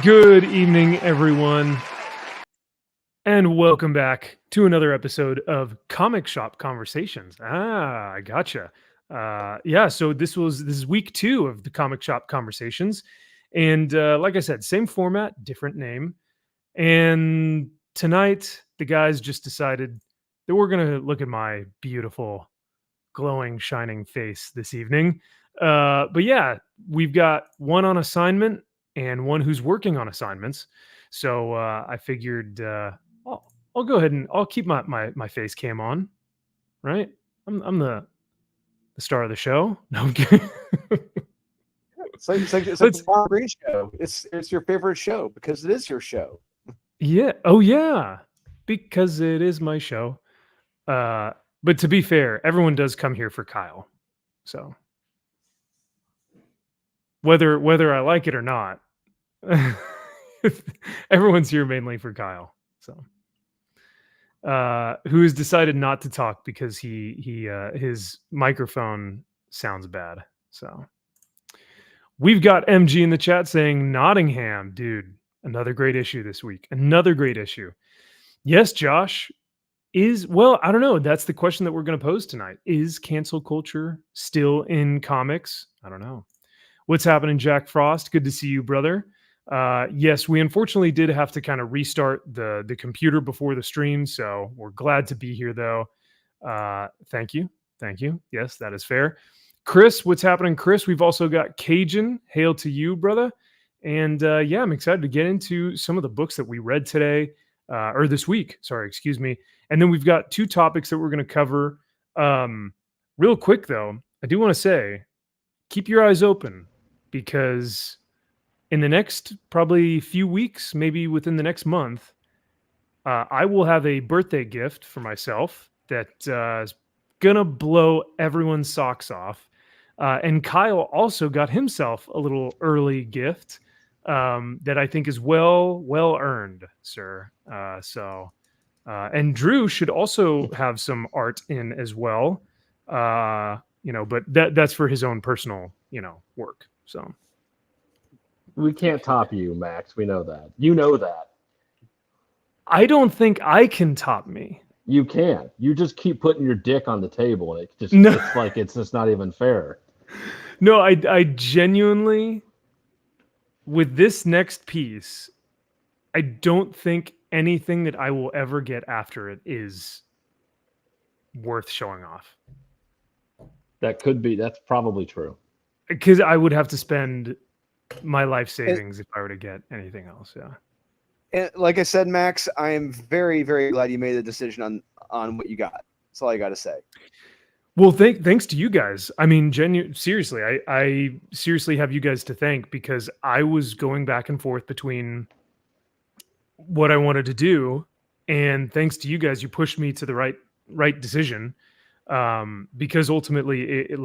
Good evening, everyone, and welcome back to another episode of Comic Shop Conversations. I gotcha. So this is week 2 of the Comic Shop Conversations, and like I said, same format, different name. And tonight, the guys just decided that we're gonna look at my beautiful, glowing, shining face this evening. But yeah, we've got one on assignment and one who's working on assignments. So I figured I'll go ahead and I'll keep my face cam on. Right, I'm the star of the show. No, I'm kidding. It's like the Tom Green show. It's your favorite show because it is your show. Yeah. Oh yeah, because it is my show. But to be fair, everyone does come here for Kyle. So whether I like it or not, everyone's here mainly for Kyle. So who has decided not to talk because he his microphone sounds bad. So we've got MG in the chat saying Nottingham, dude, another great issue this week. Another great issue. Yes, Josh, I don't know. That's the question that we're going to pose tonight. Is cancel culture still in comics? I don't know. What's happening, Jack Frost? Good to see you, brother. Yes, we unfortunately did have to kind of restart the computer before the stream, so we're glad to be here, though. Thank you. Yes, that is fair. Chris, what's happening, Chris? We've also got Cajun. Hail to you, brother. And yeah, I'm excited to get into some of the books that we read today, or this week. Sorry, excuse me. And then we've got 2 topics that we're going to cover. Real quick, though, I do want to say, keep your eyes open because in the next probably few weeks, maybe within the next month, I will have a birthday gift for myself that is gonna blow everyone's socks off. And Kyle also got himself a little early gift that I think is well earned, sir. And Drew should also have some art in as well. But that's for his own personal, work. So we can't top you, Max. We know that. You know that. I don't think I can top me. You can. You just keep putting your dick on the table, and it's like it's just not even fair. No, I genuinely, with this next piece, I don't think anything that I will ever get after it is worth showing off. That's probably true. Because I would have to spend my life savings if I were to get anything else. Yeah. And like I said, Max, I am very, very glad you made the decision on what you got. That's all I got to say. Well, thanks to you guys. I mean, seriously, I seriously have you guys to thank because I was going back and forth between what I wanted to do, and thanks to you guys, you pushed me to the right decision. Because ultimately, it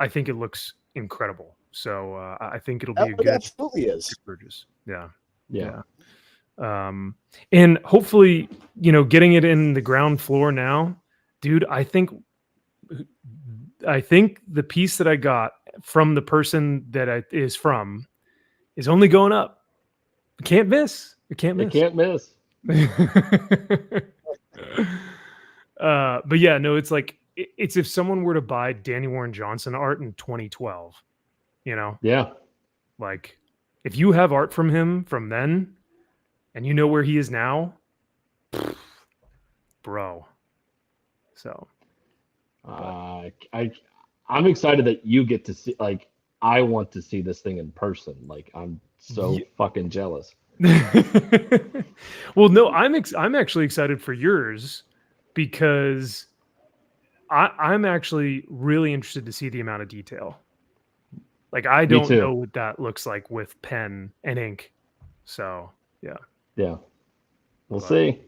I think it looks incredible. So I think it'll be a good. It absolutely is. Purchase. Yeah. And hopefully, getting it in the ground floor now, dude. I think the piece that I got from the person that it is from is only going up. It can't miss. It can't miss. But yeah, no, it's like it's if someone were to buy Danny Warren Johnson art in 2012, Yeah. Like if you have art from him from then and you know where he is now, bro. So I'm excited that you get to see, like, I want to see this thing in person. Like, I'm so fucking jealous. Well, no, I'm actually excited for yours because I'm actually really interested to see the amount of detail. Like, I don't know what that looks like with pen and ink. So yeah. We'll see.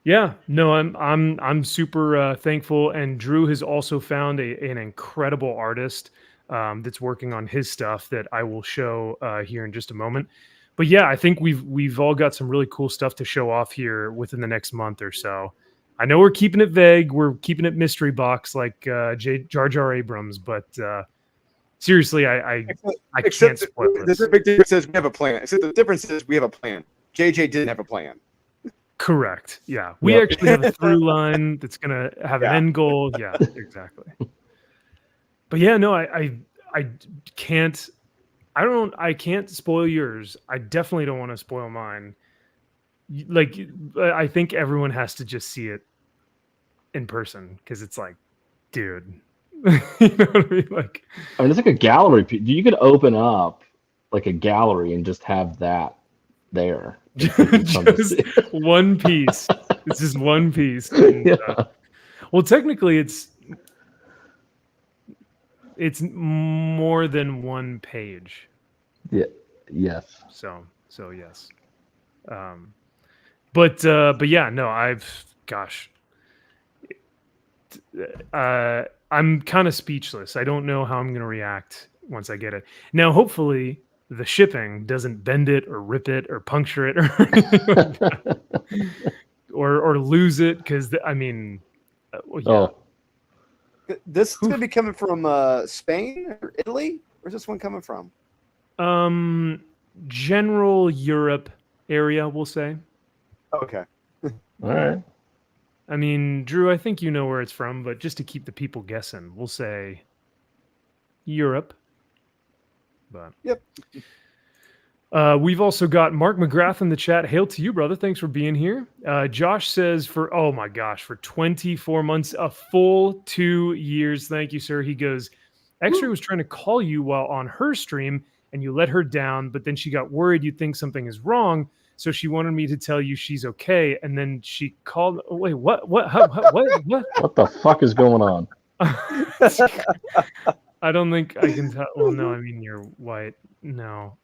Yeah, no, I'm super thankful, and Drew has also found an incredible artist that's working on his stuff that I will show here in just a moment. But yeah, I think we've all got some really cool stuff to show off here within the next month or so. I know we're keeping it vague, we're keeping it mystery box like Jar Jar Abrams, but seriously, I can't Except spoil the this. big difference is we have a plan. Except the difference is we have a plan. JJ didn't have a plan. Correct. Yeah, we Yep. actually have a through line that's gonna have an Yeah. end goal. Yeah, exactly. But yeah, no, I can't. I can't spoil yours. I definitely don't want to spoil mine. Like, I think everyone has to just see it in person because it's like, dude, you know what I mean? Like, I mean, it's like a gallery. You could open up like a gallery and just have that there. and people come to just see. one piece. It's just one piece. And, Yeah. well, technically, it's more than one page. Yeah. Yes. So yes. But yeah, no, I'm kind of speechless. I don't know how I'm going to react once I get it. Now, hopefully, the shipping doesn't bend it or rip it or puncture it or anything like that. or lose it because I mean, well, yeah. Oh, This is going to be coming from Spain or Italy? Where's this one coming from? General Europe area, we'll say. Okay. all right. I mean, Drew, I think you know where it's from, but just to keep the people guessing, we'll say Europe. But Yep. We've also got Mark McGrath in the chat. Hail to you, brother. Thanks for being here. Josh says oh my gosh, for 24 months, a full 2 years. Thank you, sir. He goes, X-Ray was trying to call you while on her stream and you let her down, but then she got worried you think something is wrong. So she wanted me to tell you she's okay. And then she called. Oh, wait, what? What? What? What the fuck is going on? I don't think I can tell. Well, no, I mean, you're white. No.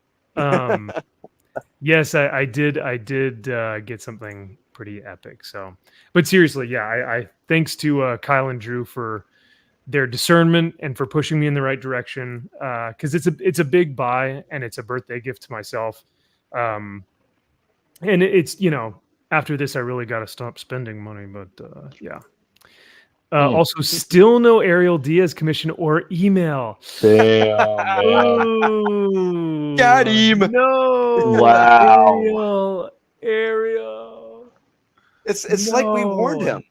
Yes, I did get something pretty epic. So, but seriously, yeah, I thanks to Kyle and Drew for their discernment and for pushing me in the right direction. Because it's a big buy and it's a birthday gift to myself. And it's after this I really got to stop spending money. But yeah. Also, still no Ariel Diaz commission or email. Damn, man. Ooh, Got him. No. Wow. Ariel. It's like we warned No. him,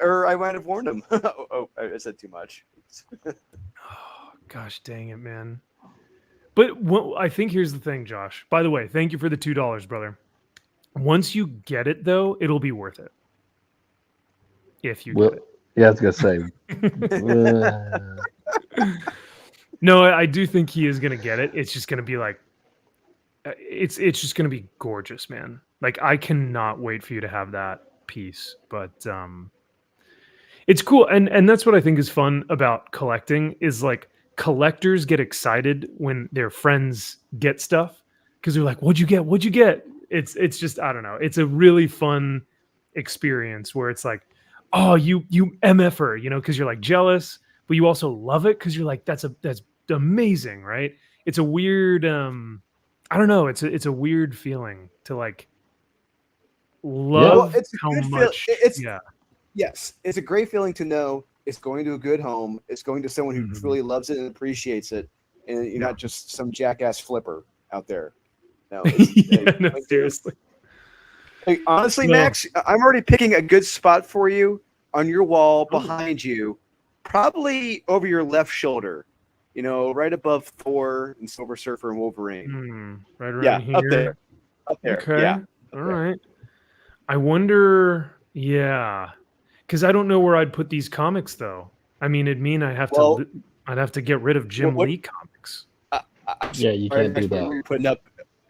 or I might have warned him. Oh, I said too much. Oh, gosh dang it, man. But I think here's the thing, Josh. By the way, thank you for the $2, brother. Once you get it, though, it'll be worth it. If you get it. Yeah, I was gonna say. No, I do think he is gonna get it. It's just gonna be like, it's just gonna be gorgeous, man. Like, I cannot wait for you to have that piece. But it's cool, and that's what I think is fun about collecting is like collectors get excited when their friends get stuff because they're like, "What'd you get? What'd you get?" It's just, I don't know. It's a really fun experience where it's like, oh, you MFer, because you're like jealous, but you also love it because you're like, that's amazing, right? It's a weird, I don't know. It's a weird feeling to like love it's a how good much. yeah. Yes, it's a great feeling to know it's going to a good home. It's going to someone who Mhm. really loves it and appreciates it, and you're not just some jackass flipper out there. No, Yeah, no, seriously. Like, honestly, No. Max, I'm already picking a good spot for you on your wall behind you, probably over your left shoulder. Right above Thor and Silver Surfer and Wolverine. Right around Yeah, here. up there. Up there. Okay. Yeah. All right. I wonder. Yeah, because I don't know where I'd put these comics though. I mean, it'd mean I'd have to get rid of Jim what- Lee comics. Yeah, you can't do What that. you're putting up.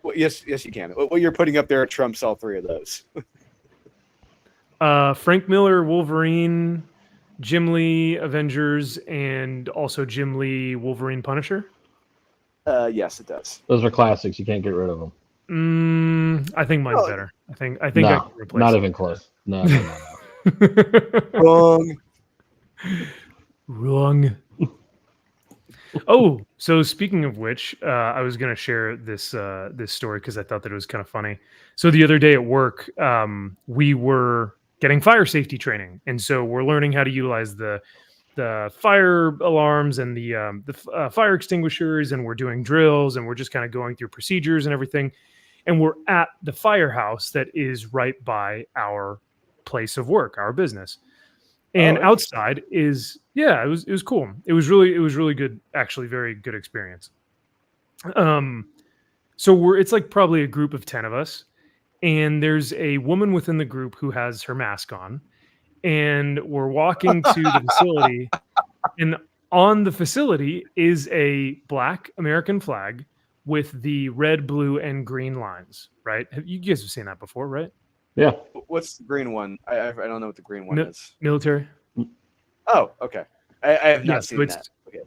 Well, yes, you can. What you're putting up there trumps all three of those. Frank Miller, Wolverine, Jim Lee, Avengers, and also Jim Lee, Wolverine, Punisher. Yes, it does. Those are classics. You can't get rid of them. I think mine's Oh, better. I think I No, can replace not it. even close. No. Wrong. Wrong. Oh, so speaking of which, I was going to share this story because I thought that it was kind of funny. So the other day at work, we were getting fire safety training, and so we're learning how to utilize the the fire alarms and the fire extinguishers, and we're doing drills, and we're just kind of going through procedures and everything. And we're at the firehouse that is right by our place of work, our business. And Oh, outside is it was cool. It was really good, actually, very good experience. So it's like probably a group of 10 of us, and there's a woman within the group who has her mask on, and we're walking to the facility, and on the facility is a black American flag with the red, blue, and green lines, right? You guys have seen that before, right? Yeah. What's the green one? I don't know what the green one Mi- is. Military. Oh, okay. I have not Yes, so seen it's that. Okay.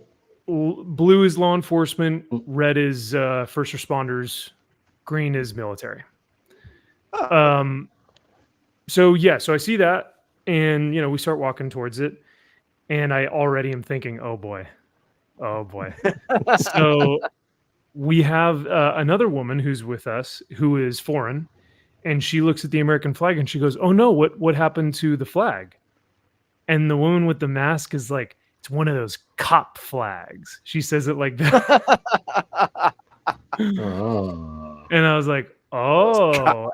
blue is law enforcement, red is first responders, green is military. Oh, Um, so I see that, and we start walking towards it, and I already am thinking, oh boy. So we have another woman who's with us who is foreign, and she looks at the American flag and she goes, "Oh no, what happened to the flag?" And the woman with the mask is like, "It's one of those cop flags." She says it like that. Oh. And I was like, "Oh." God.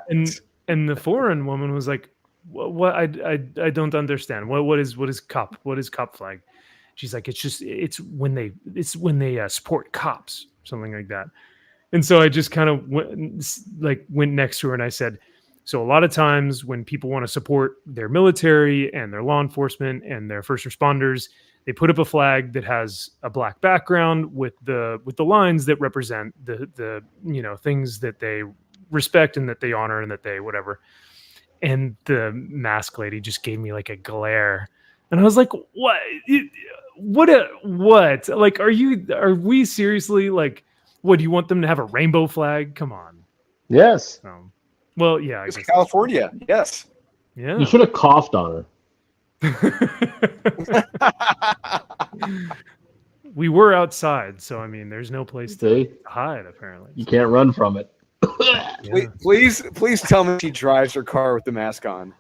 And the foreign woman was like, "What? I don't understand. What is cop? What is cop flag?" She's like, it's when they support cops, something like that." And so I just kind of went next to her and I said, "So a lot of times when people want to support their military and their law enforcement and their first responders, they put up a flag that has a black background with the lines that represent the things that they respect and that they honor and that they whatever." And the mask lady just gave me like a glare, and I was like, "What? What? Like, are we seriously like? What do you want them to have a rainbow flag? Come on." Yes. Well, yeah, I It's guess California. Yes. yeah. You should have coughed on her. We were outside, so I mean, there's no place to See? hide apparently. You can't run from it. Yeah. Please tell me she drives her car with the mask on.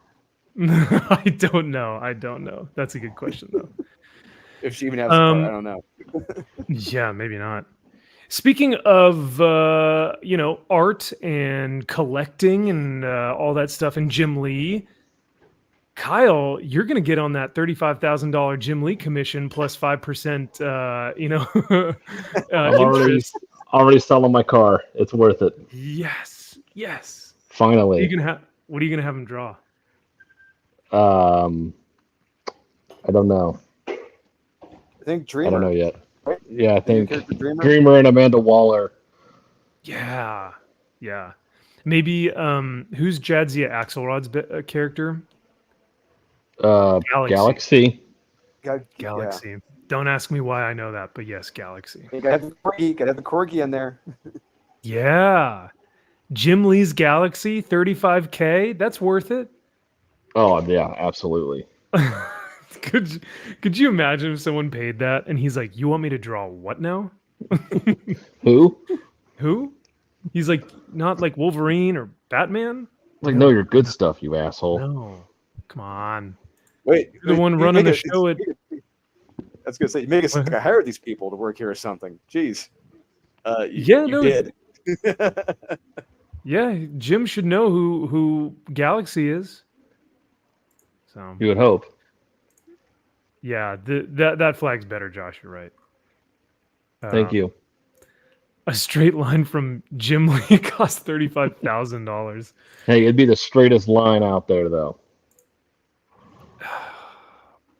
I don't know. That's a good question though. If she even has a car, I don't know. Yeah, maybe not. Speaking of art and collecting and all that stuff, and Jim Lee, Kyle, you're going to get on that $35,000 Jim Lee commission plus 5%. I'm already selling my car. It's worth it. Yes. Finally. What are you gonna have him draw? I don't know. I think Dreamer. I don't know yet. Right? Yeah, I think Dreamer? Dreamer and Amanda Waller. Yeah. Maybe who's Jadzia Axelrod's character? Galaxy. Galaxy. Don't ask me why I know that, but yes, Galaxy. You gotta have the corgi in there. Yeah. Jim Lee's Galaxy, $35K. That's worth it. Oh yeah, absolutely. Could you imagine if someone paid that and he's like, "You want me to draw what now?" Who? He's like, not like Wolverine or Batman? Like, no, your good stuff, you asshole. No. Come on. Wait, You're the one running the show at I was gonna say, you make us think I hired these people to work here or something. Jeez. You did. Yeah, Jim should know who Galaxy is. So You would hope. yeah, that flag's better, Josh. You're right. Thank you. A straight line from Jim Lee cost $35,000. Hey, it'd be the straightest line out there, though.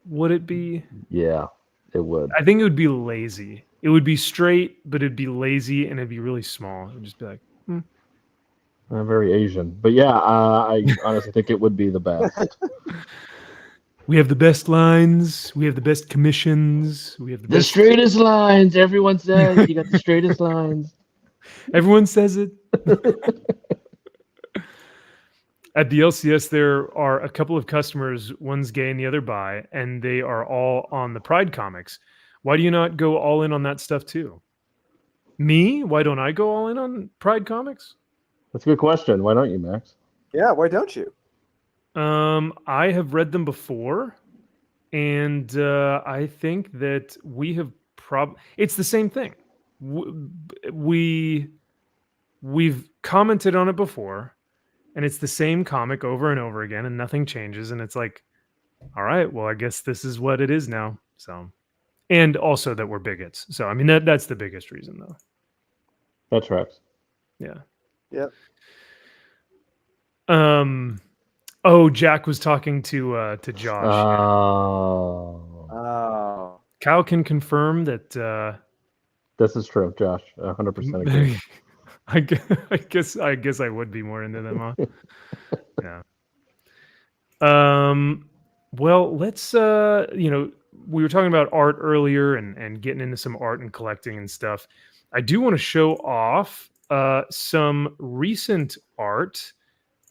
Would it be? Yeah, it would. I think it would be lazy. It would be straight, but it'd be lazy and it'd be really small. It would just be like, Very Asian, but yeah, I honestly think it would be the best. we have the best lines. We have the best commissions. We have the best. Straightest lines. Everyone says you got the straightest lines. Everyone says it. At the LCS, there are a couple of customers, one's gay and the other bi, and they are all on the Pride comics. Why do you not go all in on that stuff too? Me? Why don't I go all in on Pride comics? That's a good question. Why don't you, Max? Yeah, why don't you? I have read them before, and I think that we have it's the same thing. We we've commented on it before, and it's the same comic over and over again, and nothing changes. And it's like, all right, well, I guess this is what it is now. So, and also that we're bigots. So, I mean, that's the biggest reason, though. That tracks. Yeah. Yep. Oh, Jack was talking to Josh. Oh, Kyle can confirm that. this is true, Josh. 100% agree. I guess I would be more into them, huh? Yeah. Well, let's we were talking about art earlier and getting into some art and collecting and stuff. I do want to show off some recent art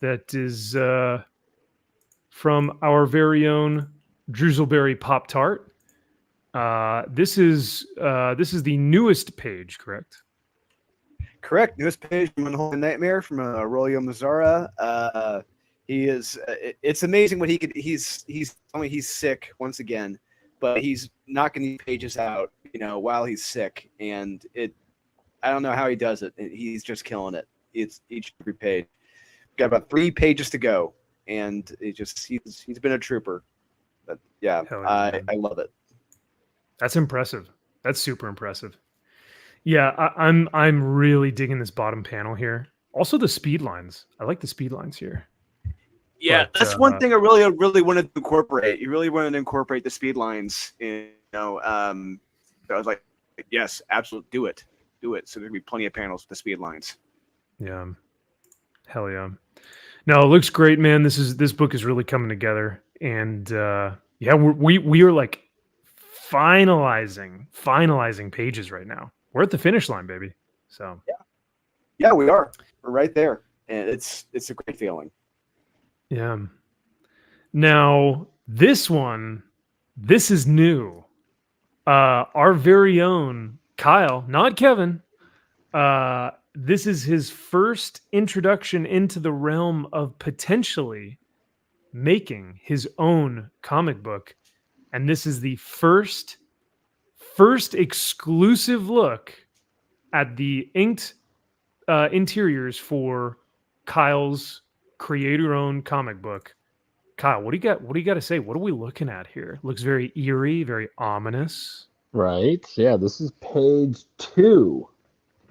that is from our very own Drizzleberry Pop Tart. This is the newest page, correct? Correct. Newest page from Unholy Nightmare from Aurelio Mazzara. He is. It's amazing what he could. He's sick once again, but he's knocking these pages out, while he's sick, and it. I don't know how he does it. He's just killing it. It's every page. Got about 3 pages to go, and he's been a trooper. But yeah, I love it. That's impressive. That's super impressive. Yeah, I'm really digging this bottom panel here. Also the speed lines. I like the speed lines here. Yeah, but, that's one thing I really wanted to incorporate. You really wanted to incorporate the speed lines. So I was like, yes, absolutely, do it. So there'd be plenty of panels with the speed lines. Yeah, hell yeah. No, it looks great, man. This book is really coming together, and yeah, we are like finalizing pages right now. We're at the finish line, baby. So yeah, we are. We're right there, and it's a great feeling. Yeah. Now this is new. Our very own Kyle, not Kevin. This is his first introduction into the realm of potentially making his own comic book, and this is the first exclusive look at the inked interiors for Kyle's creator-owned comic book. Kyle, what do you got to say? What are we looking at here? Looks very eerie, very ominous. Right. Yeah, this is page 2.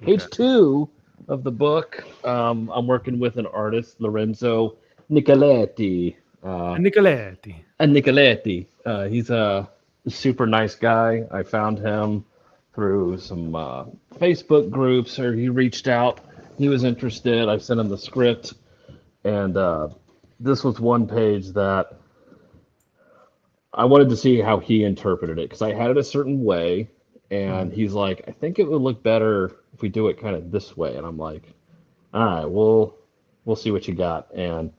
Page 2 of the book. I'm working with an artist, Lorenzo Nicoletti. Nicoletti. He's a super nice guy. I found him through some Facebook groups, or he reached out. He was interested. I sent him the script, and this was one page that I wanted to see how he interpreted it, because I had it a certain way, and he's like, I think it would look better if we do it kind of this way. And I'm like, all right, we'll see what you got. And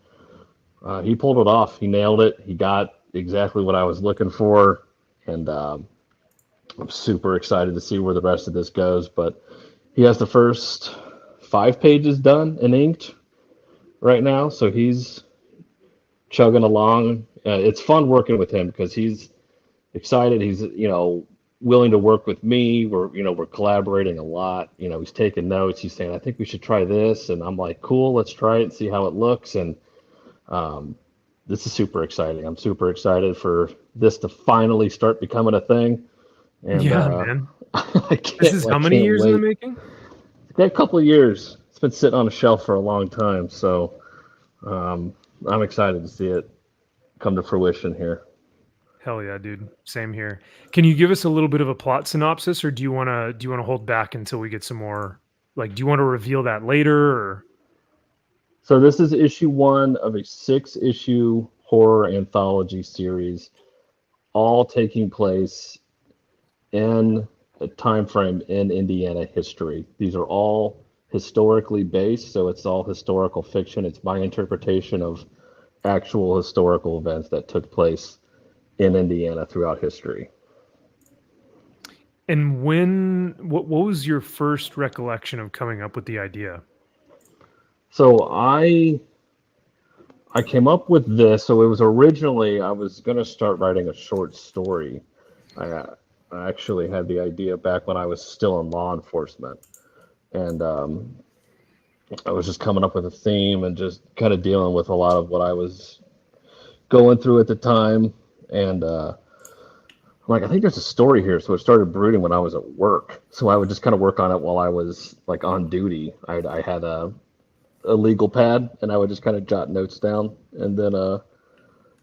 he pulled it off. He nailed it. He got exactly what I was looking for. And I'm super excited to see where the rest of this goes. But he has the first 5 pages done and inked right now. So he's chugging along. It's fun working with him because he's excited. He's, willing to work with me. We're collaborating a lot. He's taking notes. He's saying, I think we should try this. And I'm like, cool, let's try it and see how it looks. And this is super exciting. I'm super excited for this to finally start becoming a thing. And yeah, man. This is how many years in the making? A couple of years. It's been sitting on a shelf for a long time. So I'm excited to see it come to fruition here. Hell yeah, dude. Same here. Can you give us a little bit of a plot synopsis, or do you want to hold back until we get some more? Like, do you want to reveal that later? Or? So this is issue 1 of a 6-issue horror anthology series, all taking place in a time frame in Indiana history. These are all historically based, so it's all historical fiction. It's my interpretation of actual historical events that took place in Indiana throughout history. And what was your first recollection of coming up with the idea? So I I came up with this. So it was originally I was gonna start writing a short story. I, I actually had the idea back when I was still in law enforcement, and I was just coming up with a theme and just kind of dealing with a lot of what I was going through at the time. And I'm like, I think there's a story here. So it started brooding when I was at work. So I would just kind of work on it while I was like on duty. I had a legal pad and I would just kind of jot notes down. And then the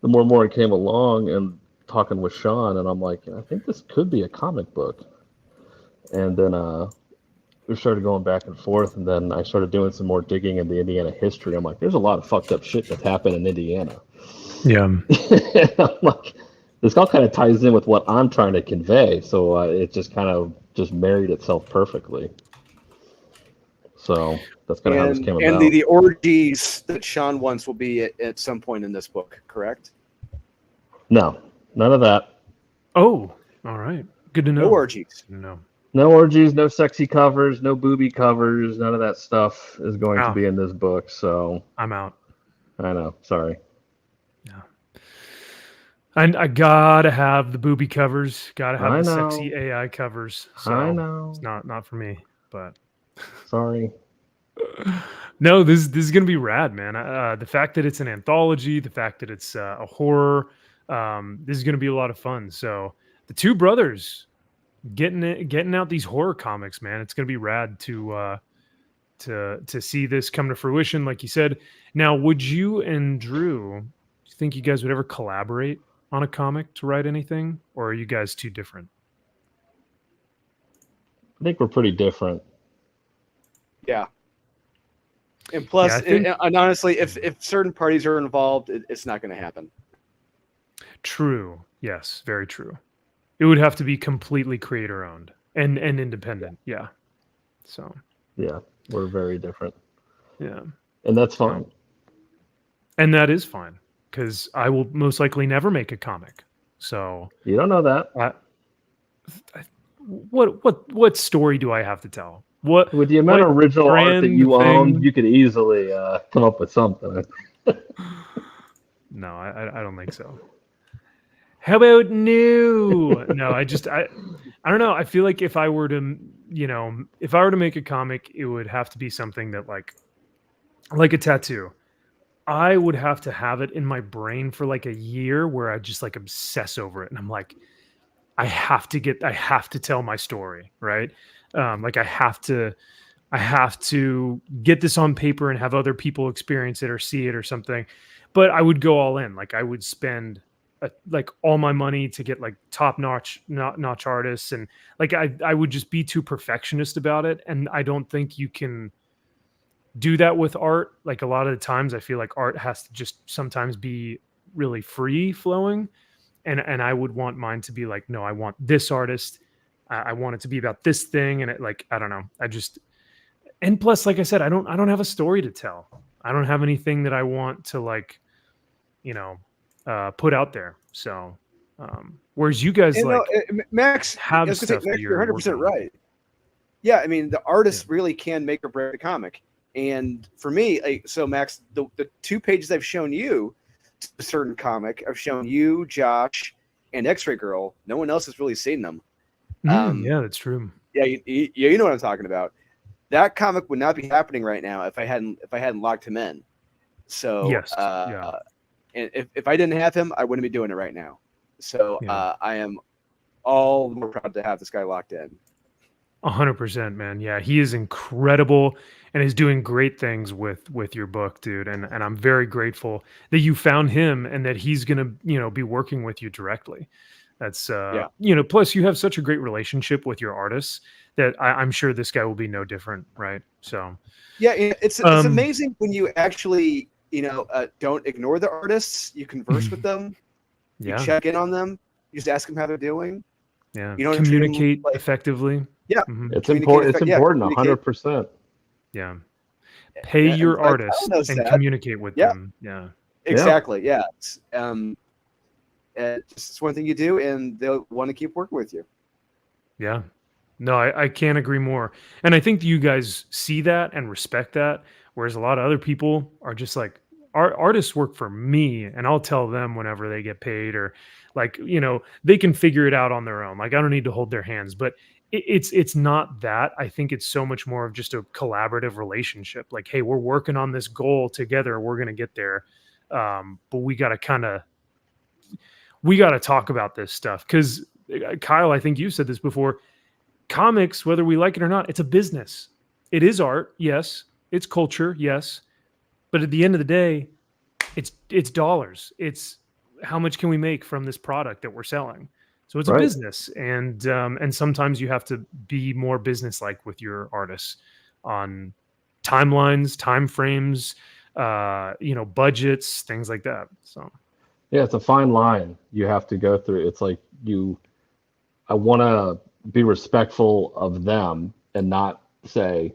more and more it came along and talking with Sean, and I'm like, I think this could be a comic book. And then we started going back and forth, and then I started doing some more digging in the Indiana history. I'm like, there's a lot of fucked up shit that's happened in Indiana. Yeah. And I'm like, this all kind of ties in with what I'm trying to convey. So it just kind of just married itself perfectly. So that's kind of how this came And about. the orgies that Sean wants will be at some point in this book, correct? No, none of that. Oh, all right. Good to know. No orgies. No. No orgies, no sexy covers, no booby covers. None of that stuff is going to Oh. be in this book. So I'm out. I know. Sorry. Yeah. I gotta have the booby covers. Gotta have I the know. sexy AI covers. So I know. it's not for me. But Sorry. no, this is gonna be rad, man. The fact that it's an anthology, the fact that it's a horror, this is gonna be a lot of fun. So the two brothers getting out these horror comics, man. It's gonna be rad to see this come to fruition, like you said. Now, would you and Drew, do you think you guys would ever collaborate on a comic to write anything, or are you guys too different? I think we're pretty different. Yeah. And plus, Yeah, I think- and honestly, if certain parties are involved, it's not going to happen. True. Yes, very true. It would have to be completely creator owned and independent. Yeah. So Yeah, we're very different. yeah. And that's fine. And that is fine, because I will most likely never make a comic. So You don't know that. what story do I have to tell? What With the amount what of original art that brand you own, thing- you could easily come up with something. No, I don't think so. How about new? No, I don't know. I feel like if I were to, if I were to make a comic, it would have to be something that like a tattoo. I would have to have it in my brain for like a year where I just like obsess over it. And I'm like, I have to tell my story, right? Like I have to get this on paper and have other people experience it or see it or something. But I would go all in. Like I would spend like all my money to get like top notch artists, and like I would just be too perfectionist about it. And I don't think you can do that with art. Like a lot of the times I feel like art has to just sometimes be really free flowing. And I would want mine to be like, no, I want this artist. I want it to be about this thing. And it like, I don't know. And plus, like I said, I don't have a story to tell. I don't have anything that I want to like, put out there. So, whereas you guys Max, have I was gonna say, stuff Max, that you're you're 100% working on. right. Yeah, I mean, the artist really can make or break a comic. And for me, so Max, the 2 pages I've shown you, to a certain comic, I've shown you, Josh, and X-Ray Girl. No one else has really seen them. Yeah, that's true. Yeah, you know what I'm talking about. That comic would not be happening right now if I hadn't locked him in. So Yes, yeah. And if I didn't have him, I wouldn't be doing it right now. So Yeah. I am all the more proud to have this guy locked in. 100%, man. Yeah, he is incredible and is doing great things with your book, dude. And I'm very grateful that you found him and that he's gonna, be working with you directly. That's plus you have such a great relationship with your artists that I'm sure this guy will be no different, right? So Yeah, it's amazing when you actually don't ignore the artists. You converse with them. You yeah, check in on them. You just ask them how they're doing. yeah. You don't treat 'em Communicate like- effectively. Yeah. Mhm. It's Communicate important. It's effect- yeah, important. communicate. 100%. Yeah. Pay Yeah, your and Vital artists knows and that. communicate with Yeah. them. Yeah. Exactly. Yeah. It's one thing you do, and they'll want to keep working with you. Yeah. No, I can't agree more. And I think you guys see that and respect that, whereas a lot of other people are just like artists work for me, and I'll tell them whenever they get paid, or like, they can figure it out on their own. Like, I don't need to hold their hands, but it's not that. I think it's so much more of just a collaborative relationship. Like, hey, we're working on this goal together. We're going to get there. But we got to talk about this stuff. Cause Kyle, I think you said this before, comics, whether we like it or not, it's a business. It is art. Yes. It's culture. Yes. But at the end of the day, it's dollars. It's how much can we make from this product that we're selling? So it's a Right. business, and sometimes you have to be more business-like with your artists on timelines, time frames, budgets, things like that. So Yeah, it's a fine line you have to go through. It's like I want to be respectful of them and not say,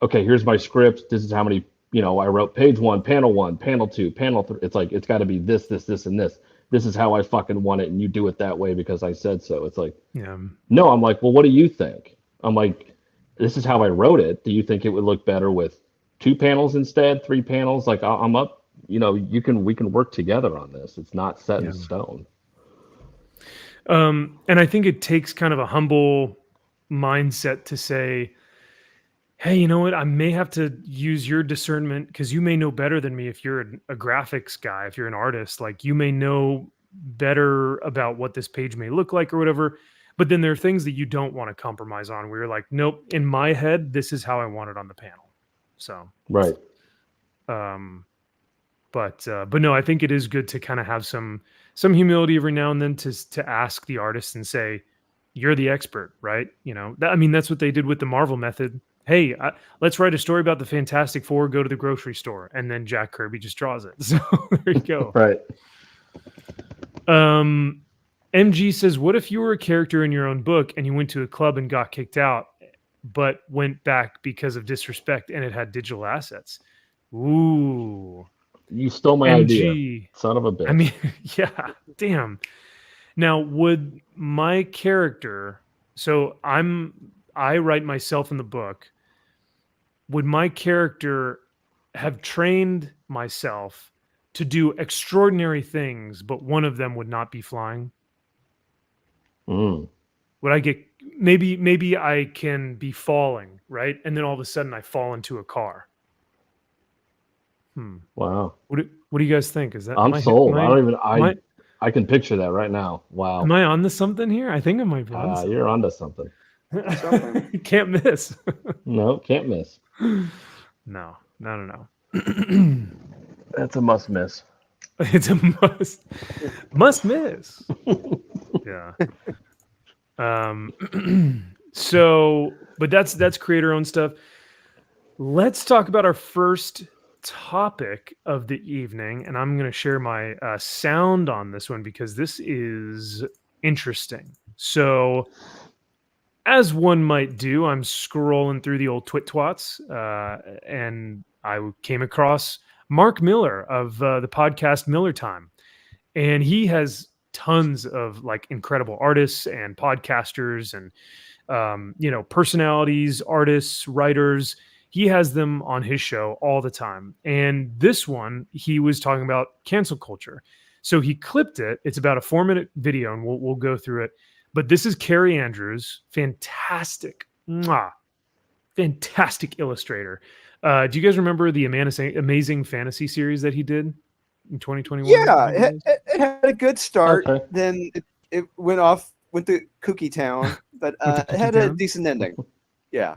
okay, here's my script. This is how many, I wrote page 1, panel 1, panel 2, panel 3. It's like, it's got to be this, this, this, and this. This is how I fucking want it, and you do it that way because I said so. It's like, yeah, no, I'm like, well, what do you think? I'm like, this is how I wrote it. Do you think it would look better with 2 panels instead, 3 panels? Like, I'm up, we can work together on this. It's not set in stone. And I think it takes kind of a humble mindset to say, hey, you know what? I may have to use your discernment because you may know better than me. If you're a graphics guy, if you're an artist, like, you may know better about what this page may look like or whatever. But then there are things that you don't want to compromise on where you're like, nope, in my head, this is how I want it on the panel. So, Right. But no, I think it is good to kind of have some humility every now and then to ask the artist and say, you're the expert, right? That's what they did with the Marvel method. Hey, let's write a story about the Fantastic Four, go to the grocery store, and then Jack Kirby just draws it. So there you go. Right. MG says, what if you were a character in your own book and you went to a club and got kicked out, but went back because of disrespect and it had digital assets? Ooh. You stole my idea. Son of a bitch. I mean, yeah, damn. Now, would my character, so I write myself in the book, would my character have trained myself to do extraordinary things, but one of them would not be flying? Would I get, maybe I can be falling, right? And then all of a sudden I fall into a car. Wow. What do you guys think? Is that I'm sold. I can picture that right now. Wow. Am I onto something here? I think I might be. You're onto something. Can't miss. No, can't miss. No. That's a must miss. It's a must miss. Yeah. So, but that's creator owned stuff. Let's talk about our first topic of the evening, and I'm going to share my sound on this one because this is interesting. So, as one might do, I'm scrolling through the old twats, and I came across Mark Miller of the podcast Miller Time, and he has tons of like incredible artists and podcasters and personalities, artists, writers. He has them on his show all the time. And this one, he was talking about cancel culture. So he clipped it. It's about a 4-minute video, and we'll go through it. But this is Carrie Andrews, fantastic illustrator. Do you guys remember the Amazing Fantasy series that he did in 2021? Yeah, it had a good start. Okay. Then it went to Kooky Town, but it had a decent ending. Yeah.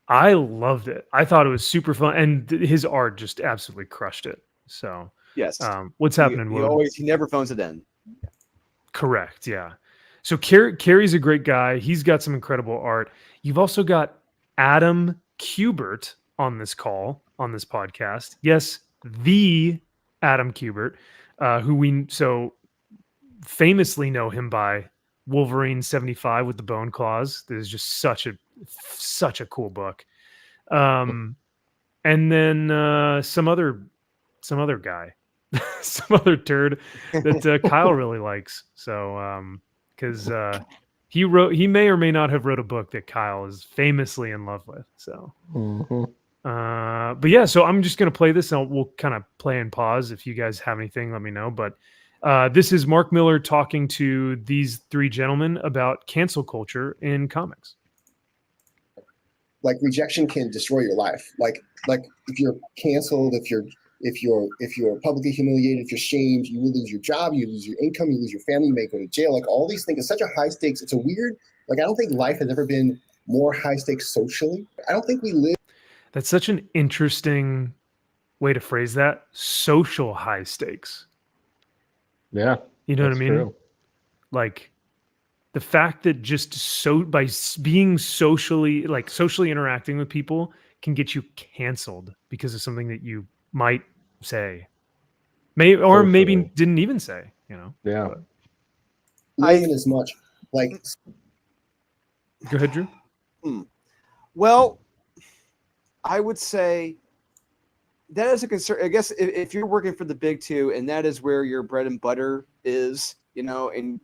I loved it. I thought it was super fun, and his art just absolutely crushed it. So, yes. What's happening? He never phones it in. Correct. Yeah. So Carrie's a great guy. He's got some incredible art. You've also got Adam Kubert on this podcast. Yes, the Adam Kubert, who we so famously know him by Wolverine 75 with the bone claws. That is just such a cool book. And then some other guy, some other turd that Kyle really likes. So because he may or may not have wrote a book that Kyle is famously in love with. So But yeah, so I'm just gonna play this, and we'll kind of play and pause. If you guys have anything, let me know. But this is Mark Miller talking to these three gentlemen about cancel culture in comics. Like rejection can destroy your life. Like if you're canceled, if you're publicly humiliated, if you're shamed, you will lose your job, you lose your income, you lose your family, you may go to jail. Like all these things, it's such a high stakes. It's a weird, like I don't think life has ever been more high stakes socially. I don't think we live. That's such an interesting way to phrase that. Social high stakes. Yeah. You know what I that's mean? true. Like the fact that just being socially interacting with people can get you canceled because of something that you might say, maybe Socially. didn't even say. Yeah. But- Living as much like Go ahead, Drew. Well, I would say that is a concern. I guess if you're working for the big two and that is where your bread and butter is, and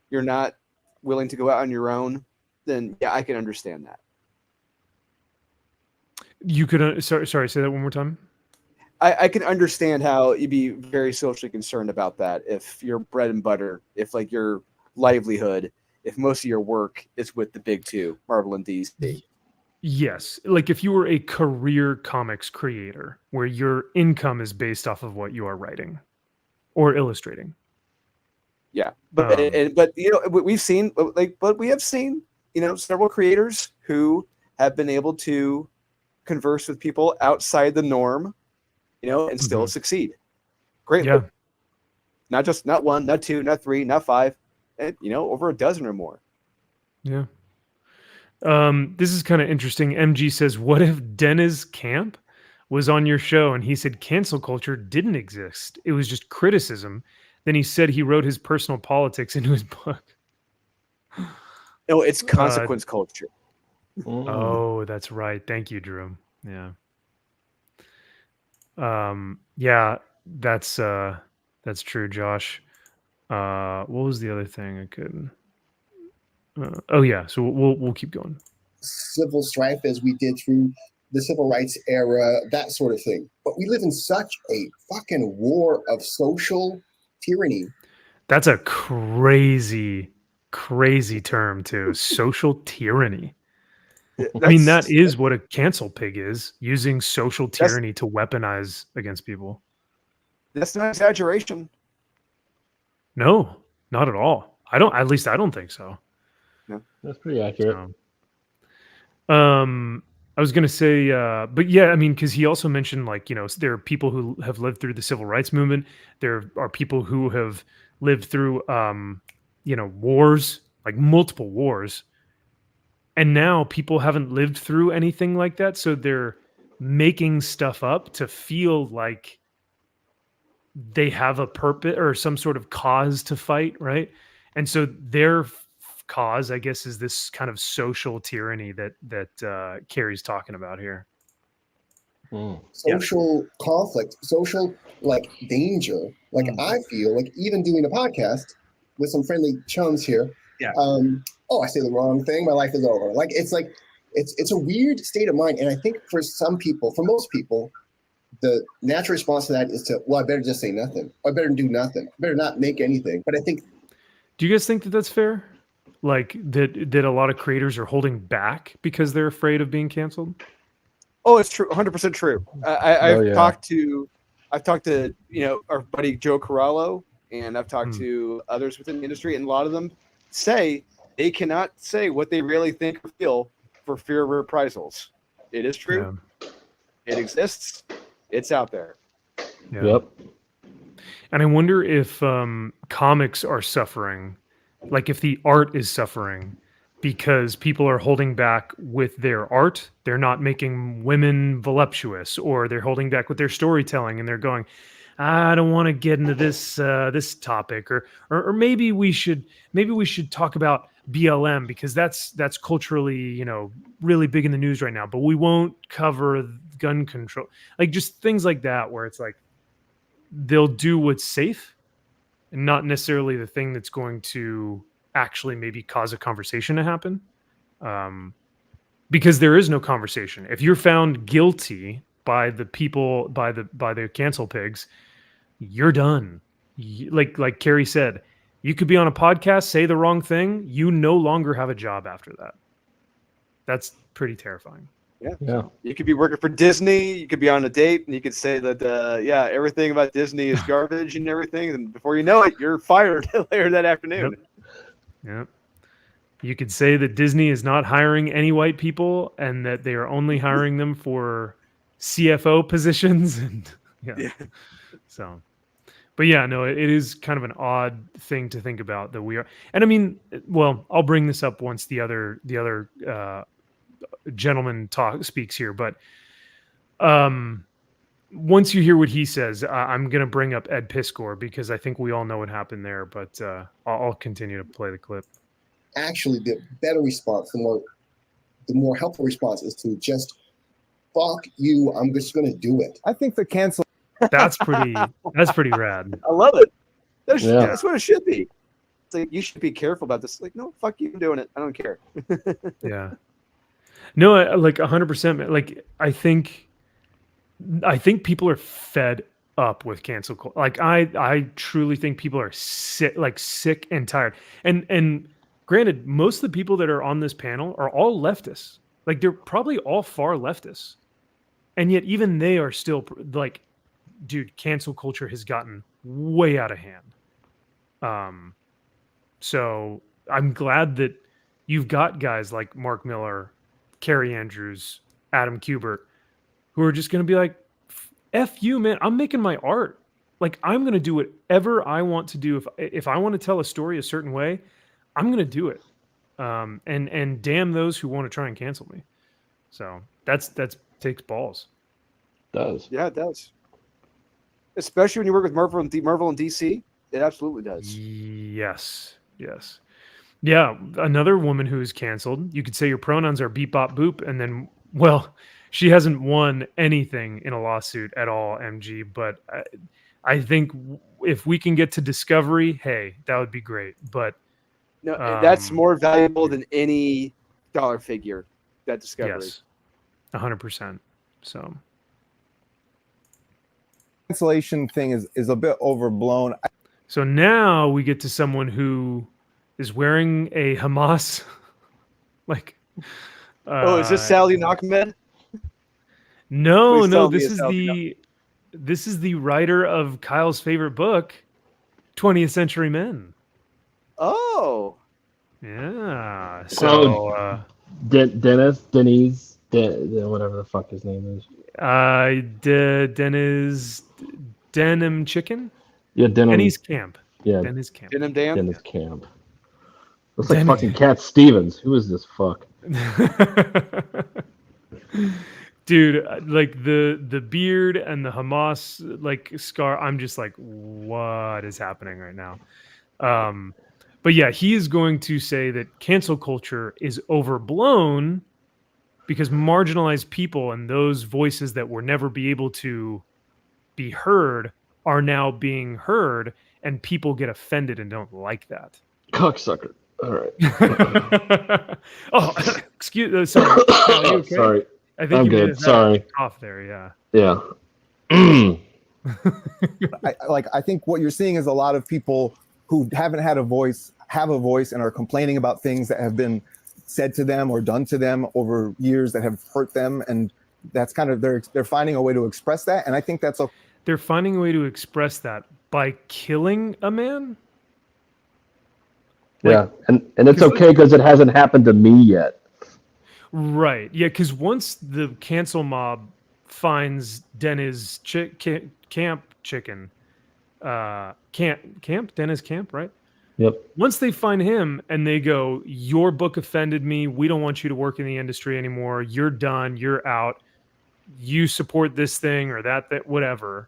you're not willing to go out on your own, then yeah, I can understand that. You could sorry, say that one more time. I can understand how you'd be very socially concerned about that if your bread and butter, if like your livelihood, if most of your work is with the big two, Marvel and DC. Yes, like if you were a career comics creator where your income is based off of what you are writing or illustrating. Yeah, but we've seen we have seen several creators who have been able to converse with people outside the norm, and still succeed. Great, Yeah. Not one, not two, not three, not five, and over a dozen or more. Yeah. This is kind of interesting. MG says, "What if Dennis Camp was on your show and he said cancel culture didn't exist? It was just criticism. Then he said he wrote his personal politics into his book." No, it's consequence culture. Mm. Oh, that's right. Thank you, Drew. Yeah. Yeah, that's true, Josh. What was the other thing I could? Oh yeah, so we'll keep going. civil strife as we did through the civil rights era, that sort of thing. But we live in such a fucking war of social tyranny. That's a crazy term too. Social tyranny. I mean, that is what a cancel pig is, using social tyranny to weaponize against people. That's not exaggeration. No, not at all. At least I don't think so. That's pretty accurate. I was gonna say, but yeah, I mean, because he also mentioned, like, there are people who have lived through the civil rights movement. There are people who have lived through, wars, like multiple wars, and now people haven't lived through anything like that, so they're making stuff up to feel like they have a purpose or some sort of cause to fight, right? And so their cause, I guess, is this kind of social tyranny that Carrie's talking about here. Social conflict, social danger. I feel like even doing a podcast with some friendly chums here. Yeah. I say the wrong thing, my life is over. It's a weird state of mind, and I think for most people, the natural response to that is I better just say nothing. I better do nothing. I better not make anything. But I think. Do you guys think that that's fair? Like that a lot of creators are holding back because they're afraid of being canceled? Oh, it's true, 100% true. I've talked to our buddy Joe Corallo, and I've talked to others within the industry, and a lot of them say they cannot say what they really think or feel for fear of reprisals. It is true. Yeah. It exists. It's out there. Yeah. Yep. And I wonder if comics are suffering, like if the art is suffering because people are holding back with their art. They're not making women voluptuous, or they're holding back with their storytelling, and they're going, I don't want to get into this this topic, or maybe we should talk about BLM because that's culturally, really big in the news right now, but we won't cover gun control. Like just things like that, where it's like they'll do what's safe and not necessarily the thing that's going to actually maybe cause a conversation to happen. because there is no conversation. If you're found guilty by the people, by the cancel pigs, you're done. Like Carrie said, you could be on a podcast, say the wrong thing, you no longer have a job after that. That's pretty terrifying. Yeah. You could be working for Disney. You could be on a date, and you could say that, everything about Disney is garbage and everything. And before you know it, you're fired later that afternoon. Yep. You could say that Disney is not hiring any white people and that they are only hiring them for CFO positions. And yeah. So, but yeah, no, it is kind of an odd thing to think about that we are. And I mean, well, I'll bring this up once the other gentleman speaks here, but once you hear what he says, I'm going to bring up Ed Piskor because I think we all know what happened there, but I'll continue to play the clip. Actually, the better response, the more helpful response is to just fuck you. I'm just going to do it. I think the cancel. That's pretty rad. I love it. Yeah. That's what it should be. It's like, you should be careful about this. Like, no, fuck you, I'm doing it. I don't care. Yeah. No, like 100%. Like, I think people are fed up with cancel culture. Like, I truly think people are sick and tired. And granted, most of the people that are on this panel are all leftists. Like, they're probably all far leftists. And yet even they are still like, dude, cancel culture has gotten way out of hand. So I'm glad that you've got guys like Mark Miller, Carrie Andrews, Adam Kubert, who are just going to be like, F you, man. I'm making my art. Like, I'm going to do whatever I want to do. If I want to tell a story a certain way, I'm going to do it. And damn those who want to try and cancel me. So that's takes balls. Does. Yeah, it does. Especially when you work with Marvel and DC, it absolutely does. Yes. Yeah, another woman who is canceled. You could say your pronouns are beep, bop, boop, and then, well, she hasn't won anything in a lawsuit at all, MG. But I think if we can get to discovery, hey, that would be great. But no, that's more valuable than any dollar figure. That discovery. Yes, 100%. So. Cancellation thing is a bit overblown. So now we get to someone who is wearing a Hamas like is this Sally Ahmed? No, Please no, tell me this it's is Sally this is the writer of Kyle's favorite book, 20th Century Men. Oh. Yeah. So Dennis, whatever the fuck his name is. Dennis Denim Chicken? Yeah, Denny's Camp. Yeah. Dennis Camp. Denim Dan? Dennis Camp. Looks like fucking Cat Stevens. Who is this fuck? Dude, like the beard and the Hamas like scar, I'm just like, what is happening right now? But yeah, he is going to say that cancel culture is overblown because marginalized people and those voices that were never be able to be heard are now being heard, and people get offended and don't like that. Cocksucker. All right. Oh, excuse. Sorry. Oh, you okay? Sorry. I think I'm you good. may have Sorry. off there. Yeah. Yeah. I think what you're seeing is a lot of people who haven't had a voice have a voice and are complaining about things that have been said to them or done to them over years that have hurt them, and that's kind of they're finding a way to express that, and I think that's they're finding a way to express that by killing a man. Yeah, and it's okay because it hasn't happened to me yet. Right. Yeah, because once the cancel mob finds Dennis Camp Chicken, Dennis Camp, right? Yep. Once they find him and they go, your book offended me. We don't want you to work in the industry anymore. You're done. You're out. You support this thing or that whatever.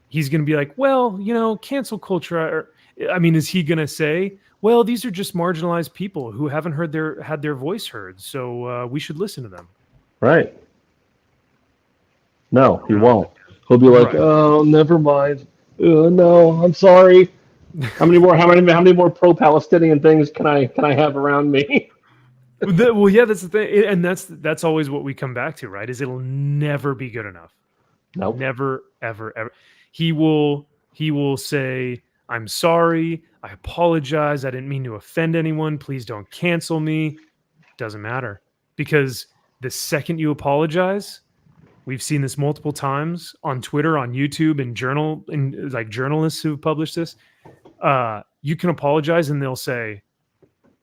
He's going to be like, well, cancel culture. I mean, is he going to say, well, these are just marginalized people who haven't had their voice heard, so we should listen to them. Right. No, he won't. He'll be like, Right. oh, never mind. No, I'm sorry. How many more pro-Palestinian things can I have around me? Well, yeah, that's the thing, and that's always what we come back to, right? Is it'll never be good enough. Nope. Never, ever, ever. He will say, "I'm sorry. I apologize. I didn't mean to offend anyone. Please don't cancel me." Doesn't matter, because the second you apologize, we've seen this multiple times on Twitter, on YouTube, and like journalists who've published this. You can apologize, and they'll say,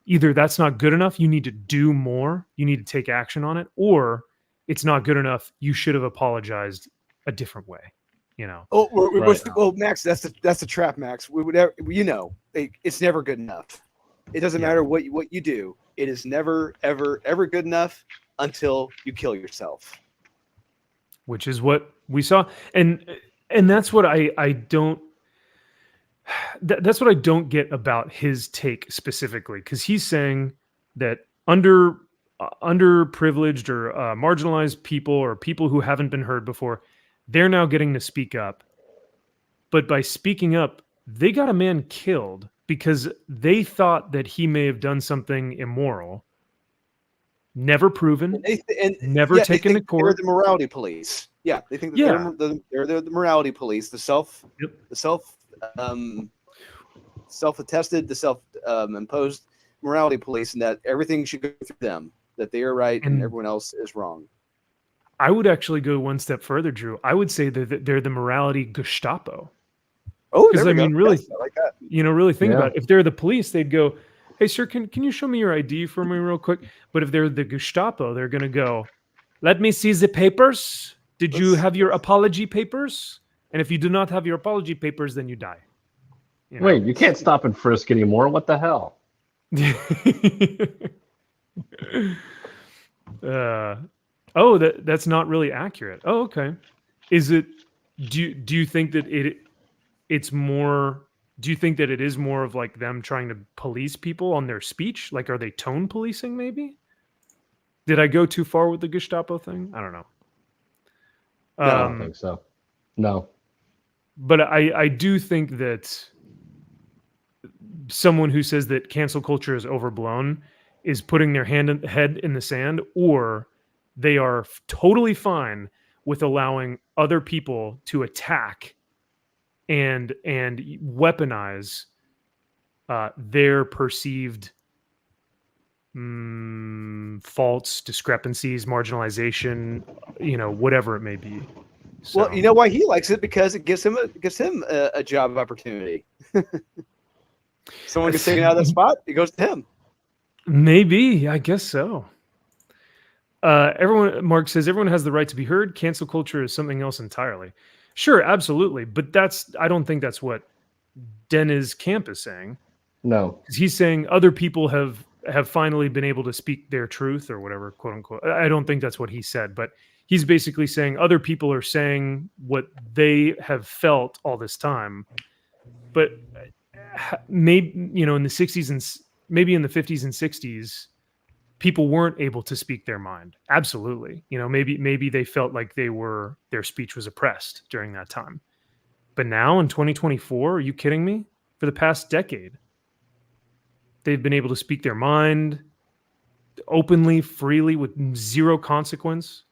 either that's not good enough, you need to do more, you need to take action on it, or it's not good enough, you should have apologized a different way. Oh, Right. well, Max, that's the trap, Max. We would never, it's never good enough. It doesn't Yeah. matter what you do. It is never, ever good enough until you kill yourself. Which is what we saw, and that's what I don't. That's what I don't get about his take specifically, because he's saying that underprivileged or marginalized people, or people who haven't been heard before, they're now getting to speak up. But by speaking up, they got a man killed because they thought that he may have done something immoral, never proven, never They taken to think they're court. the morality police. Yeah, they think that Yeah. they're the morality police, the self attested, the self imposed morality police, and that everything should go through them, that they are right and And- everyone else is wrong. I would actually go one step further, Drew. I would say that they're the morality Gestapo. Oh, 'Cause, there we I mean, go. really- Yes, I like that. Really think Yeah. about it. If they're the police, they'd go, "Hey, sir, can you show me your ID for me real quick?" But if they're the Gestapo, they're going to go, "Let me see the papers. Did you Let's- have your apology papers? And if you do not have your apology papers, then you die." Wait, you can't stop and frisk anymore. What the hell? That's not really accurate. Oh, okay. Is it? Do you think that it's more? Do you think that it is more of like them trying to police people on their speech? Like, are they tone policing? Maybe. Did I go too far with the Gestapo thing? I don't know. I don't think so. No. But I do think that someone who says that cancel culture is overblown is putting their head in the sand, or they are totally fine with allowing other people to attack and weaponize their perceived faults, discrepancies, marginalization, whatever it may be. So, Well, you know why he likes it? Because it gives him a job opportunity. Someone gets taken out of that spot, it goes to him. maybe, I guess so. Mark says everyone has the right to be heard. Cancel culture is something else entirely. Sure, absolutely, but I don't think that's what Dennis Camp is saying. No. 'Cause he's saying other people have finally been able to speak their truth or whatever, quote unquote. I don't think that's what he said, but he's basically saying other people are saying what they have felt all this time. But maybe, in the 60s and maybe in the 50s and 60s, people weren't able to speak their mind. Absolutely. Maybe they felt like their speech was oppressed during that time. But now in 2024, are you kidding me? For the past decade, they've been able to speak their mind openly, freely, with zero consequence.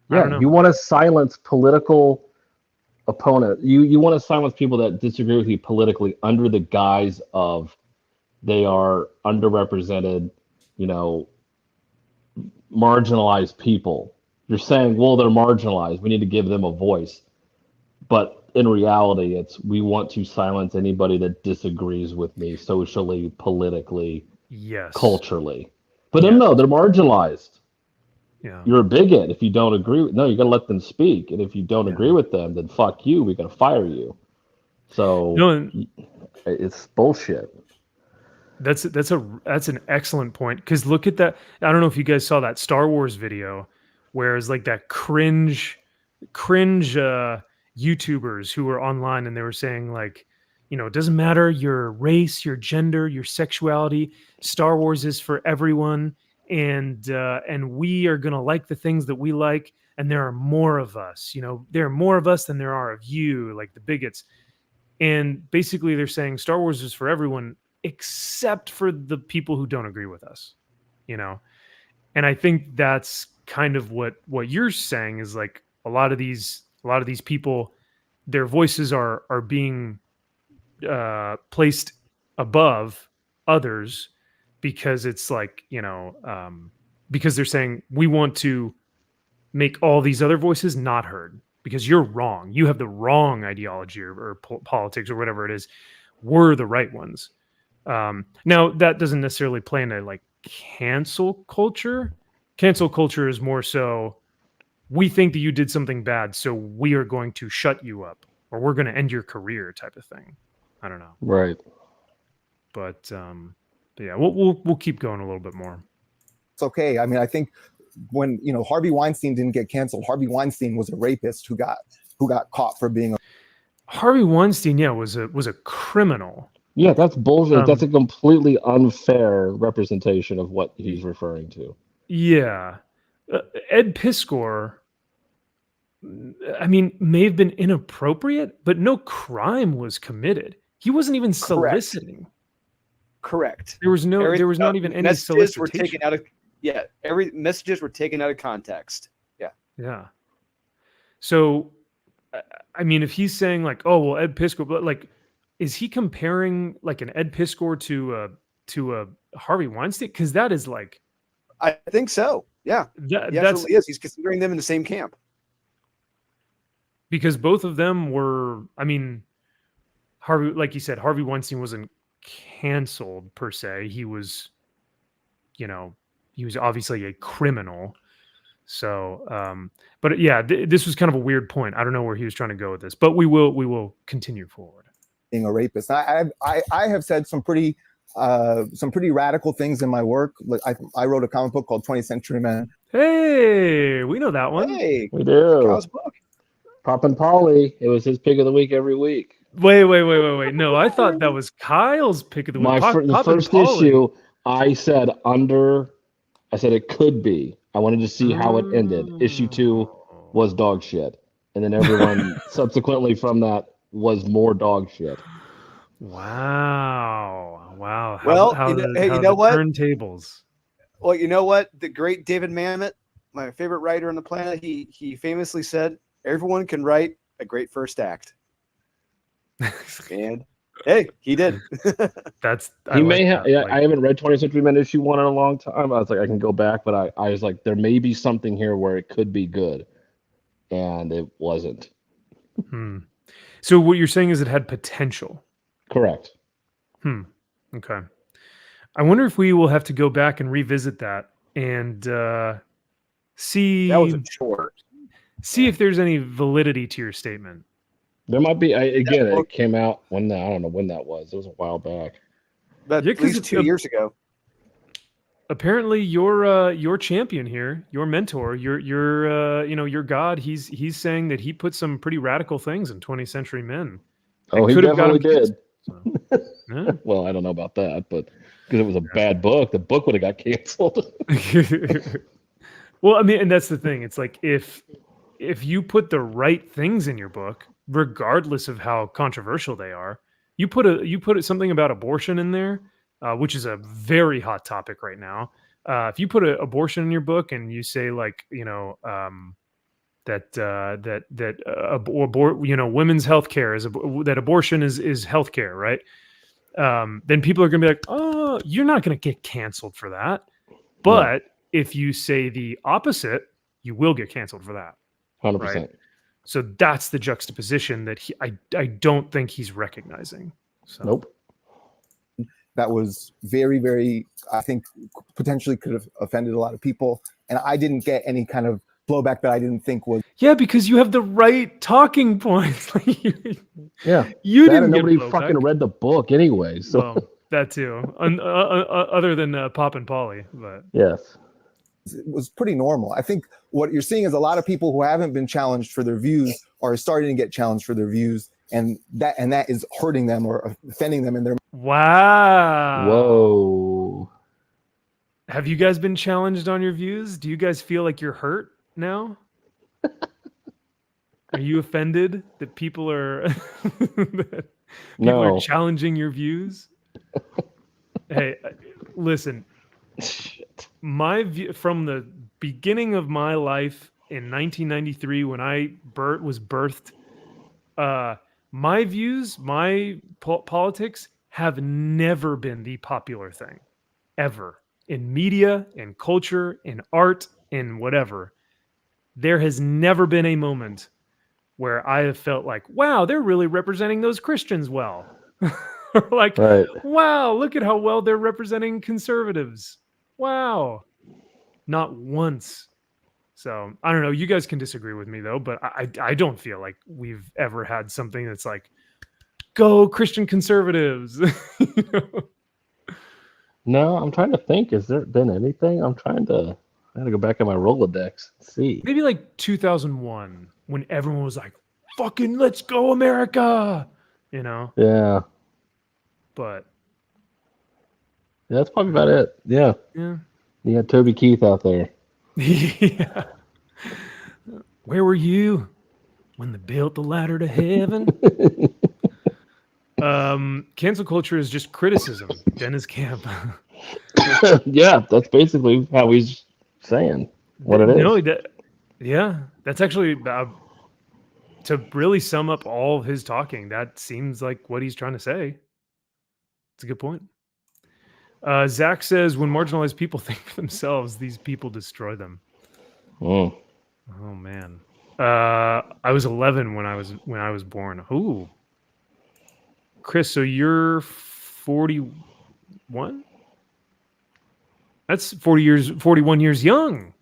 I don't know. Yeah, you want to silence political opponent. You want to silence people that disagree with you politically under the guise of they are underrepresented, marginalized people. You're saying, well, they're marginalized. We need to give them a voice. But in reality, we want to silence anybody that disagrees with me socially, politically, Yes. culturally. But Yeah. no, they're marginalized. Yeah. You're a bigot if you don't agree with. No, you got to let them speak. And if you don't Yeah. agree with them, then fuck you. We got to fire you. So No, and it's bullshit. that's an excellent point, because look at that. I don't know if you guys saw that Star Wars video where it's like that cringe YouTubers who were online, and they were saying like, it doesn't matter your race, your gender, your sexuality. Star Wars is for everyone, and we are gonna like the things that we like, and there are more of us. There are more of us than there are of you, like the bigots. And basically, they're saying Star Wars is for everyone. except for the people who don't agree with us, you know. And I think that's kind of what you're saying is like a lot of these people, their voices are being placed above others because it's like, you know, because they're saying we want to make all these other voices not heard because you're wrong. You have the wrong ideology or politics or whatever it is. We're the right ones. Now that doesn't necessarily play into like cancel culture. Cancel culture is more so we think that you did something bad, so we are going to shut you up or we're going to end your career type of thing. I don't know. Right. But yeah, we'll keep going a little bit more. It's okay. I mean, I think when, you know, Harvey Weinstein didn't get canceled, Harvey Weinstein was a rapist who got caught for being a Harvey Weinstein, yeah, was a criminal. Yeah, that's bullshit. That's a Um, completely unfair representation of what he's referring to. Yeah. Ed Piskor, I mean, may have been inappropriate, but no crime was committed. He wasn't even Correct. soliciting. Correct. There was not even any messages were solicitation. taken out of every messages were taken out of context. Yeah. So, I mean, if he's saying like, oh well, Ed Piskor, but like, is he comparing like an Ed Piskor to a Harvey Weinstein? Because that is like I think so. Yeah, that, he that's absolutely is. He's considering them in the same camp. because both of them were. I mean, Harvey, like you said, Harvey Weinstein wasn't canceled per se. He was, you know, he was obviously a criminal. So, but yeah, this was kind of a weird point. I don't know where he was trying to go with this, but we will continue forward. being a rapist. I have said some pretty radical things in my work. Like I wrote a comic book called 20th Century Men. Hey, we know that one. Hey, We do. Kyle's book. Poppin' Polly. It was his pick of the week every week. Wait. No, I thought that was Kyle's pick of the week. The first issue, I said it could be. I wanted to see how it ended. Issue 2 was dog shit. And then everyone subsequently from that was more dog shit. Wow. Well, how you know- the, hey, how you know the what? Turntables. Well, you know what? The great David Mamet, my favorite writer on the planet, he famously said, "Everyone can write a great first act." And hey, he did. That's He may like have. that. Yeah, Like, I haven't read 20th Century Men issue 1 in a long time. I was like, I can go back, but I was like, there may be something here where it could be good, and it wasn't. So what you're saying is it had potential. Correct. Okay. I wonder if we will have to go back and revisit that and see That was a short. if there's any validity to your statement. There might be. Again, book- it came out when I don't know when that was. It was a while back. But Yeah, at 'cause least it's 2 years ago. Apparently your champion here, your mentor, your god, he's saying that he put some pretty radical things in 20th Century Men. Oh, he could have got definitely him did. Yeah. Well, I don't know about that, but because it was a bad book, the book would have got canceled. Well, I mean, and that's the thing. It's like if you put the right things in your book, regardless of how controversial they are, you put something about abortion in there, which is a very hot topic right now. If you put abortion in your book and you say like, women's health care that abortion is health care, right? Then people are going to be like, oh, you're not going to get canceled for that. But if you say the opposite, you will get canceled for that. 100%. So that's the juxtaposition that I don't think he's recognizing. So. Nope. That was very, very, I think, potentially could have offended a lot of people. And I didn't get any kind of blowback that I didn't think was. Yeah, because you have the right talking points. Yeah. You didn't get nobody blowback. fucking read the book anyway. So Well, that too. Other than Pop and Polly, but yes. It was pretty normal. I think what you're seeing is a lot of people who haven't been challenged for their views are starting to get challenged for their views, and that is hurting them or offending them in their. wow. Whoa. Have you guys been challenged on your views? Do you guys feel like you're hurt now? Are you offended that people are that people No. are challenging your views? Hey, listen, Shit. my view from the beginning of my life in 1993 when I was birthed, my views, my politics have never been the popular thing ever in media, in culture, in art, in whatever. There has never been a moment where I have felt like, wow, they're really representing those Christians well. Or like, Right. wow, look at how well they're representing conservatives. Wow. Not once. So I don't know. You guys can disagree with me though, but I don't feel like we've ever had something that's like, go Christian conservatives. You know? No, I'm trying to think. Has there been anything? I gotta go back in my Rolodex and see. Maybe like 2001 when everyone was like, fucking let's go America, you know? Yeah. But Yeah, that's probably about it. Yeah. yeah. You got Toby Keith out there. Yeah. Where were you when they built the ladder to heaven? Cancel culture is just criticism. Dennis Camp. Yeah, that's basically how he's saying what it is. No, yeah, that's actually to really sum up all of his talking. That seems like what he's trying to say. It's a good point. Zach says, when marginalized people think for themselves, these people destroy them. Mm. Oh man. I was 11 when I was born. Ooh. Chris, so you're 41? That's 41 years young.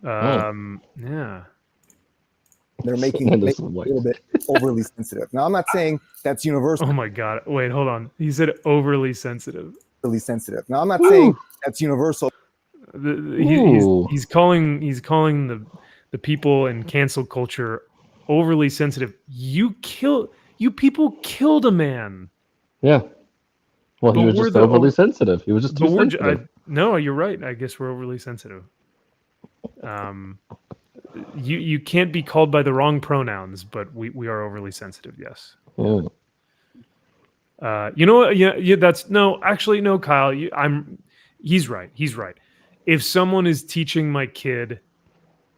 Yeah. They're making That it is a white. little bit overly sensitive. Now, I'm not saying that's universally Oh my god. Wait, hold on. He said overly sensitive. sensitive. Now, I'm not saying that's universal. He's calling the people in cancel culture overly sensitive. You people killed a man. Yeah. Well, he But was we're just the overly o- sensitive. He was just too But sensitive. no, you're right. I guess we're overly sensitive. You can't be called by the wrong pronouns, but we are overly sensitive. Yes. Yeah. You know what? Yeah. That's no. Actually, no, Kyle. He's right. He's right. If someone is teaching my kid,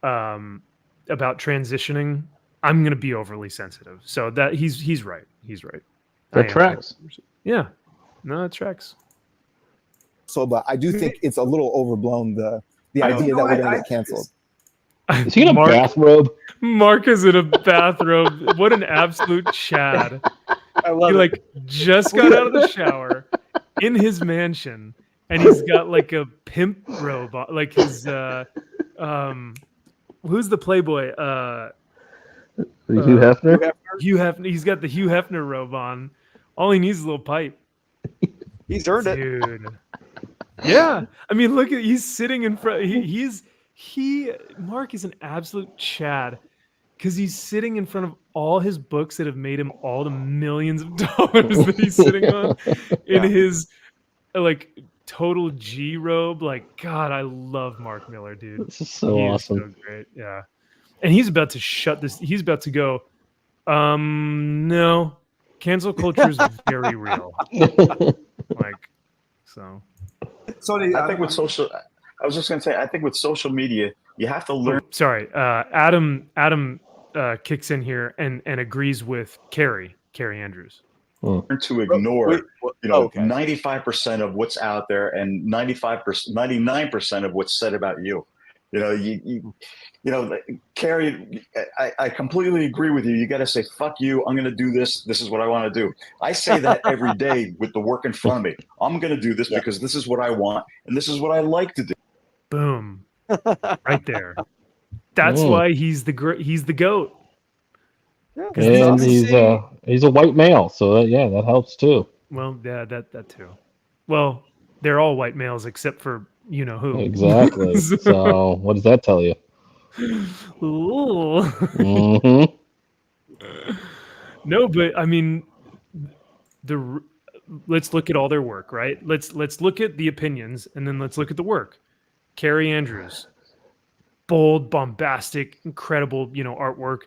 about transitioning, I'm gonna be overly sensitive. So that he's right. He's right. I That am. tracks. Yeah. No, it tracks. So, but I do think it's a little overblown, the I- idea you know, that we're going I- to get canceled. Is he in a bathrobe? Mark is in a bathrobe. What an absolute Chad. I love He it. like just got out of the shower in his mansion, and he's got like a pimp robe on, like his who's the Playboy? Hugh Hefner? Hugh Hefner. He's got the Hugh Hefner robe on. All he needs is a little pipe. He's earned it. Dude. Yeah. I mean, look at he's sitting in front. Mark is an absolute Chad because he's sitting in front of all his books that have made him all the millions of dollars that he's sitting on in his like total G robe. Like, God, I love Mark Miller, dude. This is so He awesome. is so great. Yeah. And he's about to shut this. He's about to go, no, cancel culture is very real. Like, so. So I think with social, I was just going to say, I think with social media, you have to learn. Sorry, Adam kicks in here and agrees with Carrie Andrews. To ignore, Wait, you know, okay. 95% of what's out there and 99% of what's said about you. You know, you know, Carrie, I completely agree with you. You got to say, fuck you. I'm going to do this. This is what I want to do. I say that every day with the work in front of me. I'm going to do this because this is what I want. And this is what I like to do. Boom. Right there. That's why he's the goat. And he's a white male, so that helps too. Well, yeah, that too. Well, they're all white males except for you know who. Exactly. So what does that tell you? Ooh. Mm-hmm. No, but I mean, let's look at all their work, right? Let's look at the opinions and then let's look at the work. Carrie Andrews, bold, bombastic, incredible, artwork.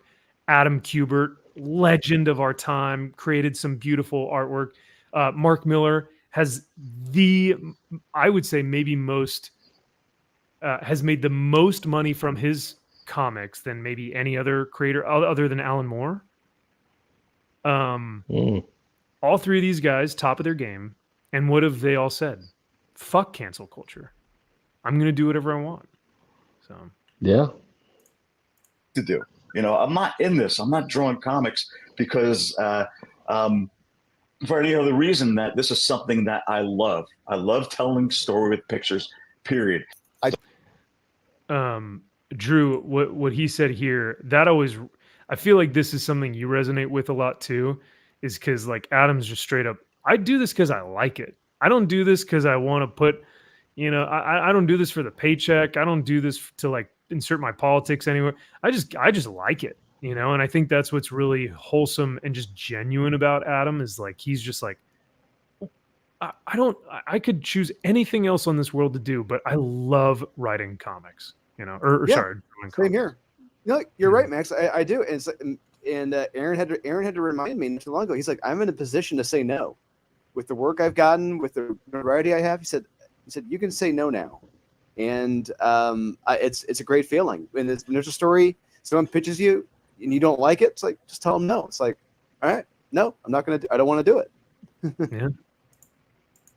Adam Kubert, legend of our time, created some beautiful artwork. Mark Miller has I would say maybe most has made the most money from his comics than maybe any other creator other than Alan Moore. All three of these guys, top of their game. And what have they all said? Fuck cancel culture. I'm going to do whatever I want. So, Yeah. To do. You know, I'm not in this. I'm not drawing comics because for any other reason that this is something that I love. I love telling story with pictures, period. Drew, what he said here, that always, I feel like this is something you resonate with a lot too, is because like Adam's just straight up, I do this because I like it. I don't do this because I want to put, you know, I don't do this for the paycheck. I don't do this to like insert my politics anywhere. I just like it, you know? And I think that's what's really wholesome and just genuine about Adam is like, he's just like, I could choose anything else on this world to do, but I love writing comics, you know, or Yeah, sorry. Same here. No, you're right, Max. I do. And it's, Aaron had to remind me not too long ago. He's like, I'm in a position to say no with the work I've gotten, with the notoriety I have. He said, you can say no now. And it's a great feeling. When there's a story, someone pitches you and you don't like it, it's like, just tell them no. It's like, all right, no, I'm not going to, I don't want to do it.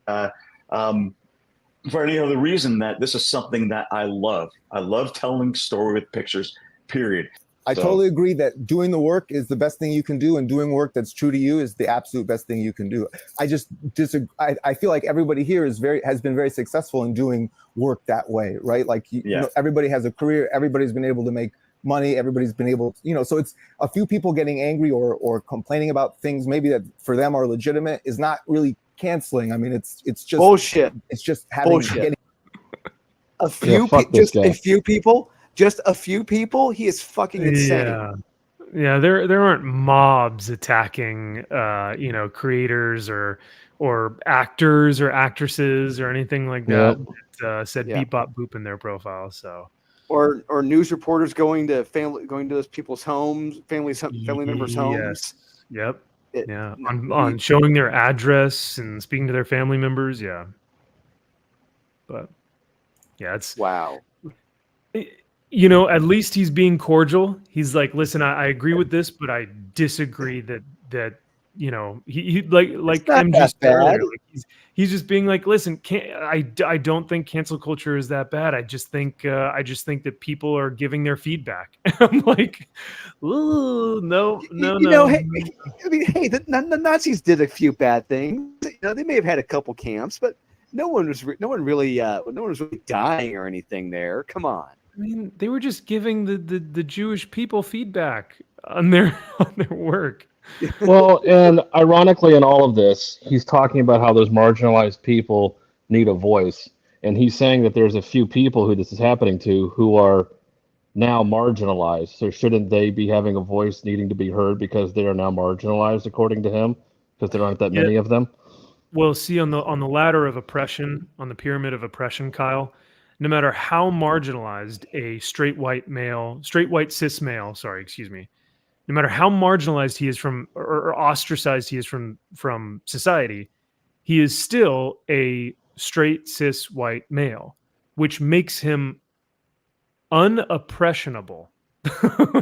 Yeah. For any other reason that this is something that I love. I love telling story with pictures, period. I totally agree that doing the work is the best thing you can do, and doing work that's true to you is the absolute best thing you can do. I just disagree. I feel like everybody here has been very successful in doing work that way, right? Like you know, everybody has a career, everybody's been able to make money, everybody's been able, you know, so it's a few people getting angry or complaining about things maybe that for them are legitimate is not really canceling. I mean, it's just bullshit. It's just having a few people. Just a few people. He is fucking insane. Yeah. There aren't mobs attacking, you know, creators or actors or actresses or anything like that. Said beep bop boop in their profile. So. Or news reporters going to those people's homes, family members' homes. Yep. On showing their address and speaking to their family members. Yeah. But yeah, it's wow. You know, at least he's being cordial. He's like, listen, I agree with this, but I disagree that you know, he like MG said earlier, like he's just being like, listen, I don't think cancel culture is that bad. I just think that people are giving their feedback. I'm like, ooh, no. You know, hey, I mean, hey, the Nazis did a few bad things. You know, they may have had a couple camps, but no one was really dying or anything there. Come on. I mean, they were just giving the Jewish people feedback on their work. Well, and ironically in all of this, he's talking about how those marginalized people need a voice. And he's saying that there's a few people who this is happening to who are now marginalized. So shouldn't they be having a voice needing to be heard because they are now marginalized, according to him? Because there aren't that many of them? Well, see, on the ladder of oppression, on the pyramid of oppression, Kyle, no matter how marginalized a straight white cis male, no matter how marginalized he is from or ostracized he is from society, he is still a straight cis white male, which makes him unoppressionable.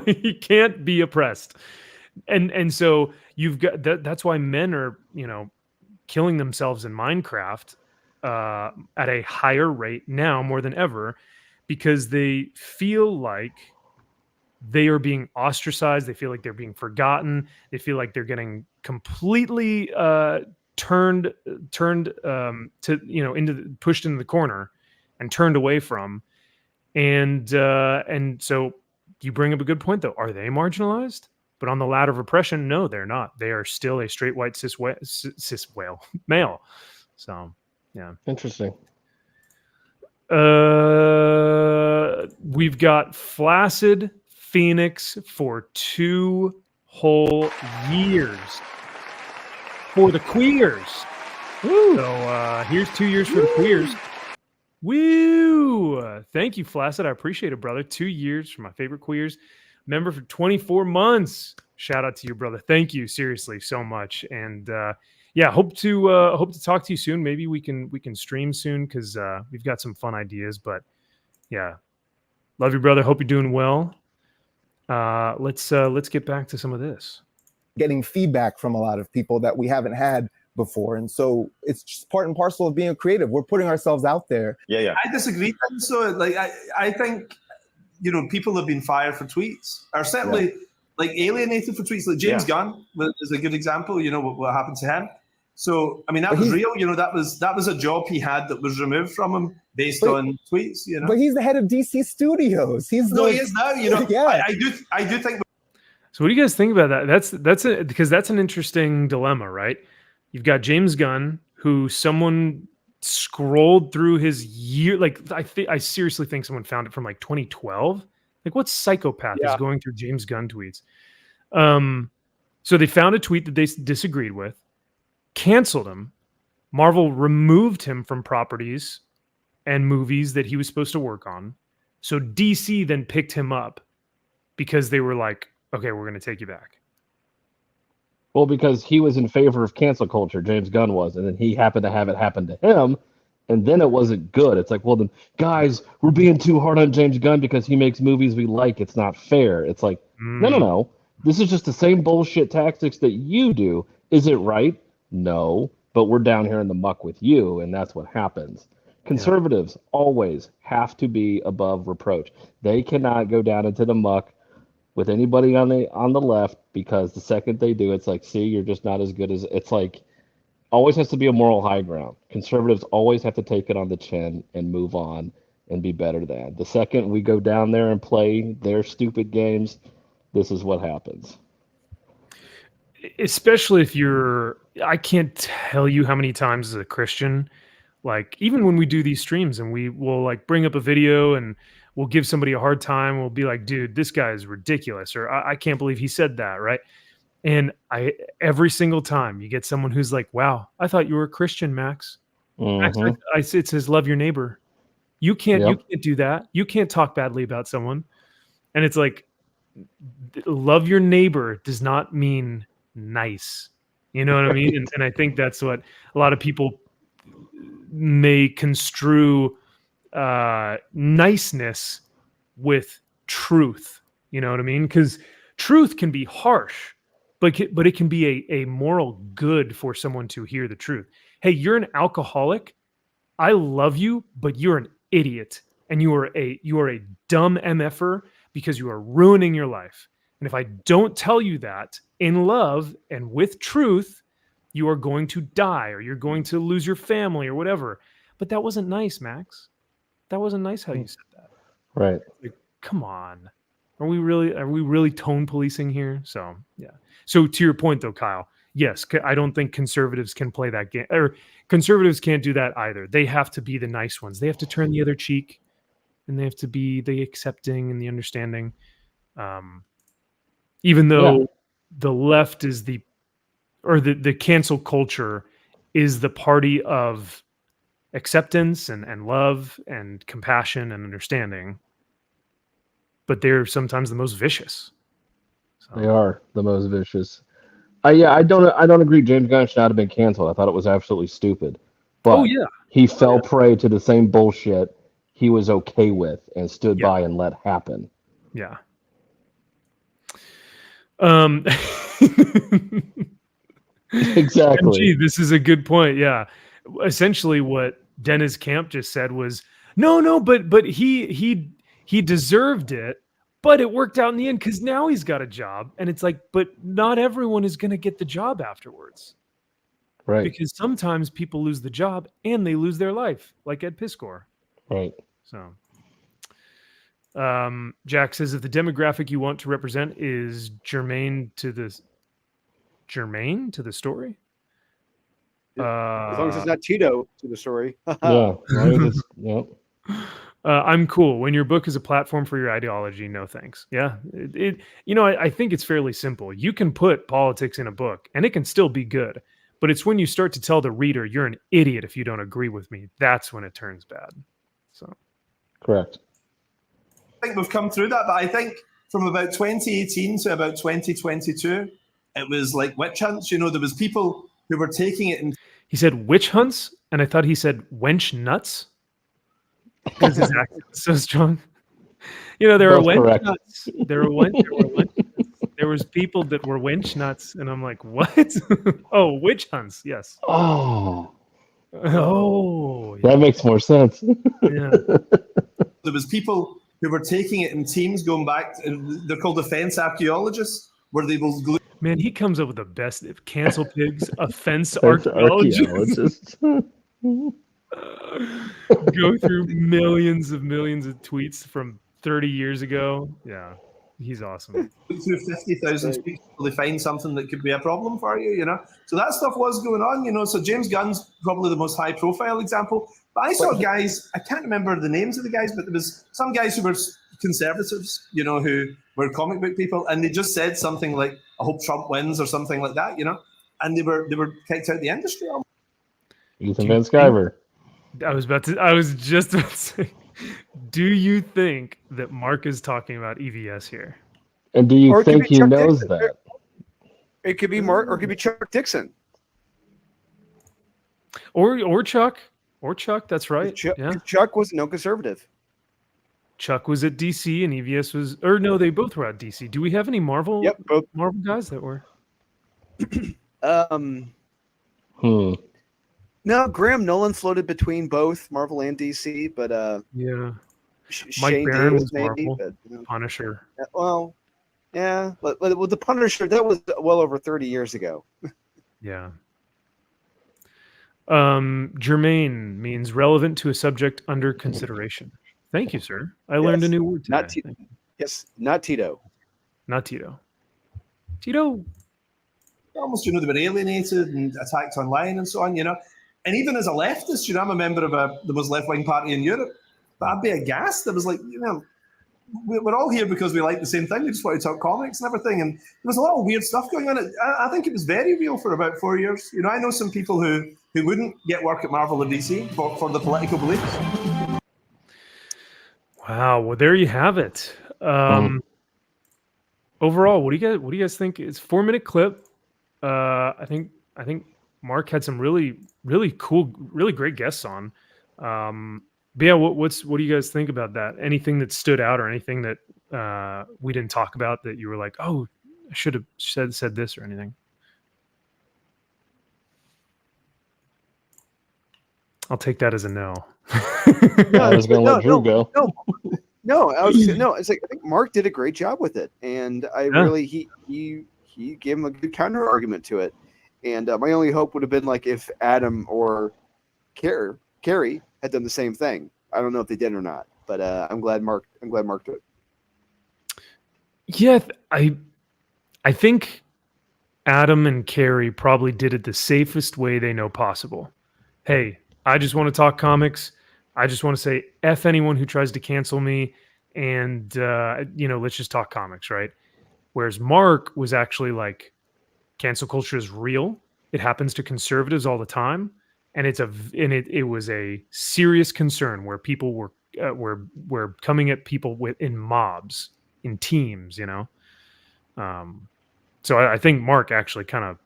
He can't be oppressed. And so you've got that's why men are, you know, killing themselves in Minecraft at a higher rate now more than ever, because they feel like they are being ostracized. They feel like they're being forgotten. They feel like they're getting completely turned to, you know, pushed into the corner and turned away from. And so you bring up a good point though. Are they marginalized? But on the ladder of oppression, no, they're not. They are still a straight white cis male. So yeah, interesting. We've got Flaccid Phoenix for 2 whole years for the queers. Woo. So here's 2 years for the queers. Woo! Thank you, Flaccid. I appreciate it, brother. 2 years for my favorite queers. Member for 24 months. Shout out to you, brother. Thank you, seriously, so much. And yeah, hope to talk to you soon. Maybe we can stream soon because we've got some fun ideas. But yeah, love you, brother. Hope you're doing well. Let's get back to some of this. Getting feedback from a lot of people that we haven't had before, and so it's just part and parcel of being creative. We're putting ourselves out there. Yeah. I disagree. So, like, I think, people have been fired for tweets, or certainly like alienated for tweets. Like James Gunn is a good example. What happened to him. So, I mean, that was real. That was a job he had that was removed from him based on tweets. But he's the head of DC Studios. He is now. Yeah. I do think. So, what do you guys think about that? Because that's an interesting dilemma, right? You've got James Gunn, who someone scrolled through his year. Like, I seriously think someone found it from like 2012. Like, what psychopath is going through James Gunn tweets? So they found a tweet that they disagreed with, canceled him. Marvel removed him from properties and movies that he was supposed to work on. So DC then picked him up because they were like, okay, we're going to take you back. Well, because he was in favor of cancel culture, James Gunn was, and then he happened to have it happen to him, and then it wasn't good. It's like, well, then, guys, we're being too hard on James Gunn because he makes movies we like. It's not fair. It's like, no. This is just the same bullshit tactics that you do. Is it right? No, but we're down here in the muck with you, and that's what happens. Conservatives always have to be above reproach. They cannot go down into the muck with anybody on the left, because the second they do, it's like, see, you're just not as good as. It's like, always has to be a moral high ground. Conservatives always have to take it on the chin and move on and be better than. The second we go down there and play their stupid games, this is what happens. Especially if I can't tell you how many times as a Christian, like, even when we do these streams and we will like bring up a video and we'll give somebody a hard time, we'll be like, dude, this guy is ridiculous, or I can't believe he said that, right? And every single time you get someone who's like, wow, I thought you were a Christian, Max. Max, it says love your neighbor. You can't do that. You can't talk badly about someone. And it's like, love your neighbor does not mean nice. You know what I mean? And I think that's what a lot of people may construe niceness with truth. You know what I mean? Because truth can be harsh, but it can be a moral good for someone to hear the truth. Hey, you're an alcoholic. I love you, but you're an idiot, and you are a dumb MFer because you are ruining your life. And if I don't tell you that in love and with truth, you are going to die, or you're going to lose your family or whatever. But that wasn't nice, Max. That wasn't nice how you said that. Right. Like, come on. Are we really tone policing here? So, yeah. So to your point though, Kyle, yes, I don't think conservatives can play that game, or conservatives can't do that either. They have to be the nice ones. They have to turn the other cheek, and they have to be the accepting and the understanding. Even though the left is the cancel culture is the party of acceptance and love and compassion and understanding, but they're sometimes the most vicious. So. They are the most vicious. I don't agree. James Gunn should not have been canceled. I thought it was absolutely stupid. But he fell prey to the same bullshit he was okay with and stood by and let happen. Yeah. Exactly. MG, this is a good point. Yeah. Essentially what Dennis Camp just said was, no, but he deserved it, but it worked out in the end because now he's got a job. And it's like, but not everyone is going to get the job afterwards. Right. Because sometimes people lose the job and they lose their life, like Ed Piskor. Right. So Jack says, if the demographic you want to represent is germane to the story. As long as it's not Tito to the story. I'm cool. When your book is a platform for your ideology, no thanks. Yeah. I think it's fairly simple. You can put politics in a book and it can still be good, but it's when you start to tell the reader you're an idiot if you don't agree with me, that's when it turns bad. So correct. I think we've come through that, but I think from about 2018 to about 2022, it was like witch hunts. There was people who were taking it in He said witch hunts, and I thought he said wench nuts because his accent was so strong. You know, there were Both wench correct. nuts. There was people that were wench nuts, and I'm like, what? Oh, witch hunts. Yes. Oh, Oh, that makes more sense. yeah. there was people who were taking it in teams going back. They're called offense archaeologists, where they will glue Man, he comes up with the best cancel pigs, offense That's archaeologists. archaeologists. Go through millions of tweets from 30 years ago. Yeah, he's awesome. through 50,000 speech until they find something that could be a problem for you, you know. So that stuff was going on, you know. So James Gunn's probably the most high-profile example. But I saw guys, I can't remember the names of the guys, but there was some guys who were conservatives, you know, who were comic book people, and they just said something like, "I hope Trump wins" or something like that, you know. And they were kicked out of the industry. Ethan Van Sciver. I was just about to say, do you think that Mark is talking about EVS here? And do you Or it could think be he Chuck knows Dixon. that? It could be Mark, or it could be Chuck Dixon. Or Chuck. Or Chuck, that's right. Chuck, Yeah. Chuck was no conservative. Chuck was at DC and EVS was, or no, they both were at DC. Do we have any Marvel Yep, both. Marvel guys that were? No, Graham Nolan floated between both Marvel and DC, but Yeah. Mike Shane Barron Davis was maybe. Marvel. But, you know, Punisher. well, yeah, but with the Punisher, that was well over 30 years ago. Yeah. Germain means relevant to a subject under consideration. Thank you, sir. I learned a Yes. new word today. Not Tito. Yes, not Tito. Not Tito. Tito. Almost, you know, they were alienated and attacked online and so on, you know. And even as a leftist, you know, I'm a member of the most left-wing party in Europe, but I'd be aghast. I was like, you know, we're all here because we like the same thing. We just want to talk comics and everything. And there was a lot of weird stuff going on. I think it was very real for about 4 years. You know, I know some people who wouldn't get work at Marvel or DC for the political beliefs. Wow. Well, there you have it. Overall, what do you guys think? It's a 4-minute clip. I think Mark had some really cool, really great guests on. But yeah, what do you guys think about that? Anything that stood out or anything that we didn't talk about that you were like, oh, I should have said this or anything? I'll take that as a no. I was going to let Drew go. No, it's like I think Mark did a great job with it, and really he gave him a good counter argument to it. And my only hope would have been like if Adam or Carrie had done the same thing. I don't know if they did or not, but I'm glad Mark did it. Yeah, I think Adam and Carrie probably did it the safest way they know possible. Hey, I just want to talk comics. I just want to say F anyone who tries to cancel me, and let's just talk comics, right? Whereas Mark was actually like, cancel culture is real. It happens to conservatives all the time, and it was a serious concern where people were coming at people in mobs, in teams, you know. So I think Mark actually kind of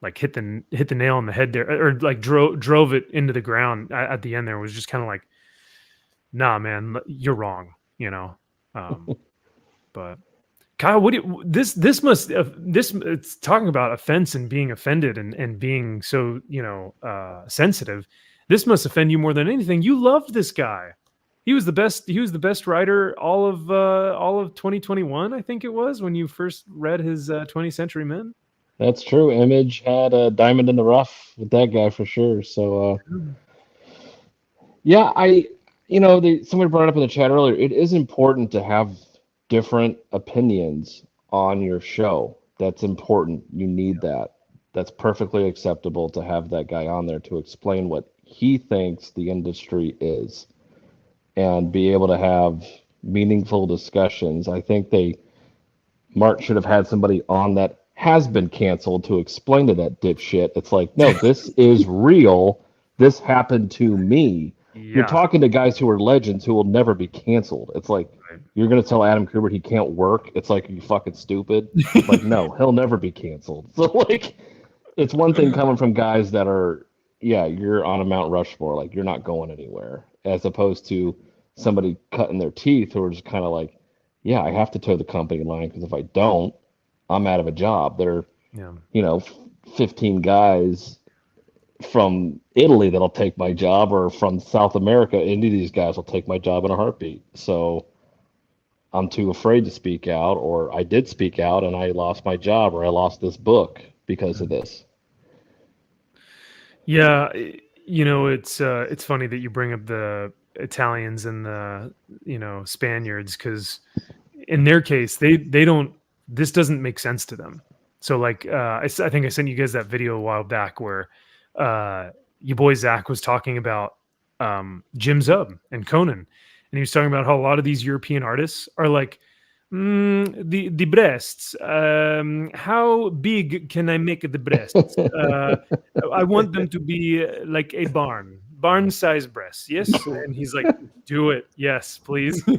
like hit the nail on the head there, or like drove it into the ground at the end. There was just kind of like, nah, man, you're wrong, you know. But Kyle, it's talking about offense and being offended and being so, sensitive. This must offend you more than anything. You loved this guy. He was the best writer all of 2021, I think it was, when you first read his 20th Century Men. That's true. Image had a diamond in the rough with that guy for sure. So, yeah, somebody brought it up in the chat earlier. It is important to have different opinions on your show. That's important. You need that. That's perfectly acceptable to have that guy on there to explain what he thinks the industry is and be able to have meaningful discussions. I think Mark should have had somebody on that has been canceled to explain to that dipshit. It's like, no, this is real. This happened to me. Yeah. You're talking to guys who are legends who will never be canceled. It's like, you're going to tell Adam Kubert he can't work. It's like, are you fucking stupid? Like, no, he'll never be canceled. So like, it's one thing coming from guys that are, yeah, you're on a Mount Rushmore, like you're not going anywhere, as opposed to somebody cutting their teeth who are just kind of like, yeah, I have to toe the company line because if I don't, I'm out of a job. They're, Yeah. 15 guys from Italy that'll take my job, or from South America, any of these guys will take my job in a heartbeat. So I'm too afraid to speak out, or I did speak out and I lost my job, or I lost this book because of this. Yeah, it's funny that you bring up the Italians and the Spaniards, because in their case they don't, this doesn't make sense to them. So like I think I sent you guys that video a while back where your boy Zach was talking about Jim Zub and Conan, and he was talking about how a lot of these European artists are like, the breasts. How big can I make the breasts? I want them to be like a barn-size breasts. Yes, and he's like, do it. Yes, please. I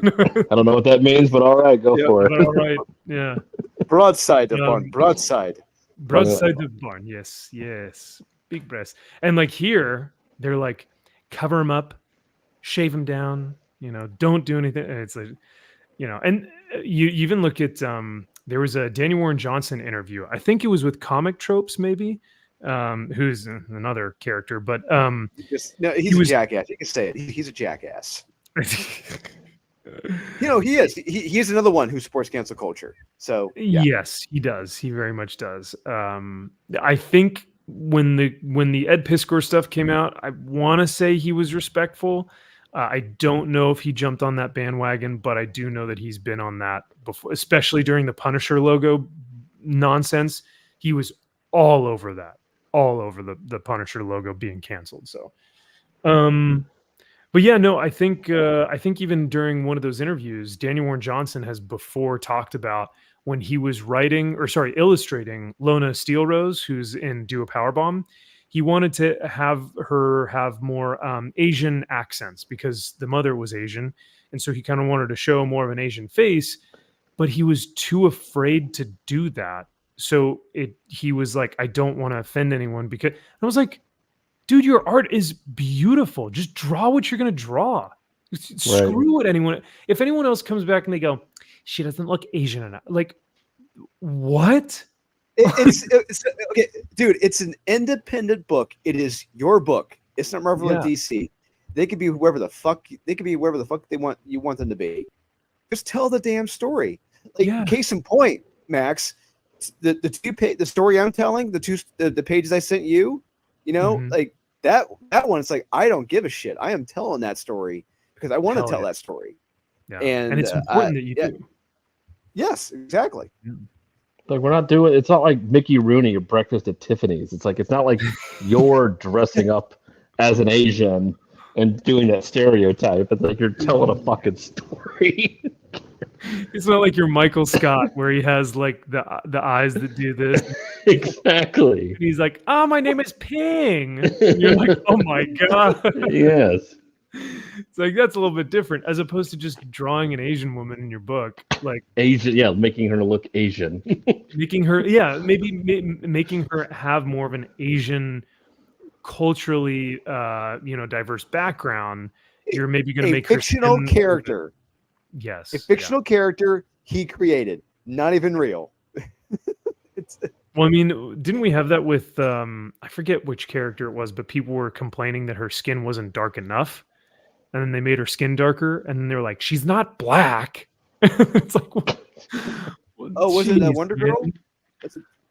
don't know what that means, but all right, go Yeah, for it. All right. Yeah. Broadside of barn. Broadside. Broadside of barn. Yes. Yes. Big breasts. And like here, they're like, cover them up, shave them down. Don't do anything. And it's like, and you even look at there was a Daniel Warren Johnson interview. I think it was with Comic Tropes, maybe, who's another character, but He's He a was- jackass. You can say it. He's a jackass. He is. He's another one who supports cancel culture. So yeah. Yes, he does. He very much does. I think when the Ed Piskor stuff came out, I want to say he was respectful. I don't know if he jumped on that bandwagon, but I do know that he's been on that before, especially during the Punisher logo nonsense. He was all over that, all over the Punisher logo being canceled. So, but yeah, no, I think even during one of those interviews, Daniel Warren Johnson has before talked about when he was illustrating Lona Steelrose, who's in Do a Powerbomb. He wanted to have her have more Asian accents because the mother was Asian. And so he kind of wanted to show more of an Asian face, but he was too afraid to do that. So he was like, I don't want to offend anyone, because I was like, dude, your art is beautiful. Just draw what you're going to draw. Screw what anyone, if anyone else comes back and they go, she doesn't look Asian enough. Like, what? It's okay, dude. It's an independent book. It is your book. It's not Marvel or DC. They could be whoever the fuck they want. You want them to be. Just tell the damn story. Like, case in point, Max, the story I'm telling, the pages I sent you, like that one. It's like, I don't give a shit. I am telling that story because I want to tell that story. Yeah. And it's important that you do. Yes, exactly. Like, it's not like Mickey Rooney or Breakfast at Tiffany's. It's like, it's not like you're dressing up as an Asian and doing that stereotype. It's like you're telling a fucking story. It's not like you're Michael Scott where he has like the eyes that do this. Exactly. And he's like, oh, my name is Ping. And you're like, oh my God. Yes. It's like, that's a little bit different as opposed to just drawing an Asian woman in your book. Like Asian, yeah, making her look Asian. making her, maybe making her have more of an Asian culturally, diverse background. You're maybe going to make fictional her character. Yes. A fictional character he created, not even real. Well, I mean, didn't we have that with I forget which character it was, but people were complaining that her skin wasn't dark enough, and then they made her skin darker, and then they were like, "She's not black." It's like, was it Wonder Girl?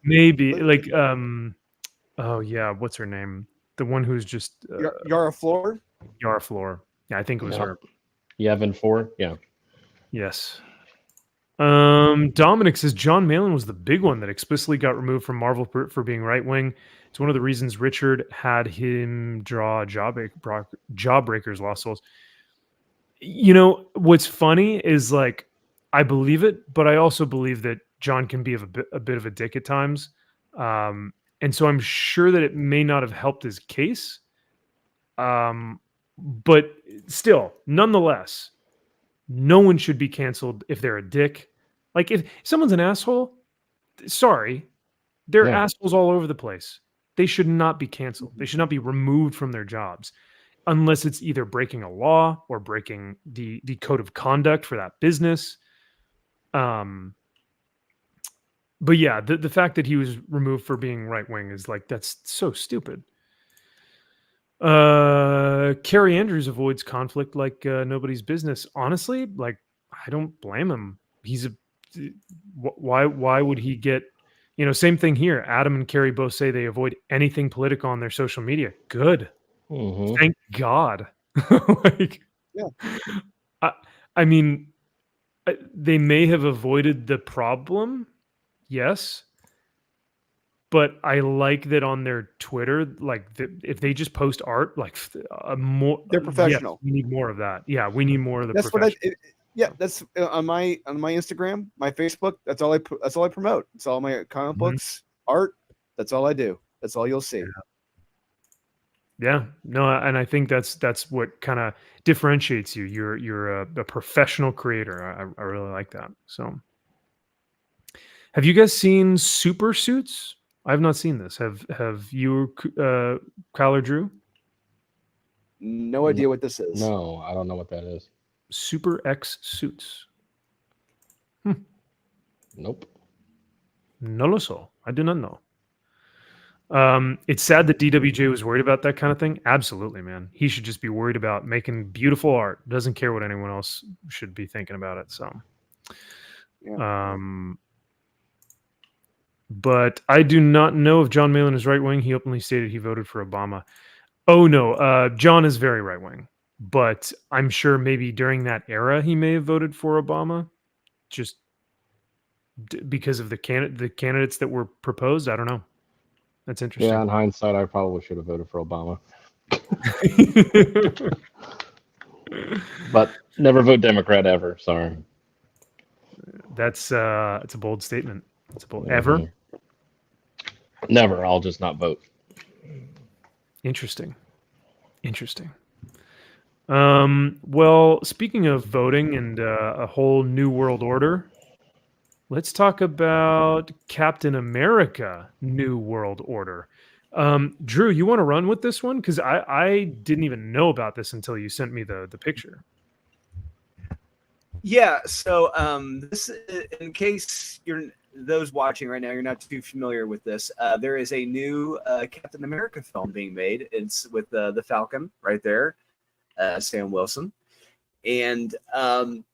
Maybe like oh yeah, what's her name? The one who's just Yara Flor. Yara Flor. Yeah, I think it was her. Yavin 4, yeah. Yes. Dominic says John Malin was the big one that explicitly got removed from Marvel for being right wing. It's one of the reasons Richard had him draw Jawbreakers Lost Souls. What's funny is, like, I believe it, but I also believe that John can be a bit of a dick at times. And so I'm sure that it may not have helped his case. But still, nonetheless, no one should be canceled if they're a dick. Like, if someone's an asshole, sorry, they're assholes all over the place. they should not be canceled. They should not be removed from their jobs unless it's either breaking a law or breaking the code of conduct for that business. But yeah, the fact that he was removed for being right wing is like, that's so stupid. Carrie Andrews avoids conflict like nobody's business. Honestly, like, I don't blame him. He's why would he get, same thing here. Adam and Carrie both say they avoid anything political on their social media. Good. Mhm. Thank God. Like, Yeah. I mean, they may have avoided the problem. Yes. But I like that on their Twitter, like if they just post art, like more, They're professional. Yes, we need more of that. Yeah, we need more of the That's professional. that's on my Instagram, my Facebook. That's all I promote. It's all my comic books, art. That's all I do. That's all you'll see. Yeah, no, and I think that's what kind of differentiates you. You're a professional creator. I really like that. So, have you guys seen Super Suits? I have not seen this. Have you, Kyle or Drew? No idea what this is. No, I don't know what that is. Super X Suits. Nope. No lo so. I do not know. It's sad that DWJ was worried about that kind of thing. Absolutely, man. He should just be worried about making beautiful art. Doesn't care what anyone else should be thinking about it. So, Yeah. But I do not know if John Malin is right wing. He openly stated he voted for Obama. Oh no, John is very right wing, but I'm sure maybe during that era he may have voted for Obama, just because of the candidates that were proposed. I don't know. That's interesting. Yeah, in hindsight, I probably should have voted for Obama. But never vote Democrat ever. Sorry. That's it's a bold statement. It's a bold ever. Mhm. Never. I'll just not vote. Interesting. Well, speaking of voting and a whole new world order, let's talk about Captain America: New World Order. Drew, you want to run with this one? Because I didn't even know about this until you sent me the picture. Yeah. So this, in case those watching right now, you're not too familiar with this. There is a new Captain America film being made. It's with the Falcon right there, Sam Wilson. And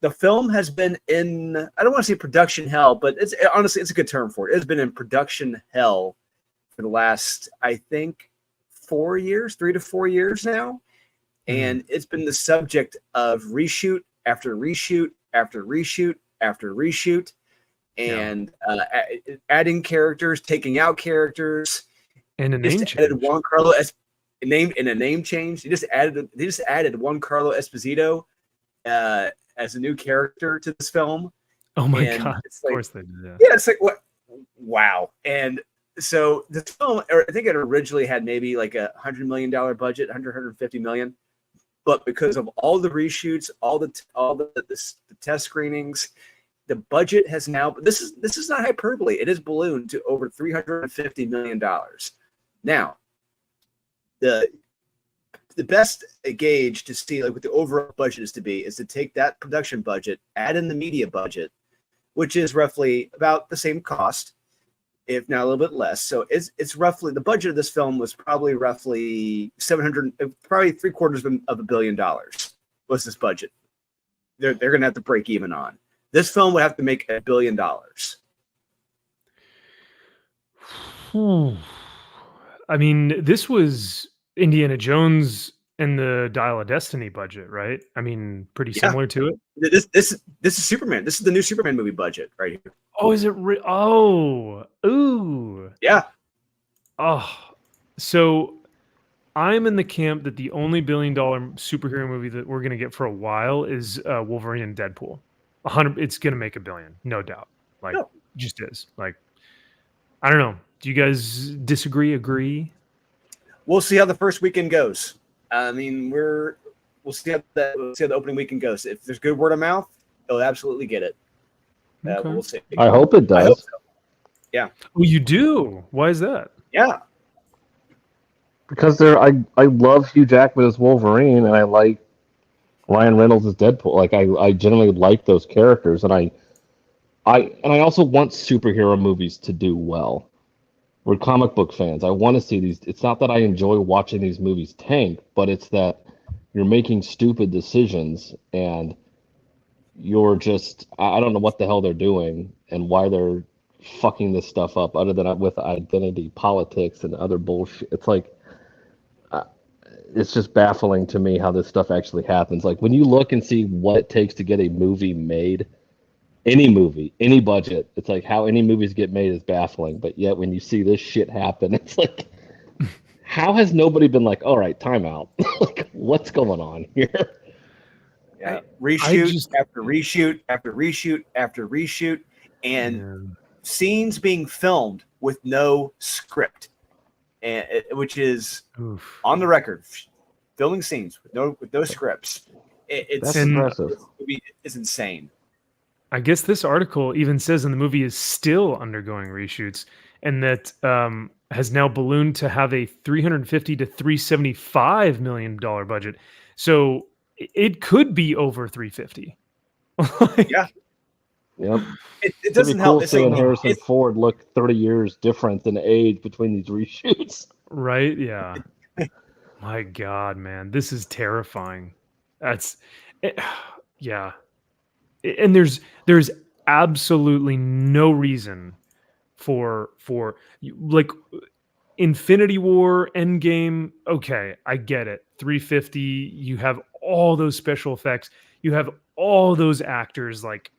the film has been in, I don't want to say production hell, but honestly, it's a good term for it. It's been in production hell for the last, I think, 3 to 4 years now. And it's been the subject of reshoot after reshoot after reshoot after reshoot. And adding characters, taking out characters, and a name change. Added Juan Carlo a name change. They just added Juan Carlo Esposito as a new character to this film. Oh my and god! Of like, course they did. Yeah. Yeah, it's like what? Wow! And so this film, I think it originally had maybe like $100 million budget, 150 million. But because of all the reshoots, all the test screenings, the budget has now. This is not hyperbole. It has ballooned to over $350 million. Now, the best gauge to see like what the overall budget is to take that production budget, add in the media budget, which is roughly about the same cost, if not a little bit less. So it's roughly, the budget of this film was probably roughly probably $750 million was this budget. They're going to have to break even on. This film would have to make $1 billion. I mean, this was Indiana Jones and the Dial of Destiny budget, right? I mean, pretty similar to it. This is Superman. This is the new Superman movie budget right here. Oh, is it? Ooh. Yeah. Oh, so I'm in the camp that the only $1 billion superhero movie that we're gonna get for a while is Wolverine and Deadpool. It's gonna make $1 billion, no doubt. Like, just is. Like, I don't know. Do you guys disagree? Agree? We'll see how the first weekend goes. I mean, we'll see how the opening weekend goes. If there's good word of mouth, they'll absolutely get it. Okay. We'll see. I hope it does. I hope so. Yeah. Oh, you do? Why is that? Yeah. Because I love Hugh Jackman as Wolverine, and I like Ryan Reynolds as Deadpool. Like I generally like those characters, and I also want superhero movies to do well. We're comic book fans. I want to see these. It's not that I enjoy watching these movies tank, but it's that you're making stupid decisions and you're just I don't know what the hell they're doing and why they're fucking this stuff up other than with identity politics and other bullshit. It's like it's just baffling to me how this stuff actually happens. Like when you look and see what it takes to get a movie made, any movie, any budget, it's like how any movies get made is baffling. But yet when you see this shit happen, it's like, how has nobody been like, all right, time out? Like, what's going on here? Yeah, reshoot after reshoot after reshoot after reshoot, and scenes being filmed with no script, and which is on the record, filming scenes with no scripts. It's impressive. It's insane. I guess this article even says in the movie is still undergoing reshoots, and that has now ballooned to have a $350 to $375 million budget. So it could be over 350. Yeah. Yep. It doesn't help. Seeing Harrison Ford look 30 years different in age between these reshoots. Right? Yeah. My God, man, this is terrifying. Yeah. And there's absolutely no reason for like Infinity War, Endgame. Okay, I get it. 350. You have all those special effects. You have all those actors. Like